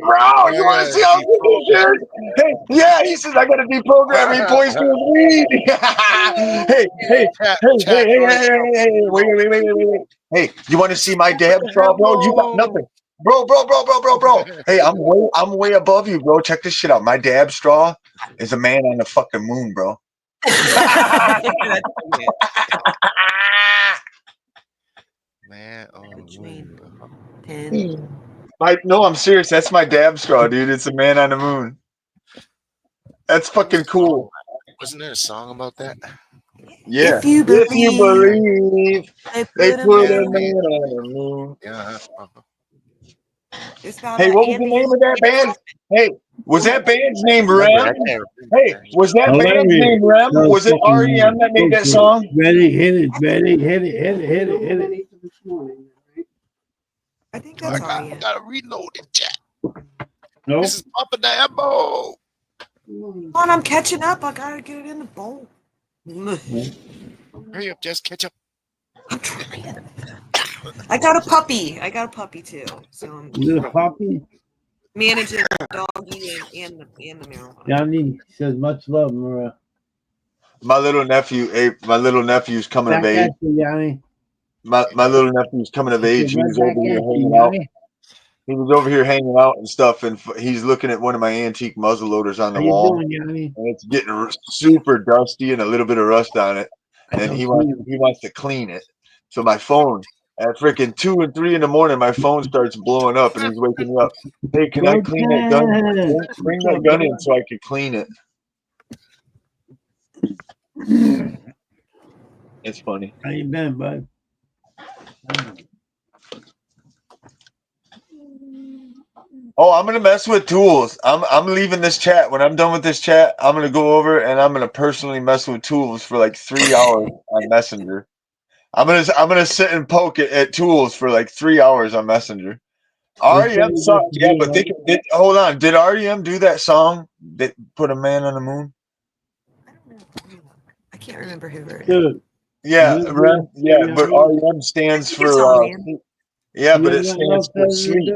bro, you want to see how good this is? Hey, yeah, he says I got to deprogram. He points to his weed. Hey, wait. Hey, you want to see my dab straw, bro? You got nothing. Bro. Hey, I'm way above you, bro. Check this shit out. My dab straw is a man on the fucking moon, bro. Man, oh, What you mean? bro. 10. No, I'm serious. That's my dab straw, dude. It's a man on the moon. That's fucking cool. Wasn't there a song about that? Yeah. If you believe, they put a man man on the moon. Yeah. It's about Hey, what was the Andy name of that band? Hey, was that band's name I Rem? can't remember. Hey, was that band's Hilarious. name Rem? No Was it fucking REM that made that bullshit. song? Ready, hit it. This morning, right? I think I that's gotta, gotta reload it, Jack. Nope. This is Papa Diabo. Morning. Come on, I'm catching up. I gotta get it in the bowl. Hurry up, Jess. Catch up. I'm trying. I got a puppy too. So I'm Little Poppy. managing the doggy and the marijuana. Yanni says much love, Mara. My little nephew's coming of Back age. at you, Yanni. My little nephew's coming of age. He Right was back over here at you, hanging out. Yanni. He was over here hanging out and stuff, and he's looking at one of my antique muzzle loaders on the How you wall. doing, Yanni? And it's getting super dusty and a little bit of rust on it. And he wants to clean it. So my phone at freaking 2 and 3 in the morning, my phone starts blowing up, and he's waking me up. Hey, can I clean that gun? Bring that gun in so I can clean it. It's funny. How you been, bud? Oh, I'm gonna mess with Tools. I'm leaving this chat. When I'm done with this chat, I'm gonna go over and I'm gonna personally mess with Tools for like 3 hours on Messenger. I'm gonna sit and poke at Tools for like 3 hours on Messenger. REM sucked, yeah, but hold on. Did REM do that song that put a man on the moon? I can't remember who wrote it. Dude, Yeah, but REM stands for yeah, but it stands for sleep.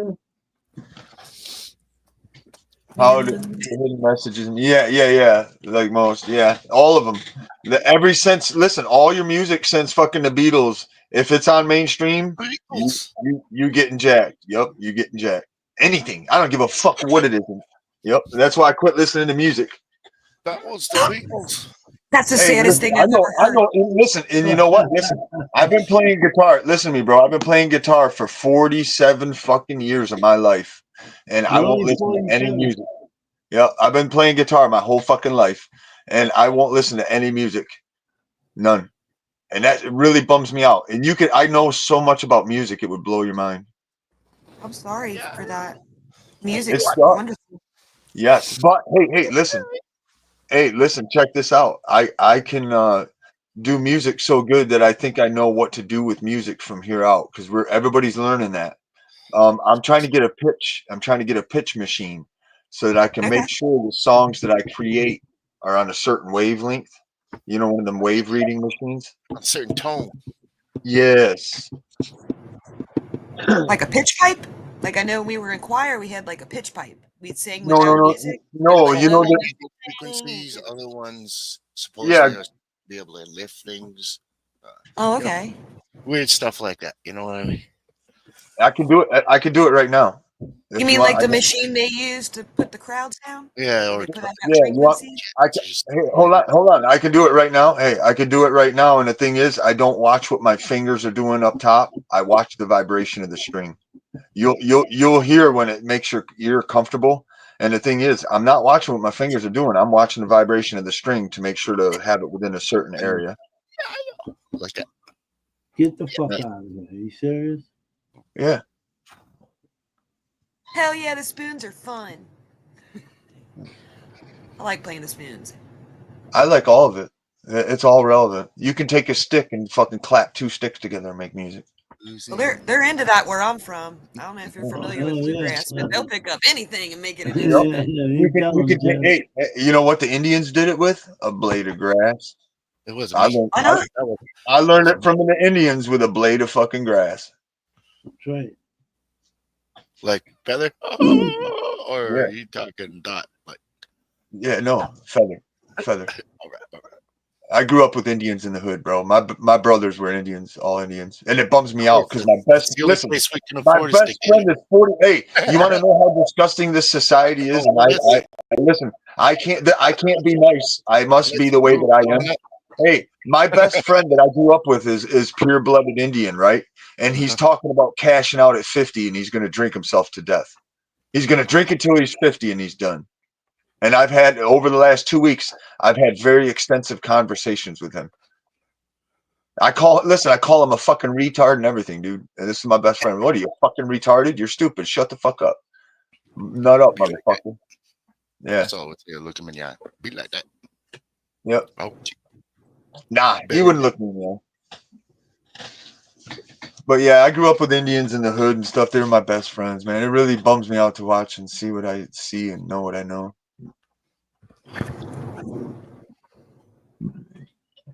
How the hidden messages? Yeah. Like most, yeah, all of them. Listen, all your music since fucking the Beatles. If it's on mainstream, you getting jacked. Yep, you getting jacked. Anything. I don't give a fuck what it is. Yep, that's why I quit listening to music. That was the Beatles. That's the saddest thing I I've know. ever heard. And listen, and you know what? Listen, I've been playing guitar. Listen to me, bro. I've been playing guitar for 47 fucking years of my life, and I won't listen to any music. Yeah, I've been playing guitar my whole fucking life, and I won't listen to any music, none, and that really bums me out. And I know so much about music, it would blow your mind. I'm sorry for that. Music is It's wonderful. Yes, but hey, listen. Hey, listen, check this out. I can do music so good that I think I know what to do with music from here out because everybody's learning that. I'm trying to get a pitch. I'm trying to get a pitch machine so that I can make sure the songs that I create are on a certain wavelength. You know, one of them wave reading machines. A certain tone. Yes. Like a pitch pipe? Like I know when we were in choir, we had like a pitch pipe. We'd sing No, with our music. no. You know, frequencies, other ones supposedly Yeah. be able to lift things, Oh, you know, okay. weird stuff like that. You know what I mean? I can do it. I can do it right now. If You mean want, like I the can- machine they use to put the crowds down? Yeah, When or they put out Yeah, you want- frequencies? I can, just hey, hold on. I can do it right now. Hey, I can do it right now. And the thing is, I don't watch what my fingers are doing up top. I watch the vibration of the string. You'll hear when it makes your ear comfortable. And the thing is, I'm not watching what my fingers are doing. I'm watching the vibration of the string to make sure to have it within a certain area. like that. Get the fuck out of there. Are you serious? Yeah. Hell yeah, the spoons are fun. I like playing the spoons. I like all of it. It's all relevant. You can take a stick and fucking clap 2 sticks together and make music. Well, they're into that where I'm from. I don't know if you're Oh, familiar with bluegrass, but they'll pick up anything and make it an Yeah, instrument. you tell them, Jeff. Hey, you know what the Indians did it with? A blade of grass. It wasn't I me. learned, Why not? That was, I learned it from the Indians with a blade of fucking grass. That's right. like feather, or Yeah. are you talking dot? Like, Yeah, no, feather. all right, all right. I grew up with Indians in the hood, bro. My brothers were Indians, all Indians, and it bums me out because my best It's the only listen. place we can My afford is best friend is 40. Hey, you want to know how disgusting this society is? And I listen. I can't be nice. I must be the way that I am. Hey, my best friend that I grew up with is pure-blooded Indian, right? And he's talking about cashing out at 50, and he's going to drink himself to death. He's going to drink until he's 50, and he's done. And I've had over the last 2 weeks, I've had very extensive conversations with him. I call him a fucking retard and everything, dude. And this is my best friend. What are you, fucking retarded? You're stupid. Shut the fuck up. Nut up, motherfucker. Yeah. That's all it's here. Look him in the eye. Be like that. Yep. Oh, Nah, he wouldn't look me, man. But yeah, I grew up with Indians in the hood and stuff. They were my best friends, man. It really bums me out to watch and see what I see and know what I know.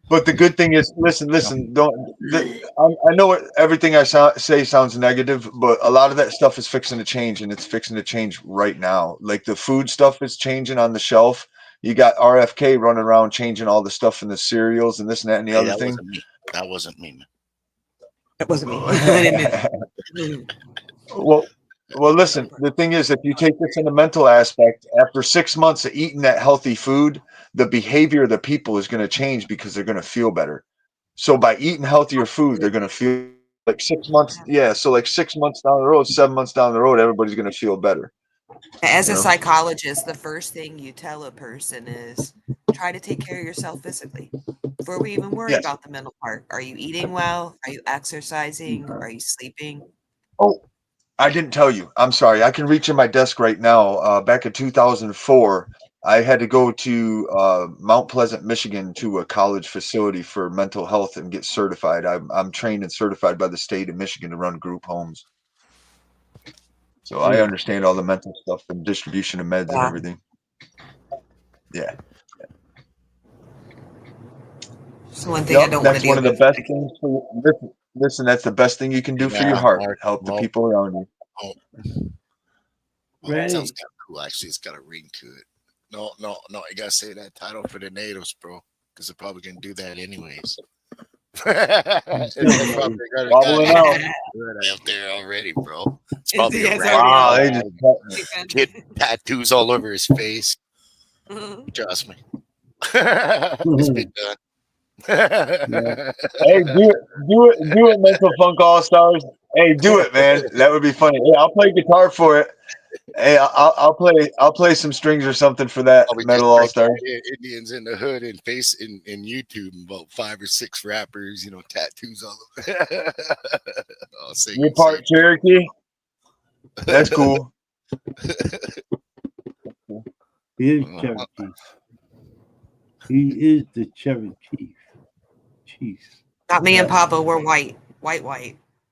But the good thing is, listen. Don't. I know everything I say sounds negative, but a lot of that stuff is fixing to change, and it's fixing to change right now. Like the food stuff is changing on the shelf. You got RFK running around changing all the stuff in the cereals and this and that and the hey, other that thing. wasn't me. That wasn't me, man. That wasn't me. I didn't mean Well, listen. The thing is, if you take this in the mental aspect, after 6 months of eating that healthy food, the behavior of the people is going to change because they're going to feel better. So by eating healthier food, they're going to feel like 6 months. Yeah. So like 6 months down the road, 7 months down the road, everybody's going to feel better. As a You know? psychologist, the first thing you tell a person is try to take care of yourself physically before we even worry Yes. about the mental part. Are you eating well? Are you exercising? Are you sleeping? Oh, I didn't tell you. I'm sorry. I can reach in my desk right now. Back in 2004, I had to go to Mount Pleasant, Michigan, to a college facility for mental health and get certified. I'm trained and certified by the state of Michigan to run group homes. So I understand all the mental stuff and distribution of meds and Yeah. everything. Yeah. So one thing I don't want to That's do. one of the best things for listen, that's the best thing you can do for your Nah, heart. Mark, Help the Mark. people around you. Oh, Right. sounds kind of cool. Actually, it's got a ring to it. No. You gotta say that title for the natives, bro, because they're probably gonna do that anyways. They're probably gonna Wobbling got out. it out there already, bro. It's Is probably he- a is rag. Wow, they just Get tattoos all over his face. Trust me. It's been done. Hey, do it, Mental Funk All Stars. Hey, do it, man. That would be funny. Hey, I'll play guitar for it. Hey, I'll play some strings or something for that Probably Metal just All Stars. Indians in the hood and face in YouTube and about 5 or 6 rappers, tattoos all over. All singing, You're part Cherokee. That's cool. He is Cherokee. He is the Cherokee chief. Not me and Papa. We're white,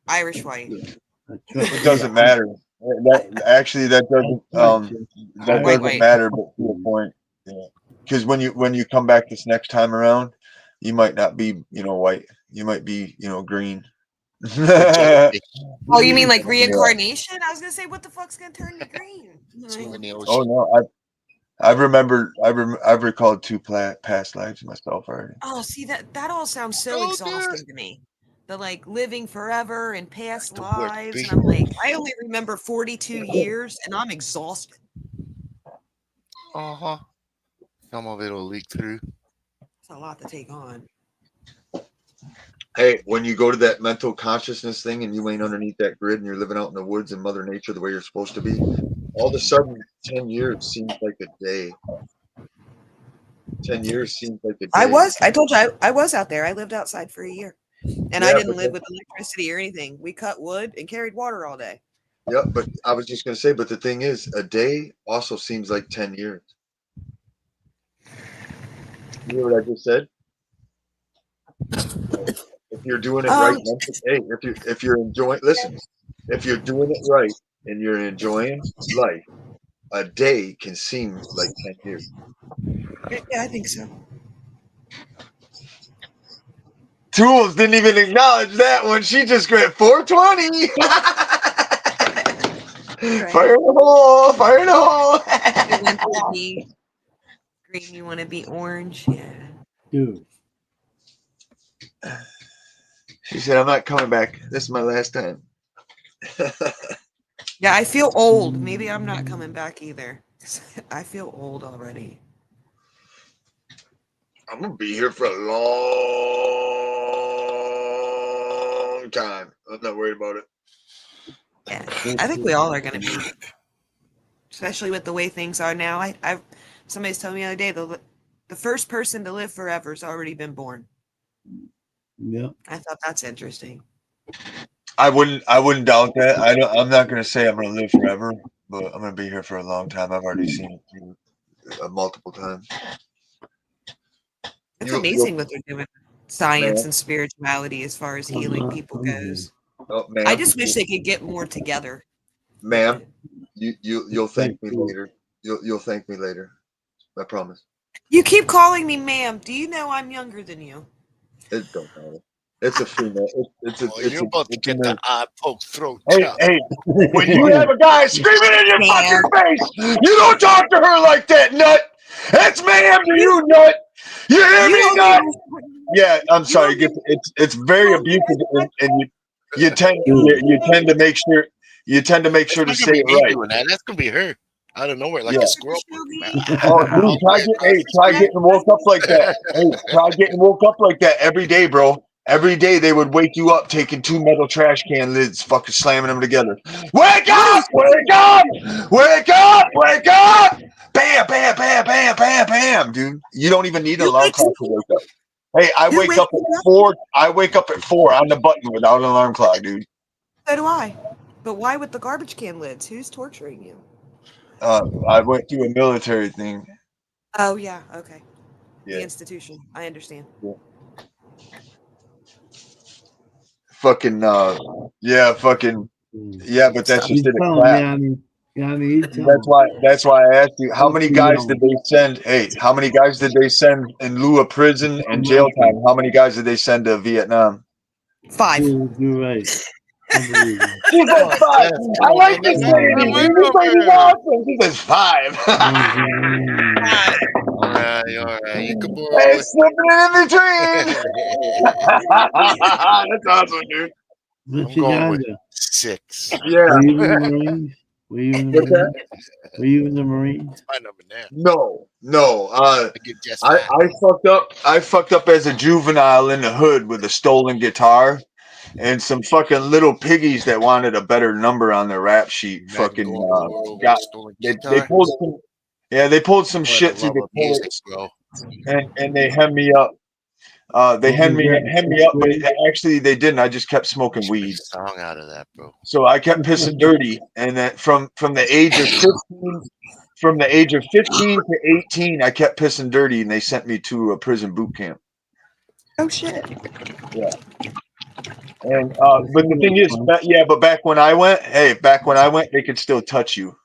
Irish white. That's right. It doesn't matter. That doesn't Wait. matter, but to a point. Yeah. Because when you come back this next time around, you might not be white. You might be green. Oh, you mean like reincarnation? I was gonna say, what the fuck's gonna turn you green? Oh no, I've recalled 2 past lives myself already. Oh, see that all sounds so Oh, exhausting dude. to me. The like living forever and past To work, lives, B. and I'm like, I only remember 42 years, and I'm exhausted. Uh-huh. Some of it'll leak through. It's a lot to take on. Hey, when you go to that mental consciousness thing and you ain't underneath that grid and you're living out in the woods and Mother Nature the way you're supposed to be, all of a sudden 10 years seems like a day. 10 years seems like a day. I told you I was out there. I lived outside for a year. And I Yeah, didn't but live with electricity or anything. We cut wood and carried water all day. Yeah, but I was just gonna say, but the thing is, a day also seems like 10 years. You hear what I just said? If you're doing it right, hey, if you're enjoying, listen, if you're doing it right and you're enjoying life, a day can seem like 10 years. Yeah, I think so. Tools didn't even acknowledge that one. She just went 420. Right. Fire in the hole, fire in the hole. You want to be green, you want to be orange. Yeah. Dude. She said, I'm not coming back. This is my last time. Yeah, I feel old. Maybe I'm not coming back either. I feel old already. I'm gonna be here for a long time. I'm not worried about it. Yeah, I think we all are going to be, especially with the way things are now. Somebody's telling me the other day the first person to live forever has already been born. Yeah. I thought that's interesting. I wouldn't doubt that. I'm not gonna say I'm gonna live forever, but I'm gonna be here for a long time. I've already seen it multiple times. It's amazing what they're doing, science and spirituality as far as healing people goes. Oh, ma'am, I just wish they could get more together. Ma'am, you'll thank me later. You'll thank me later. I promise. You keep calling me ma'am. Do you know I'm younger than you? It don't matter. It's a female. You're about to get the eye poke throat Hey, chop. hey, when you have a guy screaming in your fucking face, you don't talk to her like that, nut. That's ma'am to you, nut. You hear me, nut? Yeah, I'm sorry. It's very abusive, and you tend to make sure to That's say not it gonna be me right. doing that. That's gonna be her out of nowhere, like Yeah. a squirrel. Oh, dude, try getting woke up like that. Hey, try getting woke up like that every day, bro. Every day they would wake you up taking 2 metal trash can lids, fucking slamming them together. Wake up! Wake up! Wake up! Wake up! Bam, bam, bam, bam, bam, bam, dude. You don't even need an alarm clock to wake up. Hey, I wake up at 4. I wake up at 4 on the button without an alarm clock, dude. So do I. But why with the garbage can lids? Who's torturing you? I went through a military thing. Oh yeah, okay. Yeah. The institution. I understand. Fucking yeah, fucking yeah, but that's just it. That's why I asked you, how many guys did they send? Hey, how many guys did they send in lieu of prison and jail time? How many guys did they send to Vietnam? 5. You're right. She said 5. I like this lady. This lady's awesome. She says 5. All right, you can boy. Hey, slipping in between. That's awesome, dude. I'm going with 6. Yeah. Were you in the Marines? Were you in the Marines? My number now. No. I get just fine. I fucked up as a juvenile in the hood with a stolen guitar and some fucking little piggies that wanted a better number on their rap sheet. Imagine Fucking going to war over a got stolen they guitar. pulled some they pulled some Boy, shit the through love the of music, courts bro. and they hemmed me up. They hemmed me up, but actually they didn't. I just kept smoking Should make weed. a song out of that, bro. So I kept pissing dirty, and that from the age of 15 to 18, I kept pissing dirty, and they sent me to a prison boot camp. Oh shit. Yeah. And but the thing is, but back when I went, they could still touch you.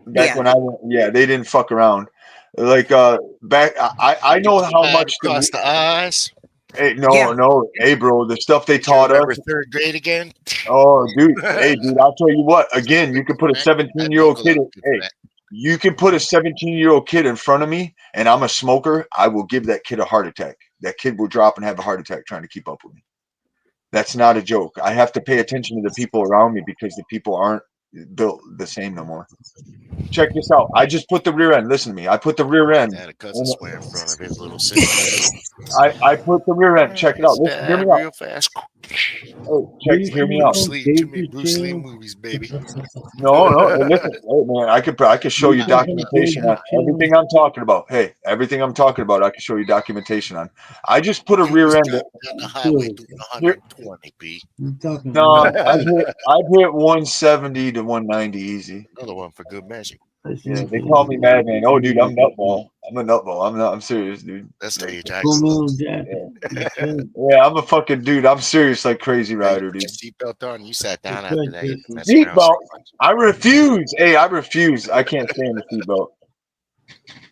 When I went, they didn't fuck around. Like I know how much across the eyes. Hey, no, hey, bro, the stuff they taught us. Remember 3rd grade again? Oh, dude, hey, dude, I'll tell you what. Again, you could put a 17-year-old kid. You can put a 17-year-old kid in front of me, and I'm a smoker. I will give that kid a heart attack. That kid will drop and have a heart attack trying to keep up with me. That's not a joke. I have to pay attention to the people around me because the people aren't built the same no more. Check this out. I just put the rear end. Listen to me. I put the rear end. Had a cousin swear in front of his little sister. I put the rear end. Check it out. Listen, hear me out. Real fast. Oh, check. Hear me out. Bruce Lee, too many Bruce Lee movies, baby. No. Hey, listen, hey, man. I could show you documentation on everything I'm talking about. Hey, everything I'm talking about, I can show you documentation on. I just put a He rear was end. driving down the highway doing 120, B. I'm talking No, about. I've hit 170 to 190 easy. Another one for good measure. Yeah, they call me madman. Oh, dude, I'm nutball. I'm a nutball. I'm serious, dude. That's the age I Full grew up. Metal Jacket. Yeah, I'm a fucking dude. I'm serious like Crazy Rider, dude. Seatbelt on. You sat down That's after right, that. You Jason. messed around Seatbelt. so much. I refuse. Hey, I refuse. I can't stand the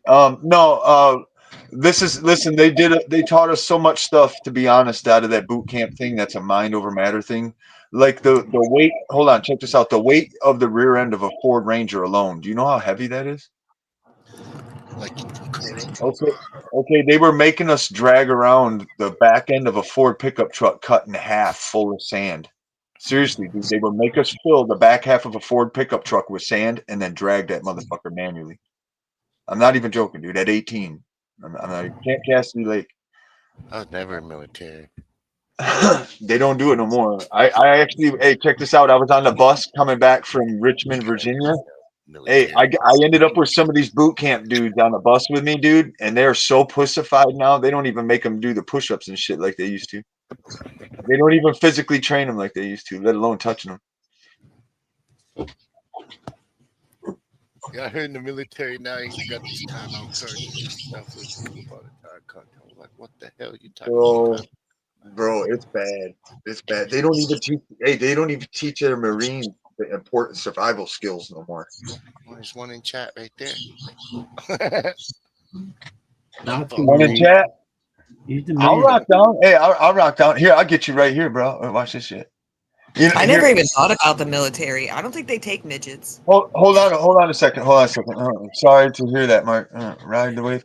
seatbelt. No. Listen. They taught us so much stuff. To be honest, out of that boot camp thing, that's a mind over matter thing. Like the weight. Hold on, check this out. The weight of the rear end of a Ford Ranger alone. Do you know how heavy that is? Like, Okay. They were making us drag around the back end of a Ford pickup truck cut in half, full of sand. Seriously, dude, they would make us fill the back half of a Ford pickup truck with sand and then drag that motherfucker manually. I'm not even joking, dude. At 18, I'm not Camp Cassidy Lake. I was never in military. They don't do it no more. I actually, hey, check this out. I was on the bus coming back from Richmond, Virginia. Hey, I ended up with some of these boot camp dudes on the bus with me, dude, and they're so pussified now. They don't even make them do the push-ups and shit like they used to. They don't even physically train them like they used to, let alone touching them. Yeah, I heard in the military now you got these timeout cards and stuff with people about the time content. I was like, what the hell are you talking about? Bro, it's bad. It's bad. They don't even teach. Hey, they don't even teach their Marines the important survival skills no more. Well, there's one in chat right there. One in chat. I'll rock down. Hey, I'll rock down. Here, I'll get you right here, bro. Watch this shit. You know, I never even thought about the military. I don't think they take midgets. Hold on a second. Sorry to hear that, Mark. Ride the wave.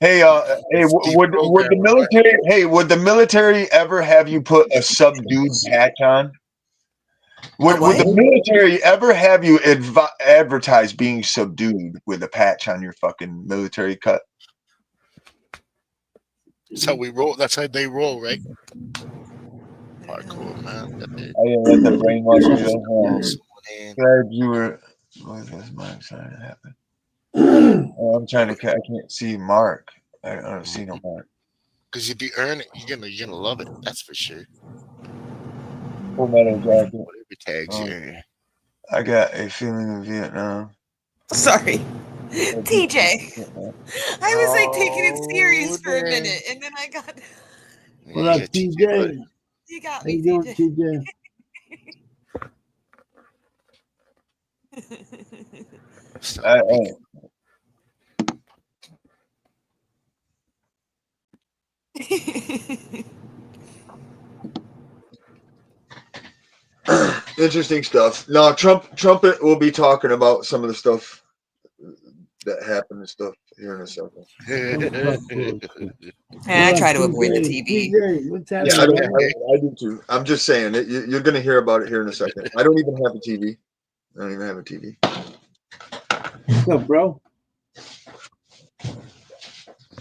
Hey, would the military? Hey, would the military ever have you put a subdued patch on? Would the military ever have you advertise being subdued with a patch on your fucking military cut? That's how we roll. That's how they roll, right? Hardcore, man. I didn't let them brainwash me. Glad you were. What was my excited to happen? I'm trying to. I can't see Mark. I don't see no Mark. Because you'd be earning, you're gonna love it. That's for sure. Full Metal Jacket. Whatever tags you. I got a feeling of Vietnam. Sorry, TJ. I was like taking it serious for a minute, and then I got. What up, TJ? You got How me, you doing, TJ? Interesting stuff. No, Trumpet will be talking about some of the stuff that happened and stuff here in a second. I try to avoid the TV. Yeah, I do too. I'm just saying it. You're going to hear about it here in a second. I don't even have a TV. I don't even have a TV. What's up, bro?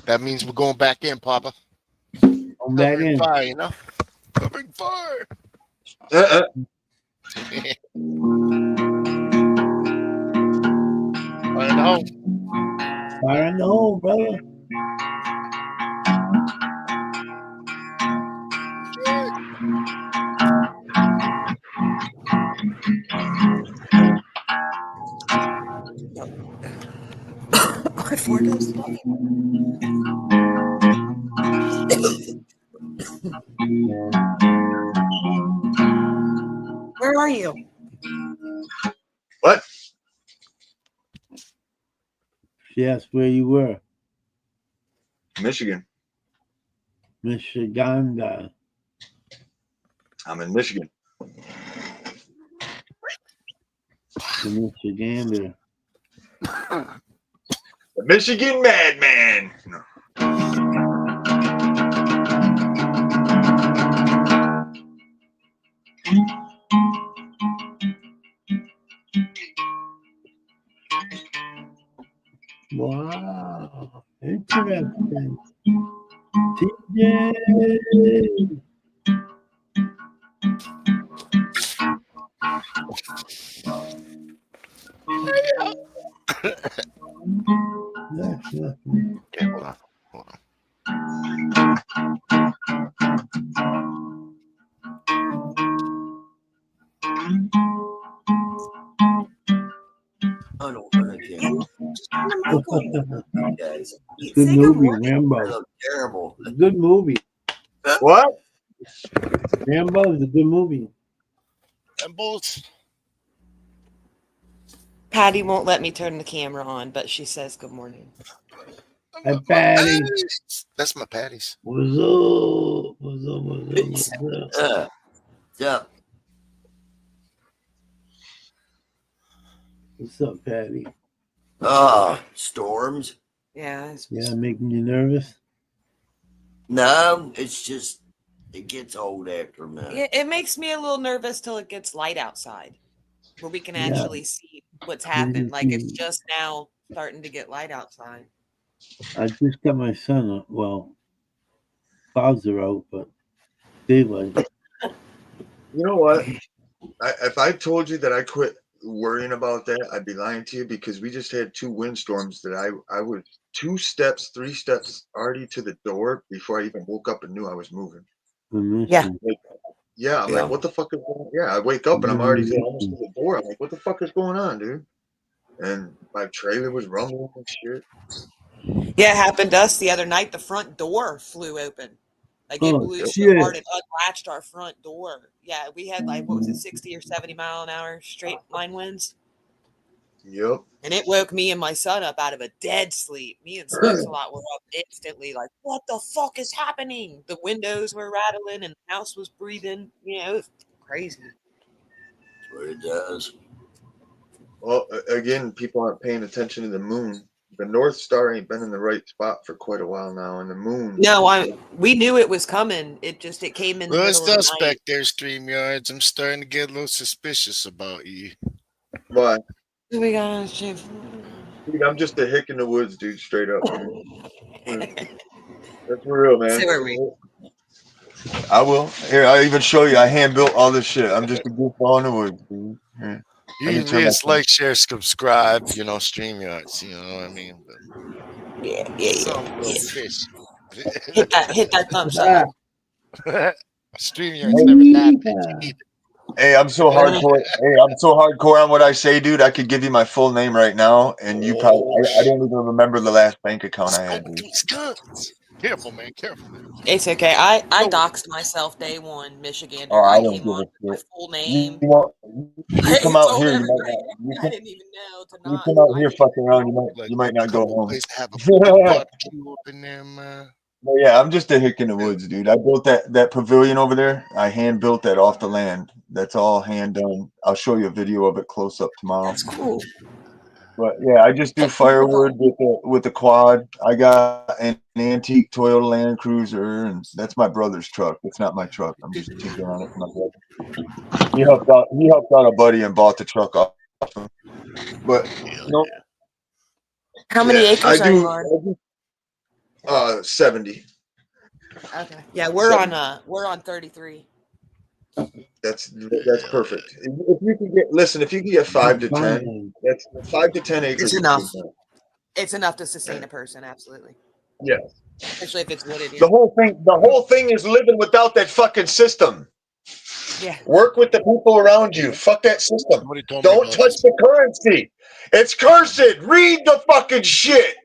That means we're going back in, Papa. I'm back in. Fire, you know? Covering fire. Fire in the home. Fire in the home, brother. My forehead's Where are you? What? She asked where you were. Michigan. Michigan. I'm in Michigan. The Michigander. The Michigan Madman. No. Wow. Interesting. TJ. Yeah. Okay, hold on. I don't run again. Just turn the mic on. Guys, Good Say good movie, morning. I Rambo. look terrible. Good movie. What? Rambo is a good movie. And both. Patty won't let me turn the camera on, but she says good morning. Hi, My Patty. patties. That's my patties. What's up? What's up? Yeah. What's up, Patty? Storms. Yeah. Yeah, making you nervous? No, it's just it gets old after a minute. It makes me a little nervous till it gets light outside, where we can Yeah. actually see what's happened. Like it's just now starting to get light outside. I just got my son up. Well, clouds are out, but daylight. You know what? If I told you that I quit worrying about that, I'd be lying to you because we just had 2 windstorms that I was 2 steps, 3 steps already to the door before I even woke up and knew I was moving. Yeah. Yeah, I'm Yeah. like, what the fuck is going on? Yeah, I wake up and I'm already almost to the door. I'm like, what the fuck is going on, dude? And my trailer was rumbling and shit. Yeah, it happened to us the other night. The front door flew open. Like it Oh, blew so shit. hard it unlatched our front door. Yeah, we had like what was it, 60 or 70 mile an hour straight line winds. Yep. And it woke me and my son up out of a dead sleep. Me and Sparks-a-Lot were up instantly, like, what the fuck is happening? The windows were rattling and the house was breathing. You know, it was crazy. That's what it does. Well, again, people aren't paying attention to the moon. The North Star ain't been in the right spot for quite a while now, and the moon. No, we knew it was coming. It came in the Well, middle of the night. suspect there, StreamYards. I'm starting to get a little suspicious about you. Why? We got shit. Dude, I'm just a hick in the woods, dude. Straight up, dude. That's real, man. So are we. I will. Here, I'll even show you. I hand built all this shit. I'm just a goofball in the woods, dude. Here. You Let me can turn my just like, share, subscribe, StreamYards, you know what I mean? But Yeah. some little fish. Hit that thumbs up. StreamYards never that bitch either. Hey, I'm so hardcore. I'm so hardcore on what I say, dude. I could give you my full name right now, and you probably I don't even remember the last bank account I had, Smoke dude. these guns. Careful, man. Careful. It's okay. I doxed myself day one, Michigander. Oh, I I don't came give on a with my shit. full You, name. you come I out told here, you might everybody. not. I didn't even know to You not. come out I here didn't fucking around, Like, you might not go couple home. places have a good barbecue up in there, man. But yeah, I'm just a hick in the woods, dude. I built that pavilion over there. I hand built that off the land. That's all hand done. I'll show you a video of it close up tomorrow. That's cool. But yeah, I just do firewood with the quad. I got an antique Toyota Land Cruiser, and that's my brother's truck. It's not my truck. I'm just tinkering on it for my brother. He helped out a buddy and bought the truck off him. But no, How many yeah, acres are you on? 70. Okay. Yeah, we're on 33. That's perfect. If you can get 5 to 10, that's 5 to 10 acres. It's is enough. good enough. It's enough to sustain a person, absolutely. Yeah. Especially if it's wooded. The whole thing is living without that fucking system. Yeah. Work with the people around you. Fuck that system. Somebody told me Don't about touch this. the currency. It's cursed. Read the fucking shit.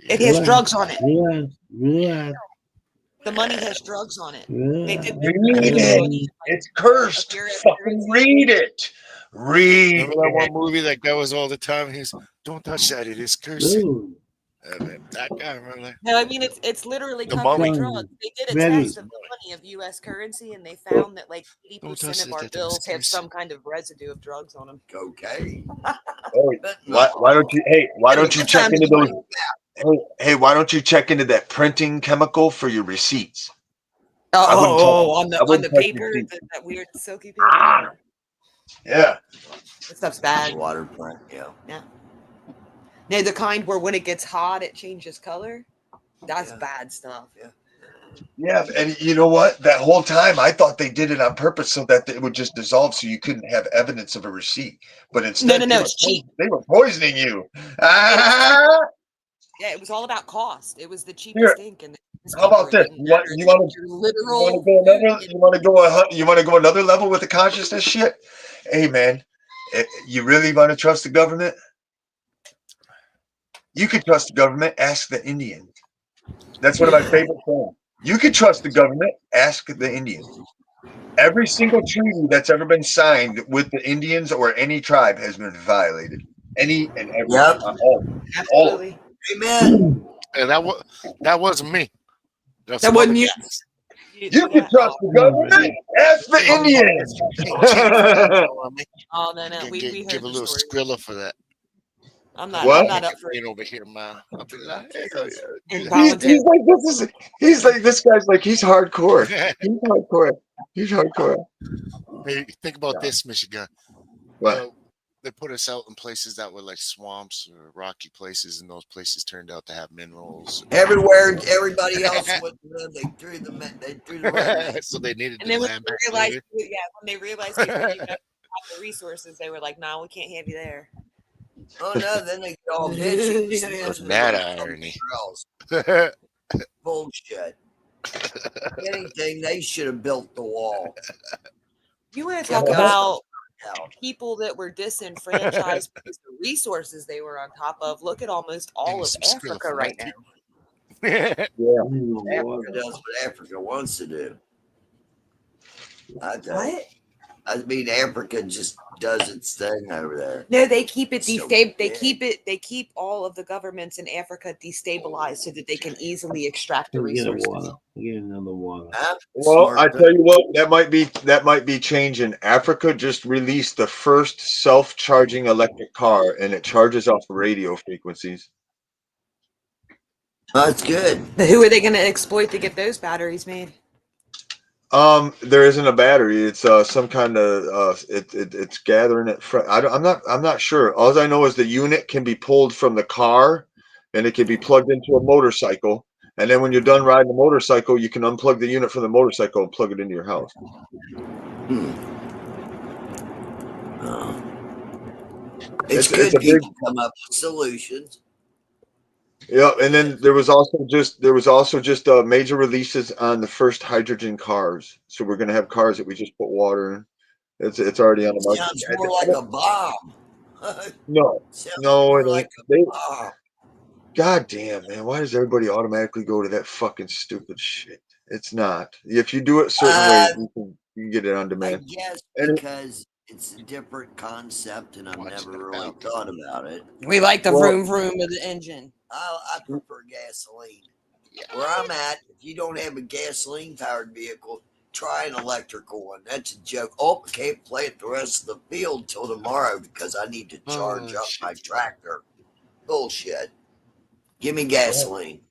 It has drugs on it. Yeah. The money has drugs on it. They did Read it. It's cursed. Fucking read it. Read Remember that it. one movie that guy was all the time? He's don't touch that. It is cursing. Ooh. That guy, remember that? No, I mean it's literally The covered in mummy. drugs. They did a Ready. test of the money of U.S. currency, and they found that like Don't 80% touch of it, our that was bills have cursing. some kind of residue of drugs on them. Okay. But Why don't you? Hey, why don't you Good check time into to those? bring Hey, why don't you check into that printing chemical for your receipts? I wouldn't touch. on I the wouldn't touch paper, receipts. that weird silky Ah, paper. yeah. That stuff's bad. water print, yeah. No, the kind where when it gets hot, it changes color. That's Yeah. bad stuff. Yeah, and you know what? That whole time I thought they did it on purpose so that it would just dissolve, so you couldn't have evidence of a receipt. But instead, No, it's cheap. they were poisoning you. Ah, Yeah, it was all about cost. It was the here. cheapest ink, and How about it this? didn't You matter. want you want to Your you want literal to go food another? You want to go another level with the consciousness shit? Hey, man, you really want to trust the government? You could trust the government. Ask the Indians. That's one of my favorite things. You could trust the government. Ask the Indians. Every single treaty that's ever been signed with the Indians or any tribe has been violated. Any and every. Yep. All of absolutely. Amen. And that wasn't me. That's That some wasn't other you. guys. You You do can that? trust the government. Ask the Hey, Indians. hey, Chief, you know what I mean? Oh no, we Give heard a the little story. Skrilla for that. I'm What? not up for Being over here, man. I'll be like, hey, involuntary. He's like this is. He's like this guy's like he's hardcore. He's hardcore. He's hardcore. hey, think about this, Michigan. What? They put us out in places that were like swamps or rocky places, and those places turned out to have minerals. Everywhere, everybody else went to them. They threw the redneck. So they needed And the then when land they back realized, later. when they realized they couldn't even have the resources, they were like, "No, we can't have you there." Oh no, then they get all bitchy. Yeah. That's mad irony. Bullshit. Anything, they should have built the wall. You want to Yeah, talk well, about out. people that were disenfranchised because the resources they were on top of? Look at almost all me of some Skrilla Africa for right that, now. Yeah. Africa does what Africa wants to do. I tell you. I mean, Africa just does its thing over there. No, they keep it So destabilized. big. They keep all of the governments in Africa destabilized so that they can easily extract the Get a resources. water. Get another water. Huh? Well, Smart I thing. tell you what, that might be changing. Africa just released the first self-charging electric car, and it charges off radio frequencies. That's good. But who are they going to exploit to get those batteries made? There isn't a battery. It's some kind of it's gathering it from. I'm not sure. All I know is the unit can be pulled from the car, and it can be plugged into a motorcycle. And then when you're done riding the motorcycle, you can unplug the unit from the motorcycle and plug it into your house. It's It's good a big. people come up with solutions. Yeah, and then there was also just major releases on the first hydrogen cars. So we're gonna have cars that we just put water in. It's already on the market. Sounds more like a bomb. No, Sounds no, more it like ain't. a They, bomb. God damn, man, why does everybody automatically go to that fucking stupid shit? It's not. If you do it certain ways, you can get it on I demand. guess And because it's a different concept and I've Watching never it really about. thought about it. We like the Well- vroom vroom of the engine. I prefer gasoline. Where I'm at, if you don't have a gasoline powered vehicle, try an electrical one. That's a joke. Oh, I can't play it the rest of the field till tomorrow because I need to charge up my tractor. Bullshit. Give me gasoline.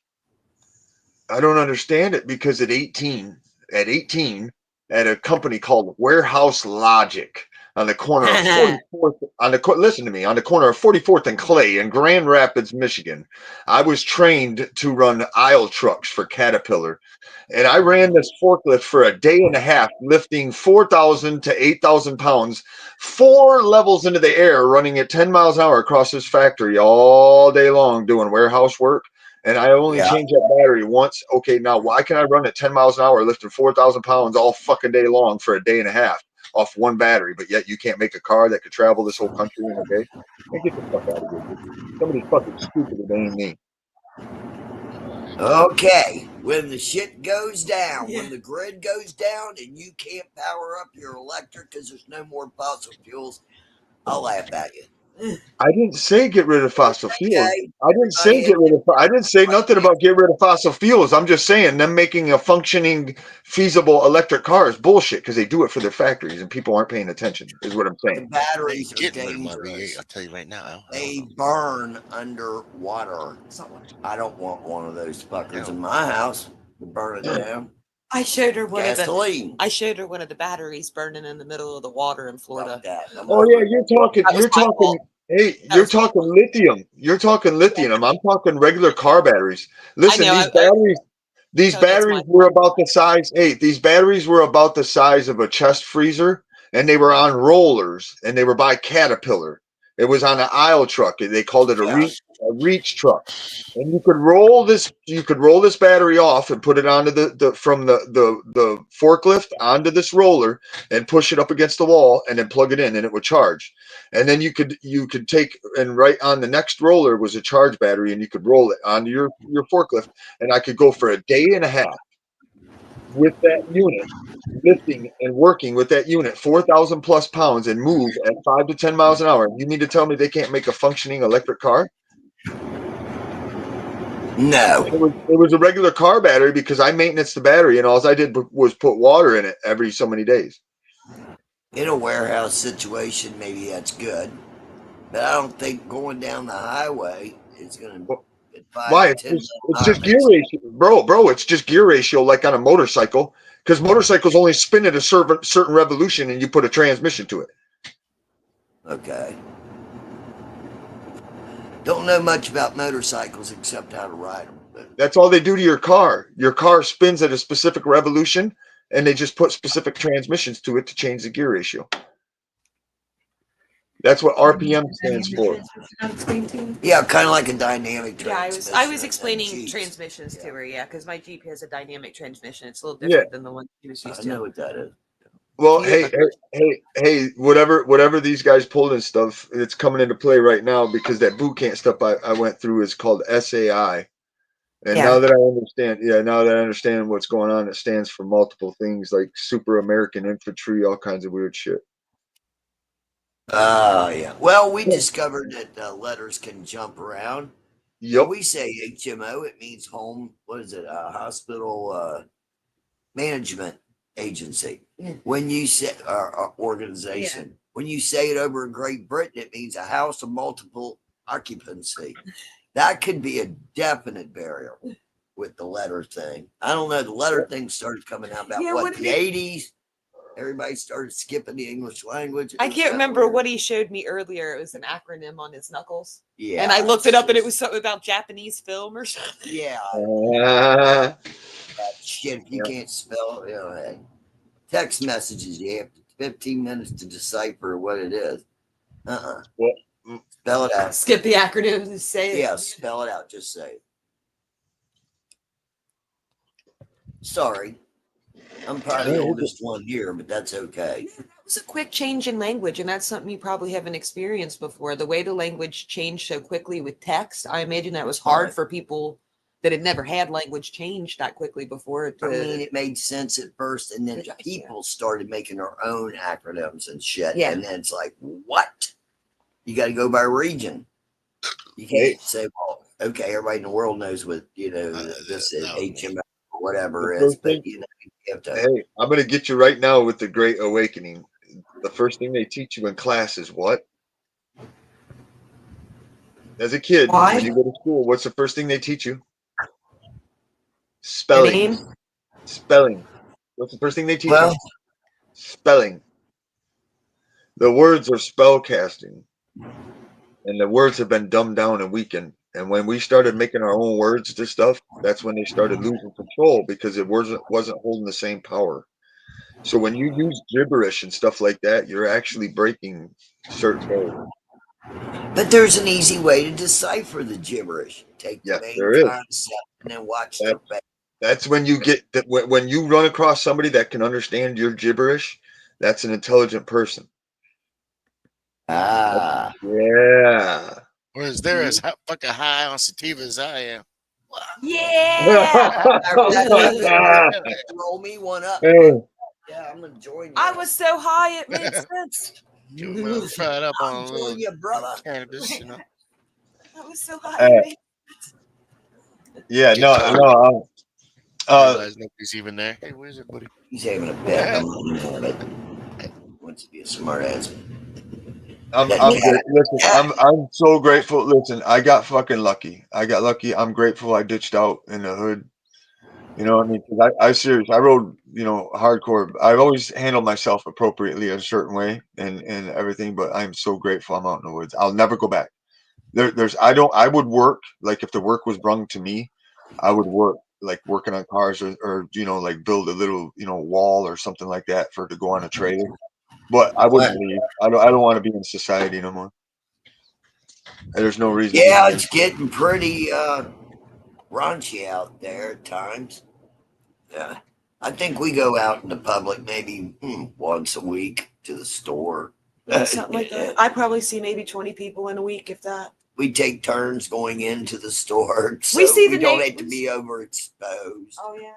I don't understand it because at 18, at a company called Warehouse Logic on the corner of 44th, listen to me, on the corner of 44th and Clay in Grand Rapids, Michigan, I was trained to run aisle trucks for Caterpillar. And I ran this forklift for a day and a half, lifting 4,000 to 8,000 pounds, 4 levels into the air, running at 10 miles an hour across this factory all day long doing warehouse work. And I only changed that battery once. Okay, now why can I run at 10 miles an hour lifting 4,000 pounds all fucking day long for a day and a half off one battery, but yet you can't make a car that could travel this whole country in a day? Man, get the fuck out of here, dude. Somebody's fucking stupid. It ain't me. Okay, when the shit goes down, when the grid goes down and you can't power up your electric because there's no more fossil fuels, I'll laugh at you. I didn't say get rid of fossil fuels. Okay. I didn't say get rid of. I didn't say nothing about get rid of fossil fuels. I'm just saying them making a functioning, feasible electric car is bullshit because they do it for their factories and people aren't paying attention. Is what I'm The saying. batteries are Getting rid of my V8. dangerous. I'll tell you right now. I don't They know. burn underwater. I don't want one of those fuckers in my house to burn it down. I showed her one of the. Gasoline. I showed her one of the batteries burning in the middle of the water in Florida. Fuck that. I'm Oh over yeah, it. you're talking. That was You're my talking. fault. Hey, That you're was my talking lithium. You're talking lithium. I'm talking regular car batteries. Listen, know, these I- batteries. These So that's batteries my were fault. about the size. Hey, these batteries were about the size of a chest freezer, and they were on rollers, and they were by Caterpillar. It was on an aisle truck. They called it Yeah. a reach truck. And you could roll this. You could roll this battery off and put it onto from the forklift onto this roller and push it up against the wall, and then plug it in, and it would charge. And then you could take, and right on the next roller was a charge battery, and you could roll it onto your forklift. And I could go for a day and a half with that unit, lifting and working with that unit, 4,000 plus pounds, and move at 5 to 10 miles an hour. You mean to tell me they can't make a functioning electric car? No. It was a regular car battery because I maintenance the battery, and all I did was put water in it every so many days. In a warehouse situation, maybe that's good. But I don't think going down the highway is going to. Why? It's just gear ratio, bro. It's just gear ratio, like on a motorcycle, because motorcycles only spin at a certain revolution, and you put a transmission to it. Okay. Don't know much about motorcycles except how to ride them. But That's all they do to your car. Your car spins at a specific revolution, and they just put specific transmissions to it to change the gear ratio. That's what RPM stands for. yeah, kind of like a dynamic Yeah, transmission. I was explaining Jeeps. transmissions Yeah. to her. Yeah, because my Jeep has a dynamic transmission. It's a little Yeah. different than the one she was I used know to. what that is. Well, Do you have hey, whatever these guys pulled and stuff, it's coming into play right now because that boot camp stuff I went through is called SAI. And Yeah. now that I understand what's going on, it stands for multiple things like Super American Infantry, all kinds of weird shit. Oh, yeah. Well, we discovered that letters can jump around. Yep. When we say HMO, it means home, what is it? Hospital management agency. Yeah. When you say organization, when you say it over in Great Britain, it means a house of multiple occupancy. That could be a definite barrier with the letter thing. I don't know. The letter thing started coming out about Yeah, what what the did 80s. Everybody started skipping the English language. I can't remember what he showed me earlier. It was an acronym on his knuckles. Yeah, And I looked it up and it was something about Japanese film or something. yeah. Uh, Shit, if you Yeah. can't spell, hey. Text messages, you have 15 minutes to decipher what it is. Well, Spell it out. Skip the acronym and say it. Yeah, spell it out. Just say it. Sorry. I'm probably the oldest one here, but that's okay. It was a quick change in language, and that's something you probably haven't experienced before. The way the language changed so quickly with text, I imagine that was hard Right. for people that had never had language change that quickly before. I mean, it made sense at first, and then Yeah. people started making their own acronyms and shit. Yeah. And then it's like, what? You got to go by region. You Hey. can't say, well, okay, everybody in the world knows what, this is no. HMO or whatever The is, first but, thing- you have to. hey, I'm going to get you right now with the Great Awakening. The first thing they teach you in class is what? As a kid, Why? when you go to school, what's the first thing they teach you? Spelling. name? Spelling. What's the first thing they teach Well, you? Spelling. The words are spell casting. And the words have been dumbed down and weakened. And when we started making our own words to stuff, that's when they started losing control because it wasn't holding the same power. So when you use gibberish and stuff like that, you're actually breaking certain barriers. but there's an easy way to decipher the gibberish. Take the Yes, main there is. concept and then watch the back. That's when you get that when you run across somebody that can understand your gibberish, that's an intelligent person. Ah. Yeah. Whereas they're as fucking high on sativa as I am. Yeah. Roll me one up. Hey, Yeah, I'm gonna join you. I was so high it made sense. Fried up on a I'm little telling you, brother. cannabis, you know. That was so hot. Uh, Yeah, no, no. I realize nobody's even there. Hey, where's everybody? He's having a bet. I'm not having it. Wants to be a smart ass. I'm That I'm cat- great. Listen, I'm so grateful. Listen, I got fucking lucky. I got lucky. I'm grateful I ditched out in the hood. You know what I mean? 'Cause I seriously, I rode, you know, hardcore. I've always handled myself appropriately a certain way and everything, but I'm so grateful I'm out in the woods. I'll never go back. I would work, like if the work was brung to me, I would work like working on cars or you know, like build a little, you know, wall or something like that for to go on a trailer. But I wouldn't leave. I don't want to be in society no more. There's no reason to be Yeah, in it's getting pretty raunchy out there at times. Yeah. I think we go out in the public maybe once a week to the store. Something like that. I probably see maybe 20 people in a week, if that. We take turns going into the store, so We see the don't have to neighbors. be overexposed. Oh yeah.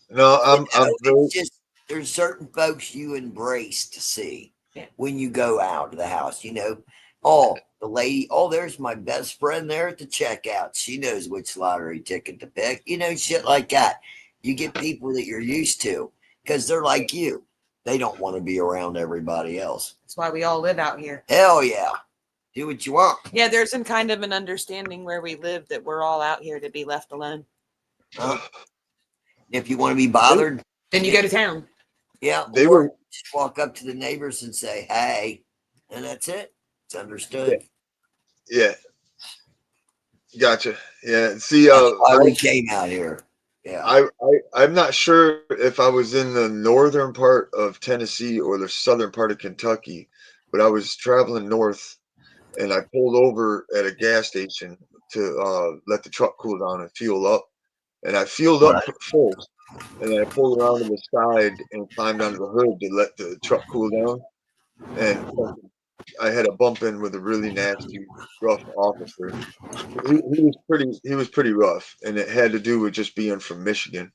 No, I'm very It's just there's certain folks you embrace to see when you go out of the house. You know, oh, the lady, oh, there's my best friend there at the checkout. She knows which lottery ticket to pick. You know, shit like that. You get people that you're used to because they're like you. They don't want to be around everybody else. That's why we all live out here. Hell yeah. Do what you want. Yeah, there's some kind of an understanding where we live that we're all out here to be left alone. If you want to be bothered, Then you go to town. yeah, They or were- just walk up to the neighbors and say, hey, and that's it. It's understood. yeah. Gotcha. Yeah. See, That's why we came out here. Yeah. I'm not sure if I was in the northern part of Tennessee or the southern part of Kentucky, but I was traveling north and I pulled over at a gas station to let the truck cool down and fuel up. And I fueled up first, and then I pulled around to the side and climbed onto the hood to let the truck cool down. And I had a bump in with a really nasty, rough officer. He was pretty rough, and it had to do with just being from Michigan.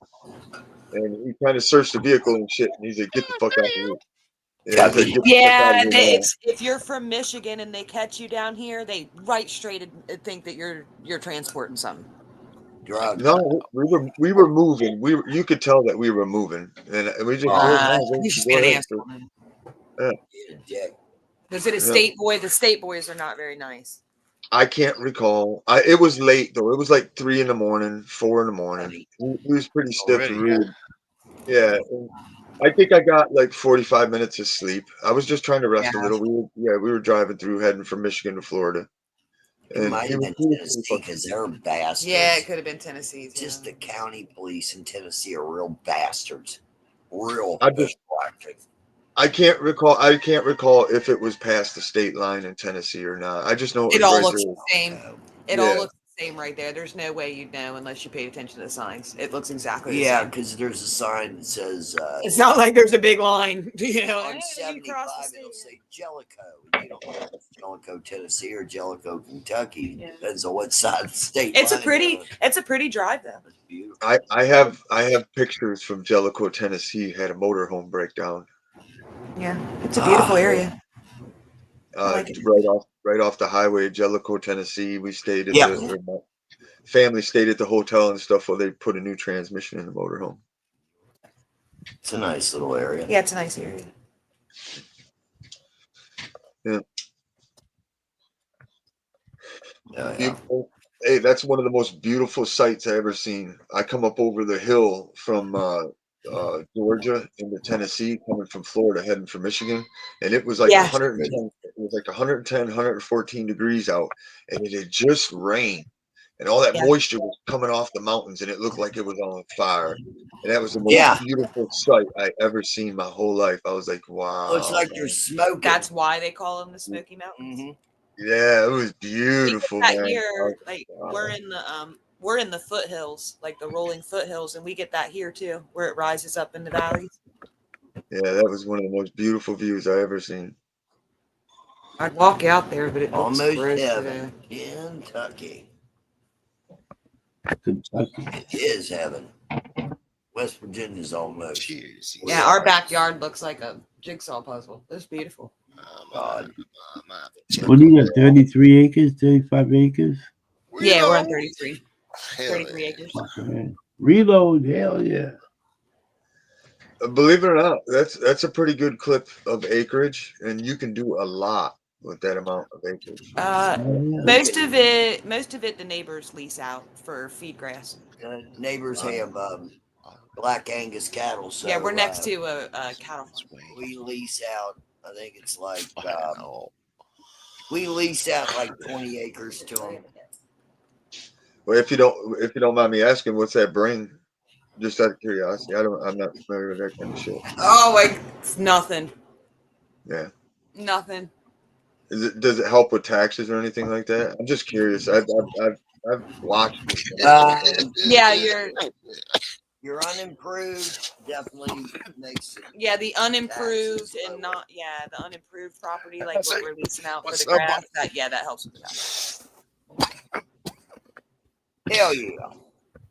And he kind of searched the vehicle and shit, and he said, "Get the fuck out of here." Yeah, he's like, "Get the fuck out Yeah, of here now." if you're from Michigan and they catch you down here, they right straight and think that you're transporting something. Drugs. No, we were moving. You could tell that we were moving, and we just He's just being an asshole. Dick. Is it a state boy? The state boys are not very nice. I can't recall. It was late though. It was like 3 in the morning, 4 in the morning. He was pretty stiff and Already, rude. Yeah. And I think I got like 45 minutes of sleep. I was just trying to rest a little. We were driving through, heading from Michigan to Florida. It And might he have was been Tennessee because they're bastards. Yeah, it could have been Tennessee. Too. Just the county police in Tennessee are real bastards. Real I just- bastards. I can't recall if it was past the state line in Tennessee or not. I just know It was all right looks there. the same. It Yeah. all looks the same right there. There's no way you'd know unless you paid attention to the signs. It looks exactly the Yeah, same. because there's a sign that says It's not like there's a big line. You know, on hey, you 75 cross the it'll state. say Jellicoe. You don't know if it's Jellicoe, Tennessee or Jellicoe, Kentucky. Yeah. Depends on what side of the state. It's a line you're on. pretty drive though. It's beautiful. I have pictures from Jellicoe, Tennessee. Had a motorhome breakdown. Yeah, it's a beautiful area. like it. Right off the highway, Jellicoe, Tennessee. We stayed at Yeah. my family stayed at the hotel and stuff while they put a new transmission in the motorhome. It's a nice little area. Yeah, it's a nice area. Yeah. Beautiful. Hey, that's one of the most beautiful sights I ever seen. I come up over the hill from Georgia into Tennessee, coming from Florida, heading for Michigan, and it was like Yeah. 110. It was like 110, 114 degrees out, and it had just rained, and all that Yeah. moisture was coming off the mountains, and it looked like it was on fire. And that was the most Yeah. beautiful sight I ever seen my whole life. I was like, wow. Looks like you're smoking. That's why they call them the Smoky Mountains. Mhm. Yeah, it was beautiful, We get that man. here, like wow. we're in the foothills, like the rolling foothills, and we get that here too, where it rises up in the valleys. Yeah, that was one of the most beautiful views I ever seen. I'd walk out there, but it looks Almost gross heaven. today. Kentucky. Kentucky. It is heaven. West Virginia's almost. Cheers. Yeah, our backyard looks like a jigsaw puzzle. It's beautiful. God. What do you got? 33 acres, 35 acres? Yeah, we're on 33. Hell 33 yeah. acres. Fucking reload, hell yeah. Believe it or not, that's a pretty good clip of acreage, and you can do a lot with that amount of acreage. Hell yeah. Most of it, the neighbors lease out for feed grass. Neighbors have Black Angus cattle, so Yeah, we're next to a cattle farm. we lease out. I think it's like I know. we lease out like 20 acres to them. Well, if you don't mind me asking, what's that bring? Just out of curiosity, I'm not familiar with that kind of shit. Oh, like it's nothing. Yeah. Nothing. Does it help with taxes or anything like that? I'm just curious. I've watched this. Yeah, You're unimproved. Definitely makes it. yeah, the unimproved Taxes and lower. not the unimproved property like what we're leasing out for What's the up, grass. That helps with that. Hell yeah.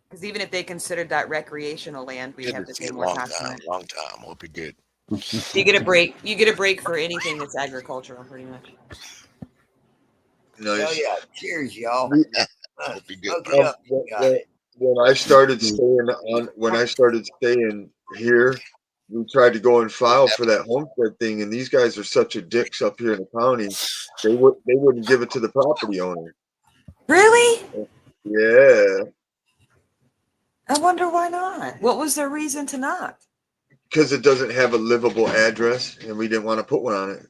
Because even if they considered that recreational land, we'd have to pay more tax on it. Long time. Hope you're good. You get a break. You get a break for anything that's agricultural, pretty much. No, Hell yeah. Cheers, y'all. Hope you're good. Hook it up. You got it. when I started staying here, we tried to go and file for that homestead thing, and these guys are such a dicks up here in the county. They wouldn't give it to the property owner. Really? Yeah, I wonder why not. What was their reason to not? because it doesn't have a livable address, and we didn't want to put one on it.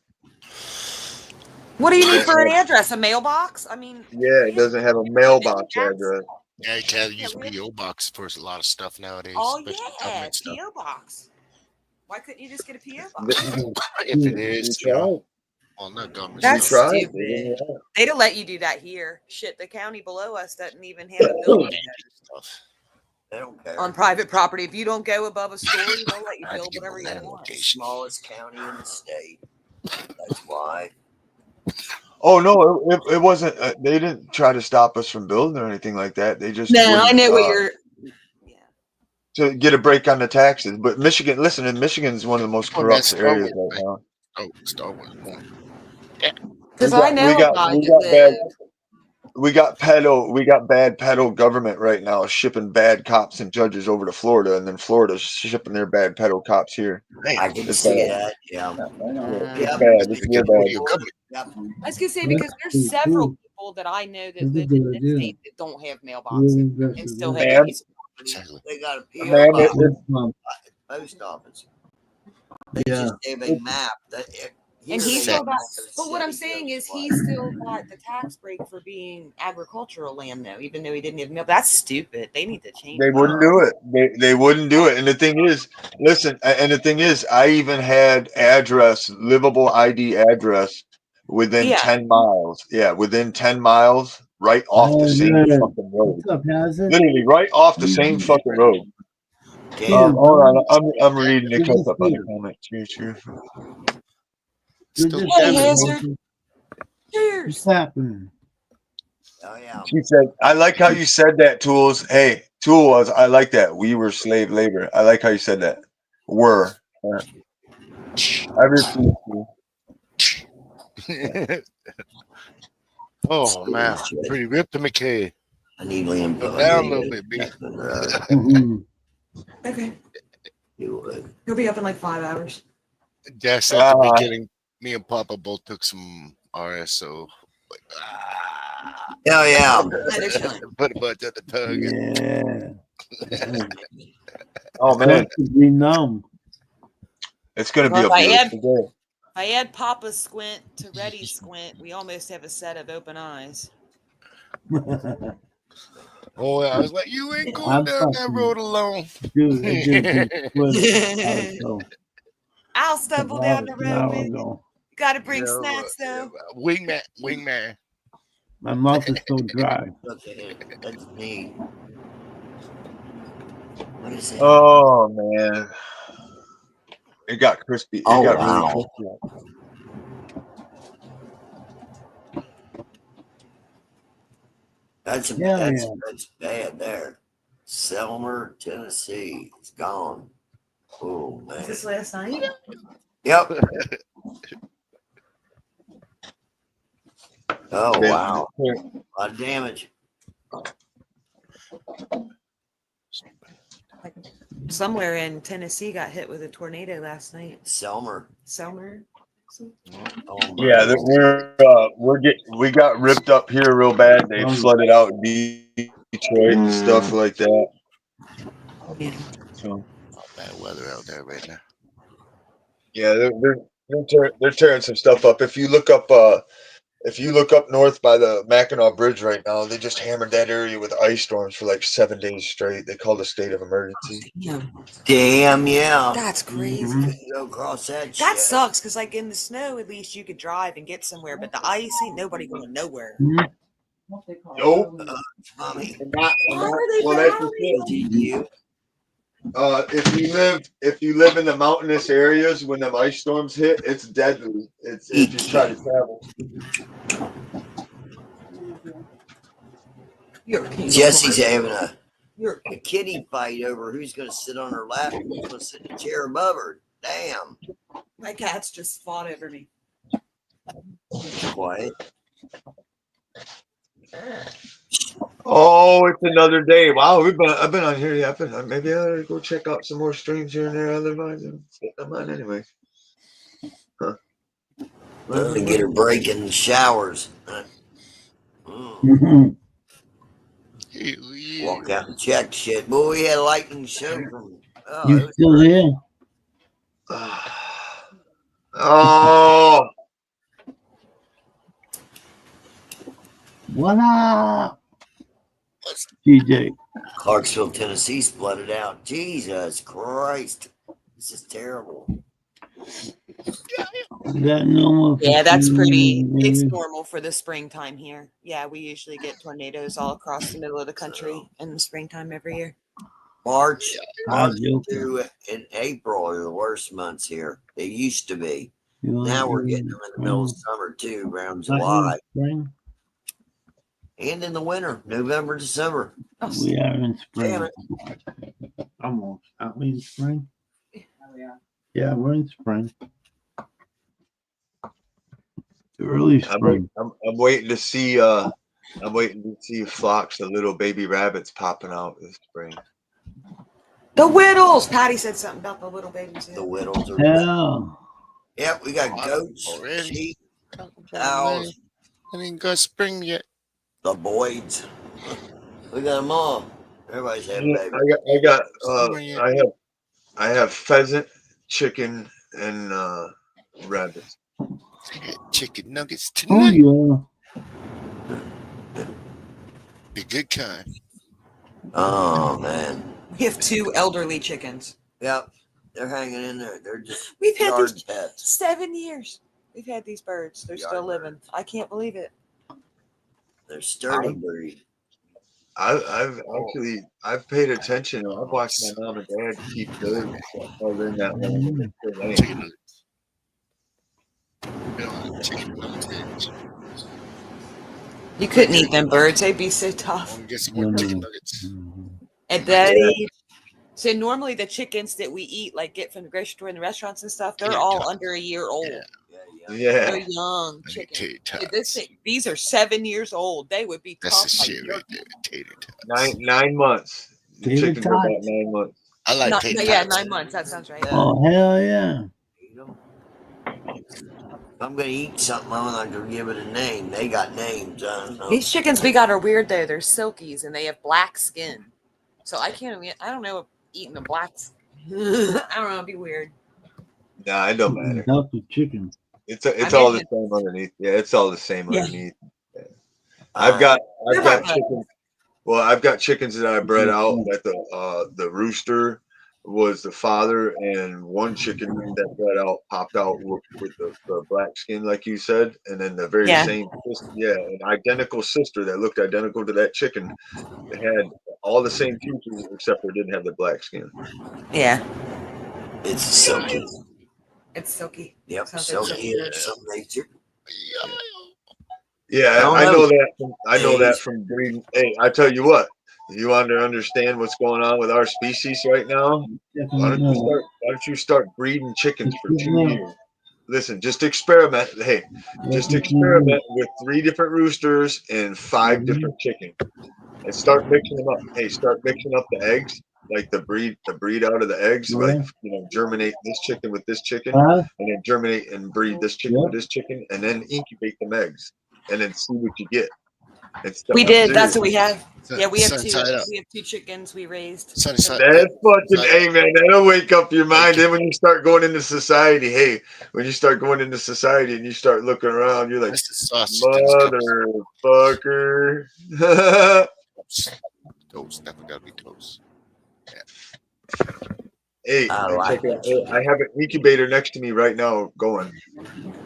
What do you need for an address? A mailbox? I mean, Yeah, it doesn't have a mailbox address. Yeah, you can't use PO box for a lot of stuff nowadays. oh especially yeah, government stuff. PO box. Why couldn't you just get a PO box? If it is, We tried. well, not government That's stuff. tried. stupid. They'd have let you do that here. Shit, the county below us doesn't even have a building Stuff. They don't care. on private property. If you don't go above a story, they'll let you I had to build give whatever a you land want. location. Smallest county in the state. That's why. Oh no, it wasn't. They didn't try to stop us from building or anything like that. They just No, I wouldn't, know what you're. Yeah. to get a break on the taxes. But Michigan, listen, and Michigan is one of the most Oh, corrupt that's Star areas Wars, right now. Oh, Star Wars. Because I know we got bad pedo government right now shipping bad cops and judges over to Florida, and then Florida's shipping their bad pedo cops here. I can It's see bad. that. Yeah. It's bad. It's real bad. Yep. I was gonna say because there's several people that I know that live in this state that don't have mailboxes and still have Man. keys. Exactly. They got a PO Man, box, post office. They Yeah. just have a map. And here he's they still got. have But what I'm city saying is goes he's still got the tax break for being agricultural land though, even though he didn't have mail. That's stupid. They need to change. They that. wouldn't do it. They wouldn't do it. And the thing is, listen, and the thing is, I even had livable ID address within Yeah. 10 miles. Yeah, within 10 miles, right off the same fucking road. What's up, Hazard? Literally right off the same fucking road. Can't- Hold on, I'm reading the clip up on the comment. Cheers. Still Hey, Hey, together. Hazard. Cheers. What's happening? Oh yeah. She said, I like how you said that, Tools. Hey, Tools, I like that. We were slave labor. I like how you said that. Were. I refuse to. Oh man, pretty ripped to McKay. I need Liam. Go down a little bit, B. Mhm. Okay. You would. He'll be up in like 5 hours. Yes, at the beginning, me and Papa both took some RSO. Like, Hell yeah. They're chilling. put a bunch at the tug. Yeah. Oh man, Be numb. it's gonna be Well, a if I beautiful day. If I add Papa's squint to Reddy's squint, we almost have a set of open eyes. Oh, I was like, you ain't going I'm down that fucking- road alone. Dude, I did this with- I'll stumble down the road with you. No. Gotta bring Yeah, snacks though. Wingman. My mouth is so dry. Look at it. That's me. What is it? Oh man, it got crispy. It Oh, got wow. really crispy. That's Yeah, that's bad there. Selmer, Tennessee. It's gone. Oh Was man. this last night? Yep. Oh Yeah. wow. A lot of damage. Somewhere in Tennessee got hit with a tornado last night. Selmer. Selmer. Oh my. Yeah, we got ripped up here real bad. They flooded out Detroit and stuff like that. Yeah. So All bad weather out there right now. yeah, they're tearing some stuff up. If you look up north by the Mackinac Bridge right now, they just hammered that area with ice storms for like 7 days straight. They called a state of emergency. Damn, yeah. That's crazy. Mhm. Couldn't go across that That shit. sucks because, like, in the snow, at least you could drive and get somewhere, but the ice ain't nobody going nowhere. Nope. Mommy. Well, that's the thing. You. If you live in the mountainous areas when the ice storms hit, it's deadly. It's if you try to travel. Jesse's having a kitty fight over who's going to sit on her lap and who's going to sit in the chair above her. Damn. My cats just fought over me. Quiet. Oh, it's another day. Wow, I've been on here. Yeah, maybe I ought to go check out some more streams here and there. Otherwise, I'm on anyway. Let me get her break in the showers. Mhm. Yeah. Walk out and check shit. Boy, we had a lightning show from. Oh, it You was still here? Oh, What up? TJ. Clarksville, Tennessee flooded out. Jesus Christ. This is terrible. Is that normal? for Yeah, that's pretty. Tennessee? It's normal for the springtime here. Yeah, we usually get tornadoes all across the middle of the country in the springtime every year. March Ah, joking. through and April are the worst months here. They used to be. You want Now we're to getting them in the middle of summer too, around Not in July. spring? And in the winter, November, December. We are in Damn spring. it. Almost. Aren't we in spring? Yeah, we're in spring. Early spring. I'm waiting to see flocks of little baby rabbits popping out this spring. The Whittles! Patty said something about the little babies. The Whittles are. Hell. Yep, we got goats, Already? sheep, Talking about cows, I didn't go spring yet. the Boyds. We got them all. Everybody's having babies. I have pheasant, chicken, and rabbits. I had chicken nuggets Oh, tonight. yeah. The good kind. Oh man. We have 2 elderly chickens. Yep. They're hanging in there. They're just We've had yard these pets. 7 years. We've had these birds. They're still Yard living. I can't believe it. They're sturdy breed. I've paid attention. I've watched my mom and dad keep birds other than that one. Chicken nuggets. We don't have chicken nuggets. You couldn't eat them birds. They'd be so tough. I'm gonna get some more chicken nuggets. At that Yeah. age. So normally the chickens that we eat, like get from the grocery store and the restaurants and stuff, they're all under a year old. Yeah. Yeah. They're Yeah. young I need chickens. tater tots. This thing, these are 7 years old. They would be That's tough. the like shit your- right there. Tater tots. 9 months. The Tater chickens are about tots. 9 months. I like Not- tater yeah, tots. 9 months. That sounds right. Yeah. Oh, hell yeah. You know, if I'm gonna eat something, I'm not gonna give it a name. They got names. I don't know. These chickens we got are weird though. They're silkies and they have black skin. So I don't know if eating the blacks. I don't know. It'd be weird. Nah, it don't matter. Healthy chicken. It's I all mean, the same underneath. Yeah, it's all the same Yeah. underneath. Yeah. I've got about chickens. Well, I've got chickens that I bred out. That the rooster was the father, and one chicken that bred out popped out with the black skin, like you said, and then the very Yeah. same, an identical sister that looked identical to that chicken. They had all the same features except they didn't have the black skin. Yeah, It's silky. it's silky. Yep, Sounds silky like in some nature. Yeah, I don't I know. know that. I know that from breeding. Hey, I tell you what, You want to understand what's going on with our species right now? Why don't you start breeding chickens for 2 years? Listen, just experiment. Hey, just experiment with 3 different roosters and 5 different chickens, and start mixing them up. Hey, start mixing up the eggs, like the breed out of the eggs, like germinate this chicken with this chicken, Huh? and then germinate and breed this chicken with this chicken, and then incubate them eggs, and then see what you get. We did. That's what we have. Yeah, we have Son, two. tie it up. We have 2 chickens we raised. Sonny, That's fucking, hey man, that'll wake up your mind. Thank you. Then when you start going into society, hey, when you start going into society and you start looking around, you're like, That's the sausage. Those motherfucker. cups. Toast. Definitely gotta be toast. Hey, I man, like check it out. it. Hey, I have an incubator next to me right now going.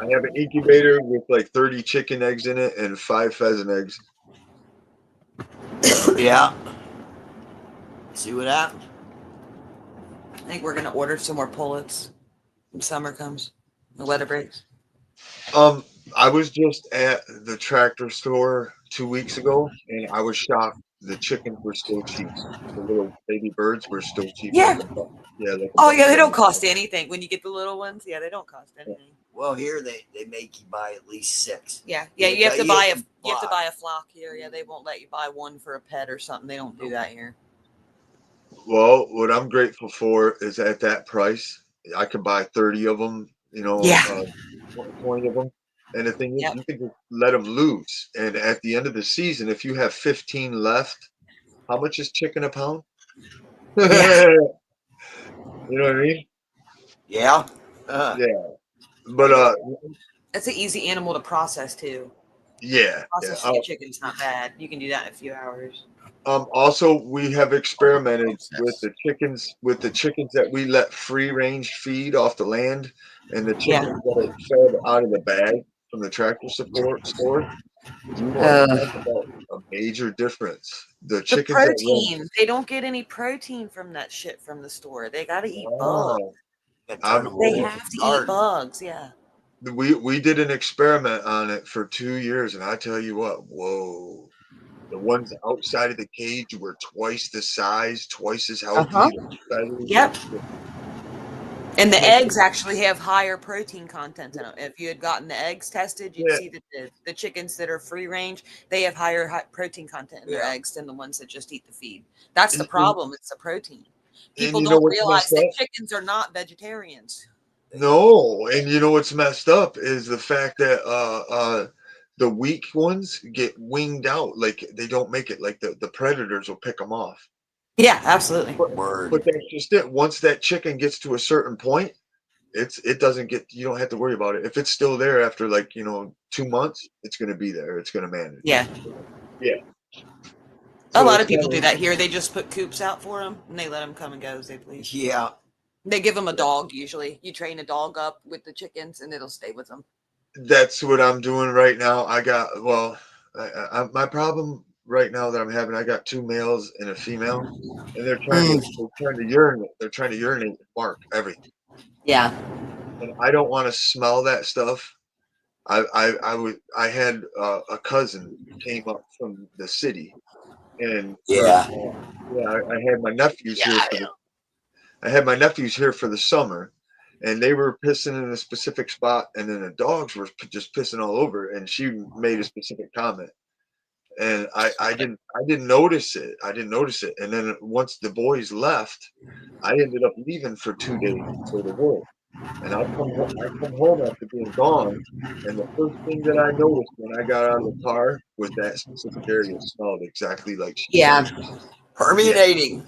I have an incubator with like 30 chicken eggs in it and 5 pheasant eggs. Yeah. See what happened? I think we're gonna order some more pullets when summer comes. The weather breaks. I was just at the tractor store 2 weeks ago and I was shocked. The chickens were still cheap. The little baby birds were still cheap. Yeah. Like Oh yeah, they don't cost anything when you get the little ones. Yeah, they don't cost anything. Well, here they make you buy at least 6. Yeah, Yeah, you have to you buy have a to you have to buy. buy a flock here. Yeah, they won't let you buy one for a pet or something. They don't do that here. Well, what I'm grateful for is at that price, I could buy 30 of them, 20 of them. And the thing is, Yep. you can just let them loose. And at the end of the season, if you have 15 left, how much is chicken a pound? Yeah. You know what I mean? Yeah. Yeah. But That's an easy animal to process too. yeah. Processing a chicken's not bad. You can do that in a few hours. Also, we have experimented with Process. the chickens that we let free range feed off the land, and the Yeah. chickens that are fed out of the bag from the tractor support store. You want to talk about a major difference? The The chickens that run. protein. They don't get any protein from that shit from the store. They got to eat bugs. Oh, Turn I'm- them They over have to eat garden. bugs. Yeah. we did an experiment on it for 2 years, and I tell you what, whoa. The ones outside of the cage were twice the size, twice as healthy. Uh-huh. Yep. And the eggs actually have higher protein content in them. If you had gotten the eggs tested, you'd Yeah. see that the chickens that are free range, they have higher protein content in their Yeah. eggs than the ones that just eat the feed. That's the And- problem. It's the protein. People you know don't what's realize messed that up? chickens are not vegetarians. No, and you know what's messed up is the fact that the weak ones get winged out, like they don't make it, like the predators will pick them off. Yeah, absolutely. Word. But that's just it. Once that chicken gets to a certain point, it doesn't get, you don't have to worry about it. If it's still there after 2 months, it's going to be there. It's going to manage. Yeah. Yeah. A So lot it's of people kinda- do that here. They just put coops out for them and they let them come and go as they please. Yeah. They give them a dog usually. You train a dog up with the chickens and it'll stay with them. That's what I'm doing right now. My problem right now that I'm having, I got 2 males and a female, and they're trying to urinate. They're trying to urinate and bark everything. Yeah. And I don't want to smell that stuff. I had a cousin came up from the city, and Yeah. I had my nephews here I had my nephews here for the summer, and they were pissing in a specific spot, and then the dogs were just pissing all over. And she made a specific comment, and I didn't notice it. And then once the boys left, I ended up leaving for 2 days to go to work. And I come home after being gone, and the first thing that I noticed when I got out of the car was that specific area smelled exactly like she Yeah. Permeating.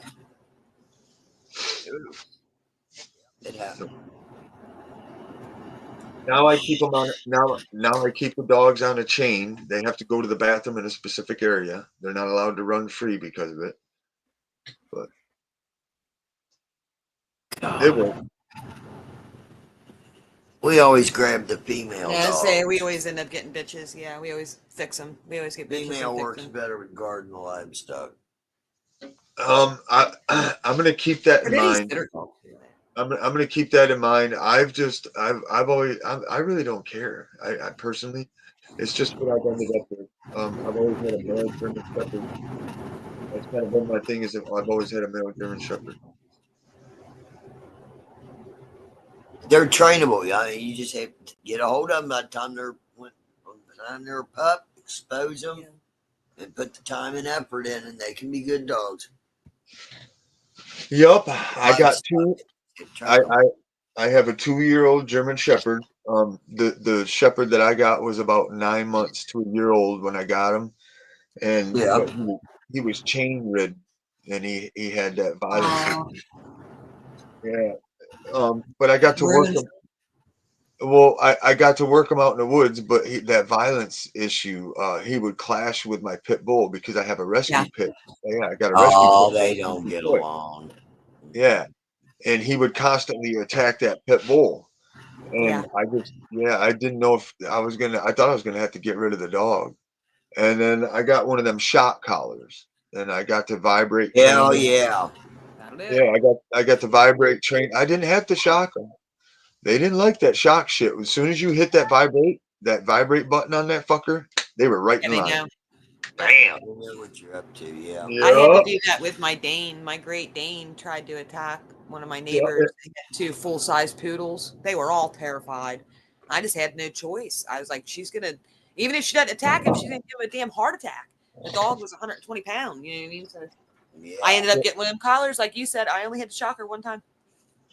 It happened. Now I keep them on. Now I keep the dogs on a chain. They have to go to the bathroom in a specific area. They're not allowed to run free because of it. But it will. We always grab the female Yeah, I dog. say we always end up getting bitches. Yeah, we always fix them. We always get bitches. Female and fix works them. better with garden livestock. I'm gonna keep that in mind. I'm gonna keep that in mind. I really don't care. I personally, it's just what I've ended up with. I've always had a male German Shepherd, That's kind of been my thing. Is that I've always had a male German Shepherd. They're trainable. Yeah, you just have to get a hold of them by the time they're a pup, expose them, and put the time and effort in, and they can be good dogs. Yep, I got two. I Trainable. I have a 2-year-old German Shepherd. The Shepherd that I got was about 9 months to a year old when I got him, and Yeah. but he was chain ridden, and he had that violence. Yeah. But I got to work him. Well, I got to work him out in the woods, but that violence issue, he would clash with my pit bull because I have a rescue pit. Yeah, I got a rescue Oh, pit. they don't get along. Yeah, and he would constantly attack that pit bull, Yeah. and I didn't know if I thought I was gonna have to get rid of the dog, and then I got one of them shock collars, and I got to vibrate. Hell train him. yeah. That'll do it. Yeah, I got to vibrate train. I didn't have to shock them. They didn't like that shock shit. As soon as you hit that vibrate button on that fucker, they were right Yeah, in they line. know. Bam. You know what you're up to, yeah. I had to Yep. do that with my Dane. My Great Dane tried to attack one of my Yeah. neighbors. They had 2 full-size poodles. They were all terrified. I just had no choice. I was like, she's gonna, even if she doesn't attack him, she's gonna give him a damn heart attack. The dog was 120 pounds. You know what I mean? So Yeah. I ended up getting one of them collars, like you said. I only had to shock her one time,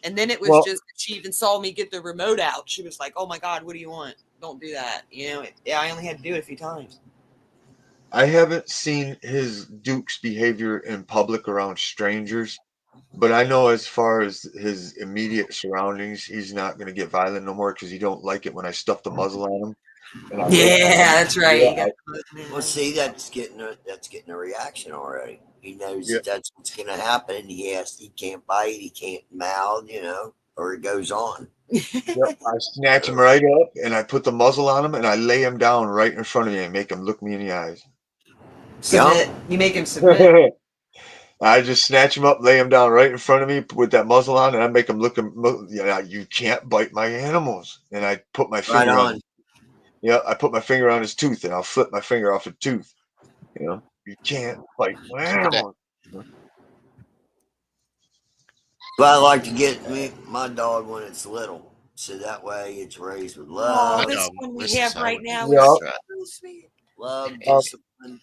and then it was Well- just she even saw me get the remote out. She was like, "Oh my god, what do you want? Don't do that." You know? Yeah, I only had to do it a few times. I haven't seen his Duke's behavior in public around strangers, but I know as far as his immediate surroundings, he's not going to get violent no more because he don't like it when I stuff the muzzle on him. And I That's right. Yeah, You got Well, see, that's getting a reaction already. He knows Yeah. that's what's going to happen. He can't bite, he can't mouth, or it goes on. Yep, I snatch him right up and I put the muzzle on him and I lay him down right in front of me and make him look me in the eyes. submit. You make him submit. I just snatch him up, lay him down right in front of me with that muzzle on, and I make him look. You can't bite my animals. And I put my Right finger on. Yeah, I put my finger on his tooth, and I'll flip my finger off the tooth. You can't bite my animals. But I like to get my dog when it's little, so that way it's raised with Oh, love, this no, one we listen, have son, right when now you is Yeah. try- so sweet. love, Um, discipline.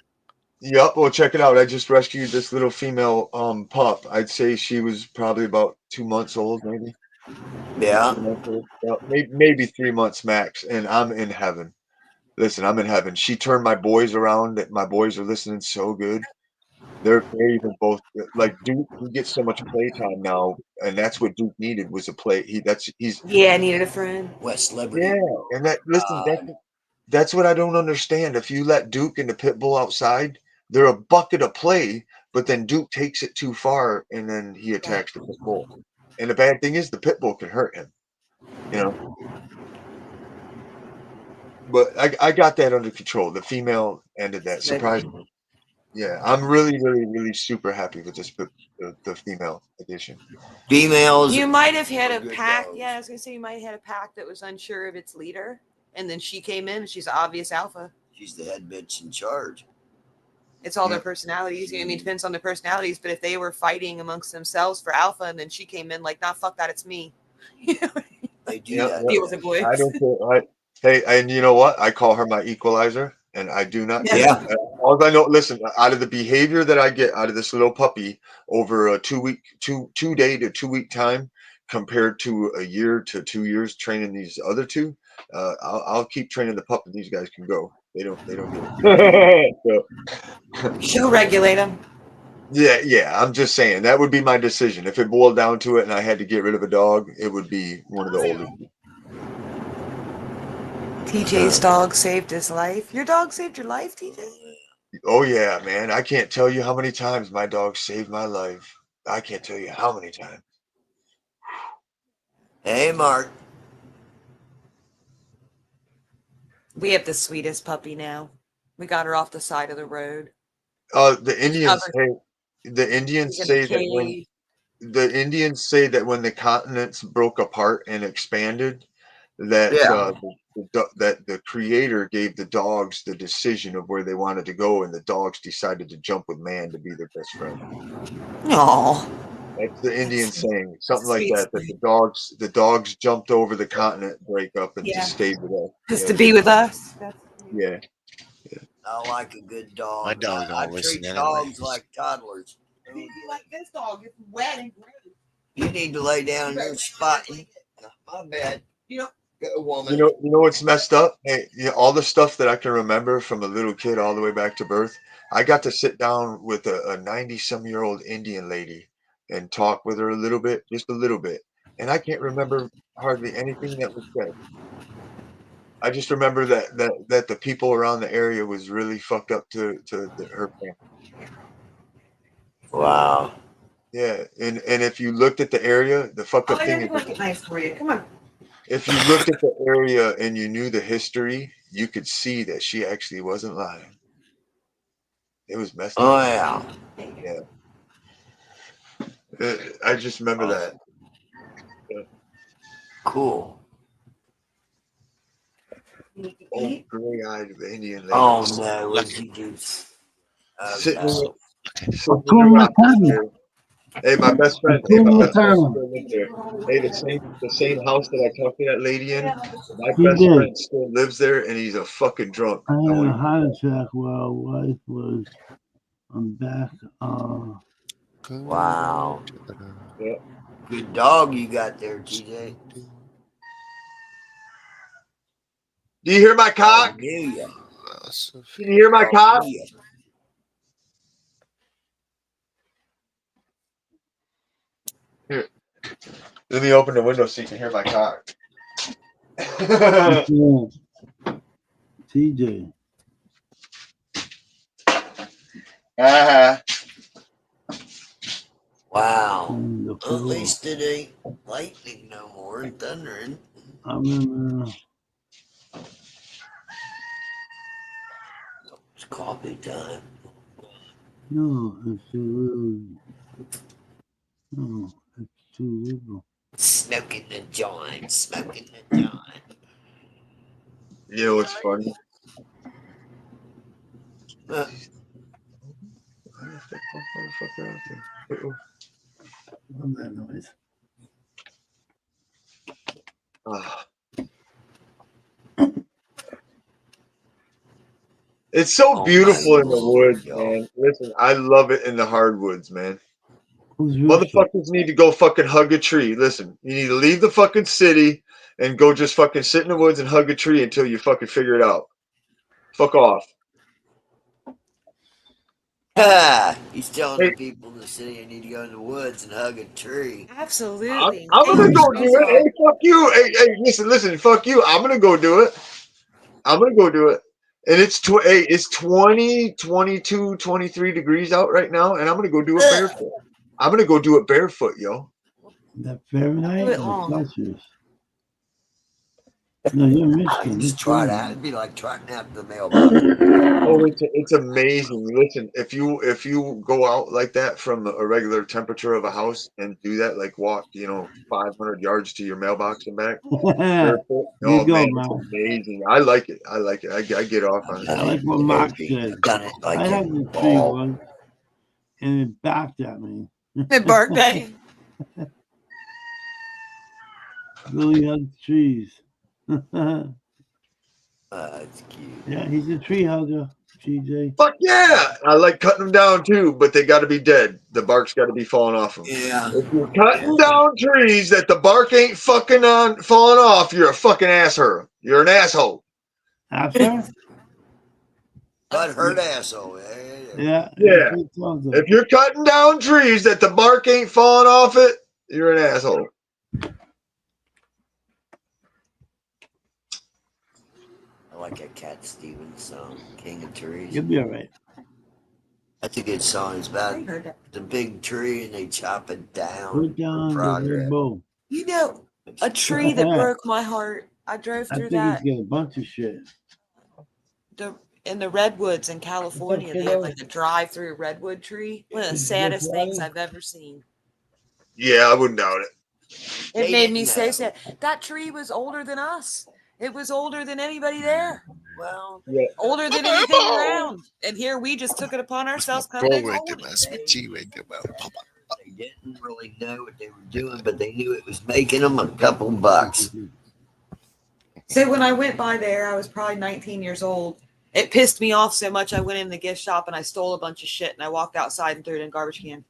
Yep. Well, check it out. I just rescued this little female pup. I'd say she was probably about 2 months old, maybe. Yeah. 2 months old. Maybe 3 months max, and I'm in heaven. Listen, I'm in heaven. She turned my boys around. My boys are listening so good. They're even both like Duke. He gets so much playtime now, and that's what Duke needed was a play. He's Yeah, I needed a friend. West Liberty. yeah, and listen, that's what I don't understand. If you let Duke and the pit bull outside, they're a bucket of play, but then Duke takes it too far, and then he attacks the pit bull. And the bad thing is, the pit bull can hurt him. But I got that under control. The female ended that surprisingly. Yeah, I'm really, really, really super happy with this the female edition. Females. You might have had are a good pack. dogs. Yeah, I was gonna say you might have had a pack that was unsure of its leader, and then she came in. And she's an obvious alpha. She's the head bitch in charge. It's all their Yeah. personalities. I mean, it depends on their personalities. But if they were fighting amongst themselves for alpha, and then she came in like, "Nah, fuck that, it's me." They do Yeah, that. yeah. Deal with it, boys. I don't care. Hey, and you know what? I call her my equalizer, and I do not. Yeah. All I know, listen, out of the behavior that I get out of this little puppy over a 2-day to 2-week time, compared to a year to 2 years training these other two, I'll keep training the pup, and these guys can go. They don't get it. So, She'll regulate them. yeah. I'm just saying that would be my decision if it boiled down to it, and I had to get rid of a dog. It would be one of the older. TJ's dog saved his life. Your dog saved your life, TJ? Oh yeah, man. I can't tell you how many times my dog saved my life. I can't tell you how many times. Hey, Mark. We have the sweetest puppy now. We got her off the side of the road. The Indians She's in say a that when cage. the Indians say that when the continents broke apart and expanded, that Yeah. that the creator gave the dogs the decision of where they wanted to go, and the dogs decided to jump with man to be their best friend. Aw. That's the Indian That's saying, something like sweet. that. That the dogs jumped over the continent breakup and Yeah. just stayed with us. Just Yeah, to be with us. yeah. I like a good dog. My dog I don't treat listen dogs anyways. like toddlers. Be like this dog. It's wet and gross. You need to lay down in your spot. My bad. You know, Go, woman. You know what's messed up? Hey, all the stuff that I can remember from a little kid all the way back to birth. I got to sit down with a 90-some-year-old Indian lady and talk with her a little bit, just a little bit. And I can't remember hardly anything that was said. I just remember that the people around the area was really fucked up to her family. Wow. Yeah, and if you looked at the area, the fucked oh, up I thing gotta is, make it nice for you. Come on. if you looked at the area and you knew the history, you could see that she actually wasn't lying. It was messed Oh up. yeah. I just remember that. Cool. Old gray-eyed Indian lady. Oh no, what'd you do? Sitting in no. sitting in the rock chair. Hey, my best friend. Hey, my best friend still lives there. Hey, the same house that I talked to that lady in. My He best did. friend still lives there, and he's a fucking drunk. I I had a wouldn't- heart attack while wife was I'm back. Wow. Yeah. Good dog you got there, TJ. Do you hear my cock? Hallelujah. Can you hear my cock? Hallelujah. Here, let me open the window so you can hear my cock. TJ. uh-huh. Wow. On the At floor. least it ain't lightning no more and thundering. I remember It's coffee time. no, it's too little. No, it's too little. Smoking the joint. Smoking the joint. You know what's funny? Uh, Love that noise. Ah. It's so Oh, beautiful my in the Lord, woods, yo. man. Listen, I love it in the hardwoods, man. Who's Rooster? Motherfuckers need to go fucking hug a tree. Listen, you need to leave the fucking city and go just fucking sit in the woods and hug a tree until you fucking figure it out. Fuck off. He's telling Hey. the people in the city they need to go in the woods and hug a tree. Absolutely. I'm gonna Take go your do shoes it. off. Hey, fuck you. Hey, listen, fuck you. I'm gonna go do it. I'm gonna go do it. And it's 20, 22, 23 degrees out right now, and I'm gonna go do it barefoot. I'm gonna go do it barefoot, yo. That Fahrenheit Do it or long. Celsius? No, you're in I Michigan. just It's try that. Fahrenheit. It'd be like trying out the mailbox. Oh, it's amazing. Listen, if you go out like that from a regular temperature of a house and do that, like walk, 500 yards to your mailbox and back, barefoot, You oh go, man, man. it's amazing. I like it. I get off on I it. like what Mark Heavy. said. Done it like I had a the tree ball. once, and it backed at me. It barked at you. Billy hugs trees. It's cute. Yeah, he's a tree hugger, TJ. Fuck yeah! I like cutting them down too, but they got to be dead. The bark's got to be falling off them. Yeah. If you're cutting down trees that the bark ain't fucking on falling off, you're a fucking asshole. You're an asshole. After? But hurt asshole. Yeah. Yeah. That's what it sounds like. If you're cutting down trees that the bark ain't falling off it, you're an asshole. I like a Cat Stevens song, King of Trees. You'll be all right. That's a good song. It's about I heard that. the big tree and they chop it down Put down for the progress. red bow. You know, a tree that broke my heart. I drove I through think that he's got a bunch of shit. in the redwoods in California. They have like a drive-through redwood tree. One of the Is saddest this things right? I've ever seen. Yeah, I wouldn't doubt it. It They made didn't me so know. sad. That tree was older than us. It was older than anybody there. Well, Older than anything around. And here we just took it upon ourselves. Come and Forward hold to it. my sweet G way to my papa. they didn't really know what they were doing, but they knew it was making them a couple bucks. So when I went by there, I was probably 19 years old. It pissed me off so much. I went in the gift shop and I stole a bunch of shit and I walked outside and threw it in a garbage can.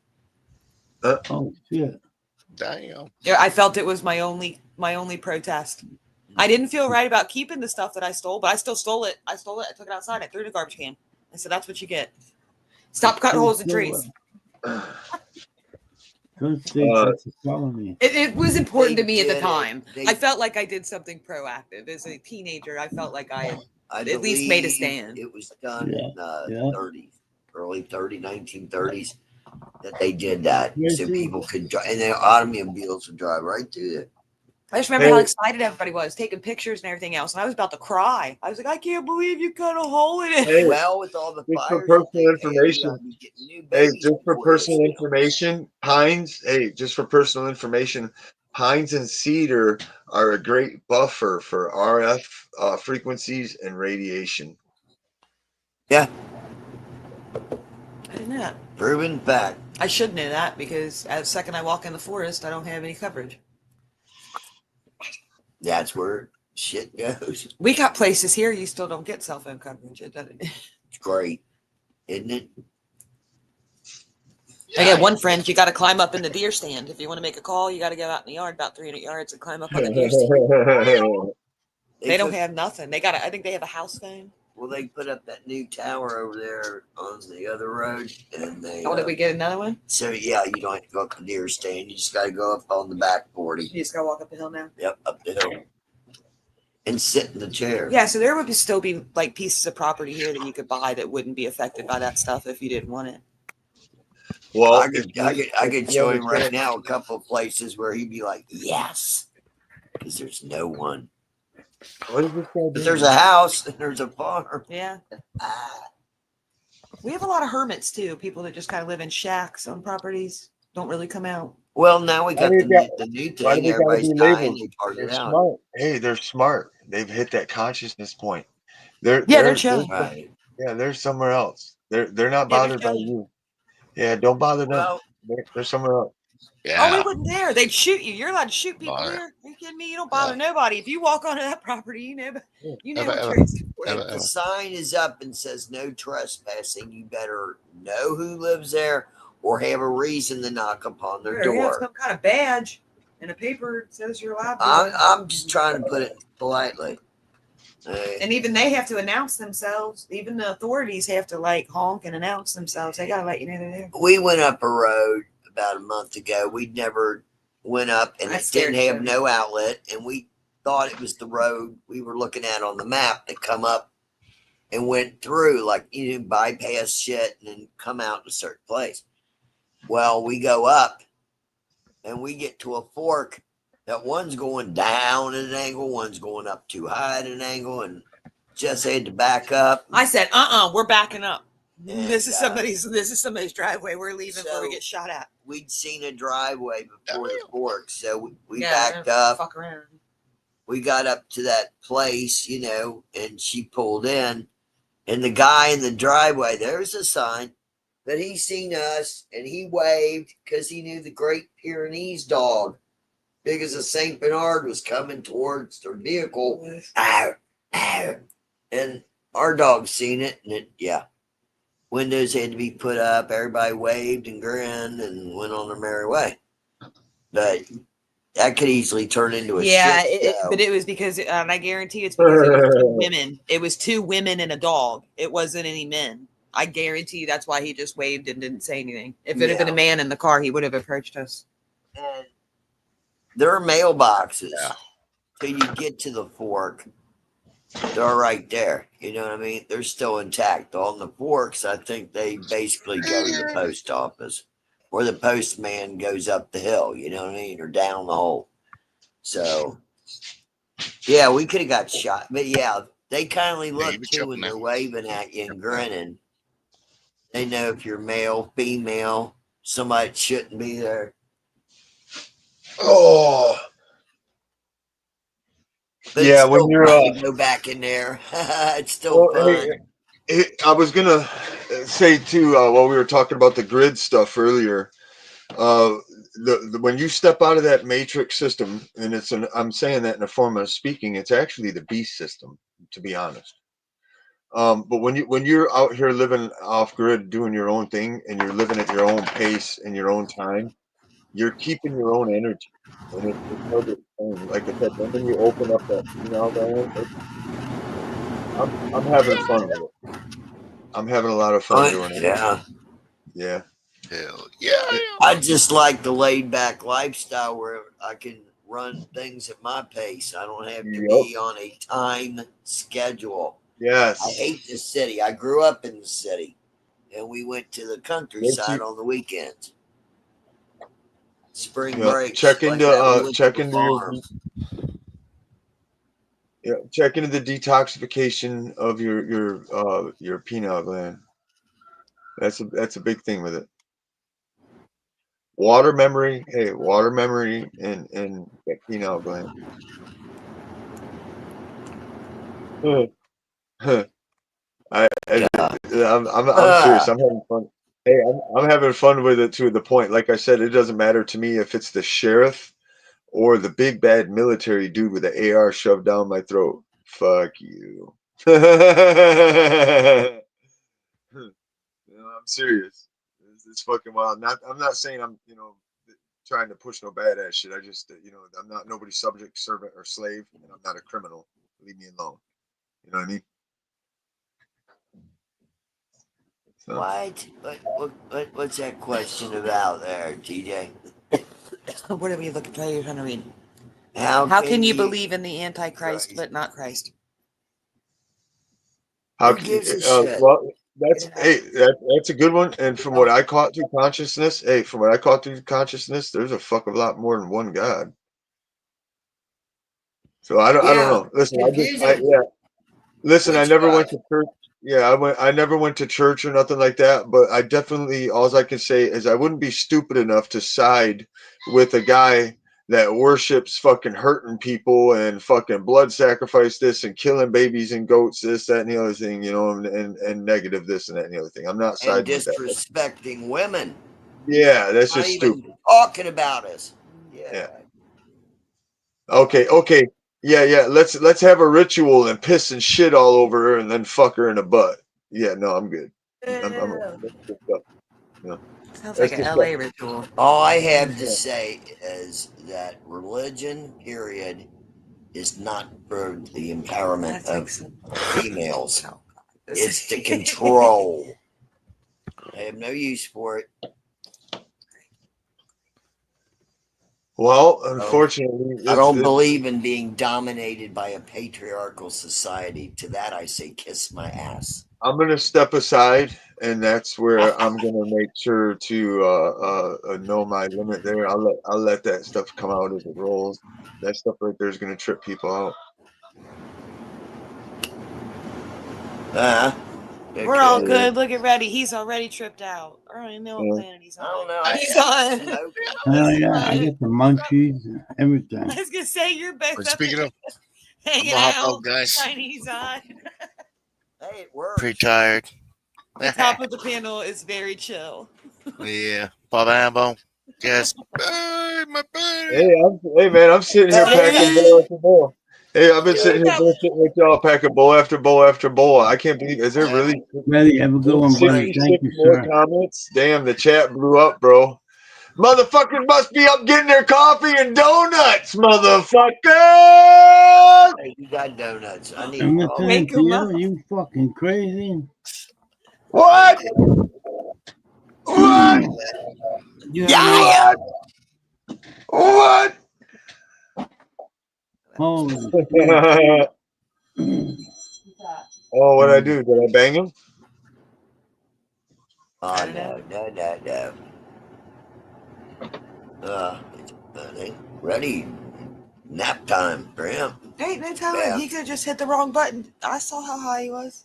Oh shit. Damn. Yeah, I felt it was my only protest. I didn't feel right about keeping the stuff that I stole, but I still stole it. I stole it. I took it outside. I threw it in a garbage can. I said, "That's what you get. Stop cutting holes in trees." Don't say that's a felony. It was important They to me at the did it. time. They- I felt like I did something proactive as a teenager. I felt like I had I at least made a believe stand. It was done in Yeah. 30s, early 1930s, that they did that Yeah, so too. people could drive, and the automobiles would drive right through it. I just remember how excited everybody was, taking pictures and everything else. And I was about to cry. I was like, I can't believe you cut a hole in it. Hey, Well, with all the just for fires, personal that they had, information. you be getting new Hey, babies just for before personal this. information, pines. Hey, just for personal information, pines and cedar are a great buffer for RF frequencies and radiation. Yeah, I didn't know that. proven fact. I should know that because as second I walk in the forest, I don't have any coverage. That's where shit goes. We got places here you still don't get cell phone coverage. It doesn't. It's great, isn't it? I got one friend. You got to climb up in the deer stand if you want to make a call. You got to go out in the yard about 300 yards and climb up on the deer stand. They don't put- have nothing. They got. I think they have a house phone. Well, they put up that new tower over there on the other road, and they. Oh, did we get another one? So yeah, you don't have to go up the deer stand. You just got to go up on the back 40. You just gotta walk up the hill now. Yep, up the hill, and sit in the chair. Yeah, so there would still be like pieces of property here that you could buy that wouldn't be affected by that stuff if you didn't want it. Well, I could show him right understand- now a couple of places where he'd be like, yes, because there's no one. What is this guy But doing? there's a house and there's a farm. Yeah, Ah, we have a lot of hermits too. People that just kind of live in shacks on properties, don't really come out. well, now we got Why do they the new why do thing. they gotta Everybody's be dying. labeled? They part They're it out. smart. Hey, they're smart. They've hit that consciousness point. They're chilling. Right. Yeah, they're somewhere else. They're not Yeah, they're bothered by chilling. you. Yeah, don't bother them. Well, They're somewhere else. Oh, Yeah. we wouldn't dare. They'd shoot you. You're allowed to shoot people Bother. here. Are you kidding me? You don't bother nobody. If you walk onto that property, you know Yeah. what Ever, you're asking for. ever. if the sign is up and says no trespassing, you better know who lives there or have a reason to knock upon their Or you have door. some kind of badge and a paper that says you're allowed to. I'm just trying to put it politely. And even they have to announce themselves. Even the authorities have to like honk and announce themselves. They gotta let you know they're there. We went up a road about a month ago. We'd never went up, and That's it didn't scary. have no outlet, and we thought it was the road we were looking at on the map that come up and went through, like, you know, bypass shit and then come out in a certain place. Well, we go up and we get to a fork that one's going down at an angle, one's going up too high at an angle, and just had to back up. I said, we're backing up. And, This is somebody's driveway. We're leaving before we So- get shot at. We'd seen a driveway before the fork, so we Yeah, backed up. Fuck around. We got up to that place, you know, and she pulled in, and the guy in the driveway, there's a sign that he seen us, and he waved because he knew the Great Pyrenees dog, big as a Saint Bernard, was coming towards their vehicle. Ow, ow. And our dog seen it, and windows had to be put up. Everybody waved and grinned and went on their merry way. But that could easily turn into a shit show. but it was because, and I guarantee it's because it was two women. It was two women and a dog. It wasn't any men. I guarantee you that's why he just waved and didn't say anything. If it had been a Yeah. man in the car, he would have approached us. And there are mailboxes Yeah. till you get to the fork. They're right there. You know what I mean? They're still intact. On the forks, I think they basically go to the post office, or the postman goes up the hill. You know what I mean, or down the hole. So, yeah, we could have got shot, but yeah, they kindly Yeah, look you be too when choking they're them. waving at you and grinning. They know if you're male, female, somebody that shouldn't be there. Oh, But Yeah, it's when still you're fun to go back in there. It's still well, fun. I was gonna say too, while we were talking about the grid stuff earlier, the when you step out of that matrix system, and I'm saying that in a form of speaking, it's actually the beast system, to be honest. But when you're out here living off grid, doing your own thing, and you're living at your own pace and your own time, you're keeping your own energy, and it's hard to explain. Like I said, then when you open up that email land, I'm having fun with it. I'm having a lot of fun doing it. Yeah. Yeah. Hell yeah. I just like the laid back lifestyle where I can run things at my pace. I don't have to Yep. be on a time schedule. I Yes. hate the city. I grew up in the city, and we went to the countryside on the weekends. Spring Yeah. breaks. Check like into that, we went to check the into your farm. check into the detoxification of your pineal gland. That's a big thing with it. Water memory, and that pineal gland. I'm serious. I'm having fun. Hey, I'm having fun with it to the point. Like I said, it doesn't matter to me if it's the sheriff or the big bad military dude with the AR shoved down my throat. Fuck you. I'm serious. It's fucking wild. I'm not saying I'm trying to push no badass shit. I just I'm not nobody's subject, servant, or slave, and I'm not a criminal. Leave me alone. You know what I mean? So. What's that question about there, TJ? What are we looking for? You're trying to read. How can you believe in the Antichrist Right. but not Christ? How Who gives a shit? well, that's a good one. And from what I caught through consciousness, there's a fuck of a lot more than one God. So I don't know. Listen, Listen, I never went to church. Yeah, I never went to church or nothing like that. But I definitely, all I can say is I wouldn't be stupid enough to side with a guy that worships fucking hurting people and fucking blood sacrifice this and killing babies and goats, this, that, and the other thing, and negative this and that and the other thing. I'm not And siding with that. disrespecting women. Yeah, that's Not just even stupid. talking about us. Yeah. Okay. Yeah. Let's have a ritual and piss and shit all over her and then fuck her in the butt. Yeah, no, I'm good. Sounds like an LA ritual. All I have to say is that religion, period, is not for the empowerment of females. It's to control. I have no use for it. Well, unfortunately, I don't believe in being dominated by a patriarchal society. To that, I say kiss my ass. I'm gonna step aside, and that's where I'm gonna make sure to know my limit there. I'll let that stuff come out as it rolls. That stuff right there is gonna trip people out. We're all good. Look at Reddy. He's already tripped out. I don't even know what planet he's on. I don't know. He's on. Oh yeah, I get the munchies and everything. I was gonna say you're both But up speaking of, I'm hanging gonna hop out. out, guys. Chinese on. Hey, it works. Pretty tired. The top of the panel is very chill. Yeah, Baba Ambo. Yes. Hey, my buddy. Hey man, I'm sitting here packing bowl after bowl. Hey, I've been sitting here bullshitting with y'all, packing bowl after bowl after bowl. I can't believe. Is there really? Ready? Have a good one, buddy. Thank you, more sir. comments. Damn, the chat blew up, bro. Motherfuckers must be up getting their coffee and donuts, motherfuckers. Hey, you got donuts. I need I'm coffee. listening to you. You fucking crazy. What? What? Yeah. What? Holy Oh, what'd I do? Did I bang him? Oh, no. Ready. Nap time for him. Ain't no telling. Yeah. He could have just hit the wrong button. I saw how high he was.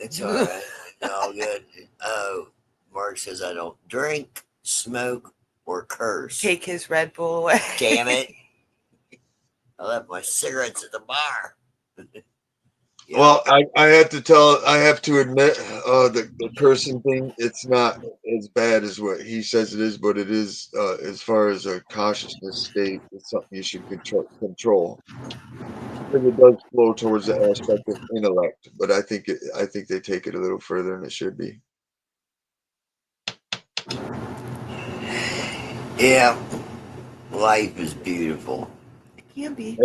It's all right. All good. Oh, Mark says I don't drink, smoke, or curse. Take his Red Bull away. Damn it. I left my cigarettes at the bar. Yeah. Well, I have to admit, the cursing thing, it's not as bad as what he says it is, but it is, as far as a consciousness state, it's something you should control. Because it does flow towards the aspect of intellect, but I think they take it a little further than it should be. Yeah. Life is beautiful. It can be.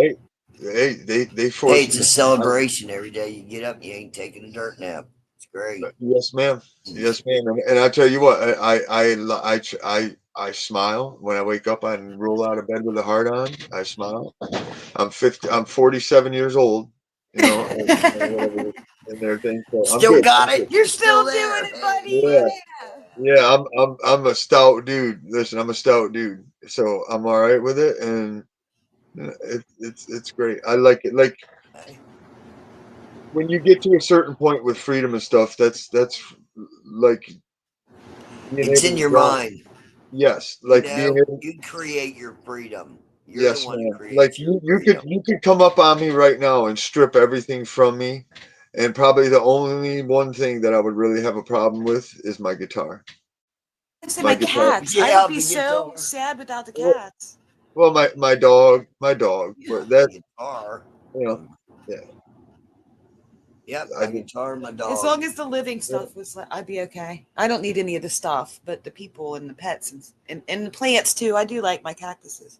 Hey, they Hey, force it's a celebration every day you get up. You ain't taking a dirt nap. It's great. Yes, ma'am. Yes, ma'am. And I tell you what, I smile when I wake up and roll out of bed with a heart on. I smile. I'm 47 years old. You know, and whatever in their thing. So I'm Still good. got I'm it. good. You're still there. doing it, buddy. Yeah. Yeah, I'm a stout dude. Listen, I'm a stout dude, so I'm all right with it, and it's great. I like it. Like when you get to a certain point with freedom and stuff, that's like being It's able in to your draw. mind. Yes, You like know, being able. you create your freedom. You're Yes, the one who man. creates Like your you freedom. could come up on me right now and strip everything from me, and probably the only one thing that I would really have a problem with is my guitar. I'd say My my guitar. cats. Yeah, I would be the so guitar. sad without the Well, cats. Well, my dog, but that's Guitar. you know, yeah. Yep, I my did. guitar, my dog. As long as the living stuff was, I'd be okay. I don't need any of the stuff, but the people and the pets and the plants too. I do like my cactuses.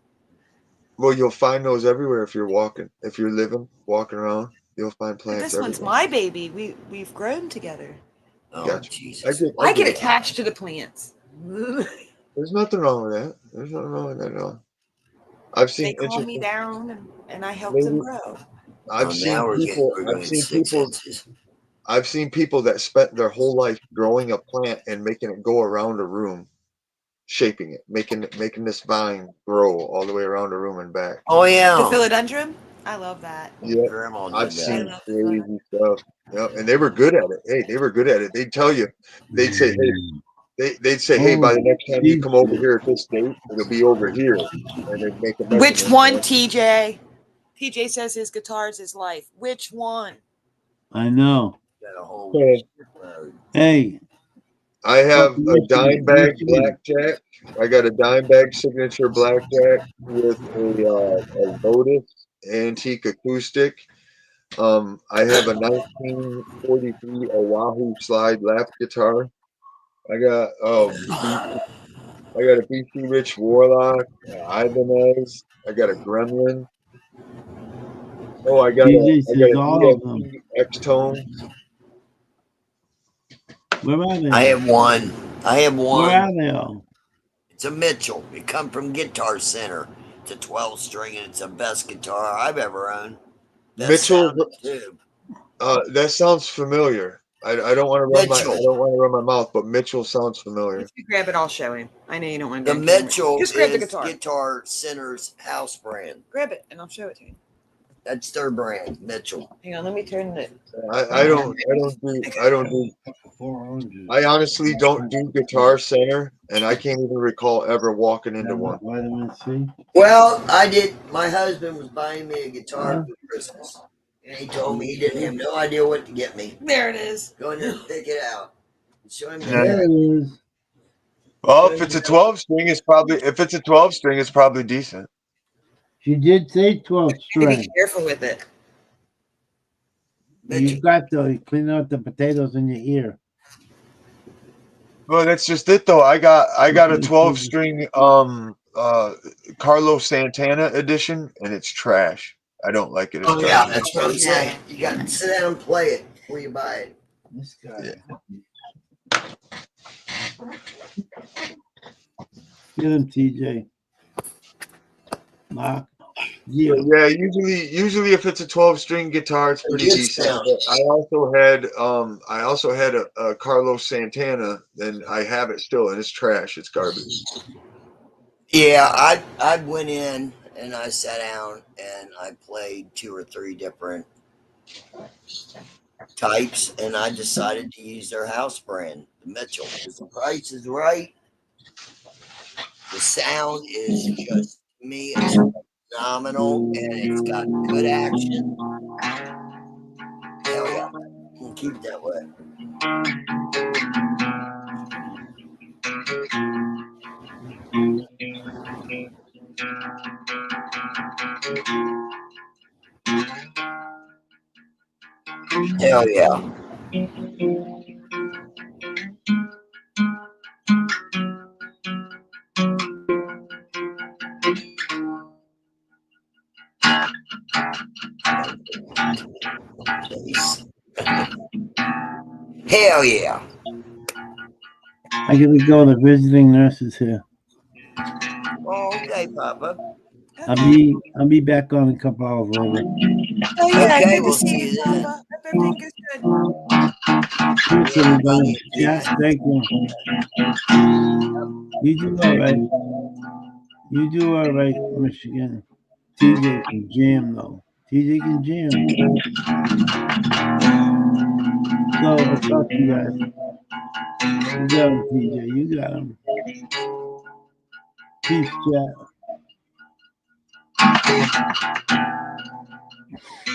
Well, you'll find those everywhere if you're walking. If you're walking around, you'll find But plants this one's everywhere. my baby. We've grown together. Oh, Gotcha. Jesus. I get it. attached to the plants. There's nothing wrong with that. There's nothing wrong with that at all. I've They seen calm me interesting. down and I help them Lady, grow. I've seen people. We're getting six inches. I've seen people that spent their whole life growing a plant and making it go around a room, shaping it, making this vine grow all the way around a room and back. Oh, The yeah. philodendron? I love that. Yeah, Grandma did I've that. seen crazy stuff. Yeah, and they were good at it. Hey, they were good at it. They'd tell you. They'd say, hey, they'd say, hey, by the next time you come over here at this date, it'll be over here, and they'd make a measurement. Which one, TJ? TJ says his guitar is his life. Which one? I know. Got a whole Okay. Hey, I have a Dimebag Blackjack. I got a Dimebag signature Blackjack with a Lotus antique acoustic. I have a 1943 Oahu slide lap guitar. I got a BC Rich Warlock, Ibanez. I got a Gremlin. Oh, I got TJ says an all of them. ESP X-Tone. Where are they? I have one. Where are they all? It's a Mitchell. It come from Guitar Center. It's a 12-string, and it's the best guitar I've ever owned. Mitchell. Tube. That sounds familiar. I don't want to run my mouth, but Mitchell sounds familiar. If you grab it, I'll show him. I know you don't want to. The Mitchell just grab the is guitar. Guitar Center's house brand. Grab it, and I'll show it to you. That's their brand, Mitchell. Hang on, let me turn it. I honestly don't do Guitar Center, and I can't even recall ever walking into one. Vitamin C. Well, I did. My husband was buying me a guitar for Christmas, and he told me he didn't have no idea what to get me. There it is. Go in there and pick it out. Show him There it is. Well, if it's a 12-string, it's probably decent. She did say 12 Be string. careful with it. You got to clean out the potatoes in your ear. Well, that's just it though. I got a 12-string Carlos Santana edition, and it's trash. I don't like it. Oh yeah, that's what I'm saying. You got to sit down and play it before you buy it. This guy. Yeah. Get him, TJ. Mark. Yeah, usually if it's a 12-string guitar, it's pretty decent. I also had a Carlos Santana, and I have it still, and it's trash. It's garbage. Yeah, I went in and I sat down and I played 2 or 3 different types, and I decided to use their house brand, the Mitchell, because the price is right. The sound is just me. phenomenal and it's got good action. Hell yeah. We'll keep it that way. Hell yeah. Jeez. Hell yeah. I gotta go. The visiting nurses here. Oh, okay, Papa. I'll be back on in a couple hours later. Oh yeah, Okay, good to we'll see see you, you then. Papa. Hope everything goes good. Thanks, everybody. Yeah, thank you. You do all right. You do all right, Michigan. TJ can jam though. TJ can jam. So I'll talk to you guys. You got him, TJ. You got him. Peace, chat.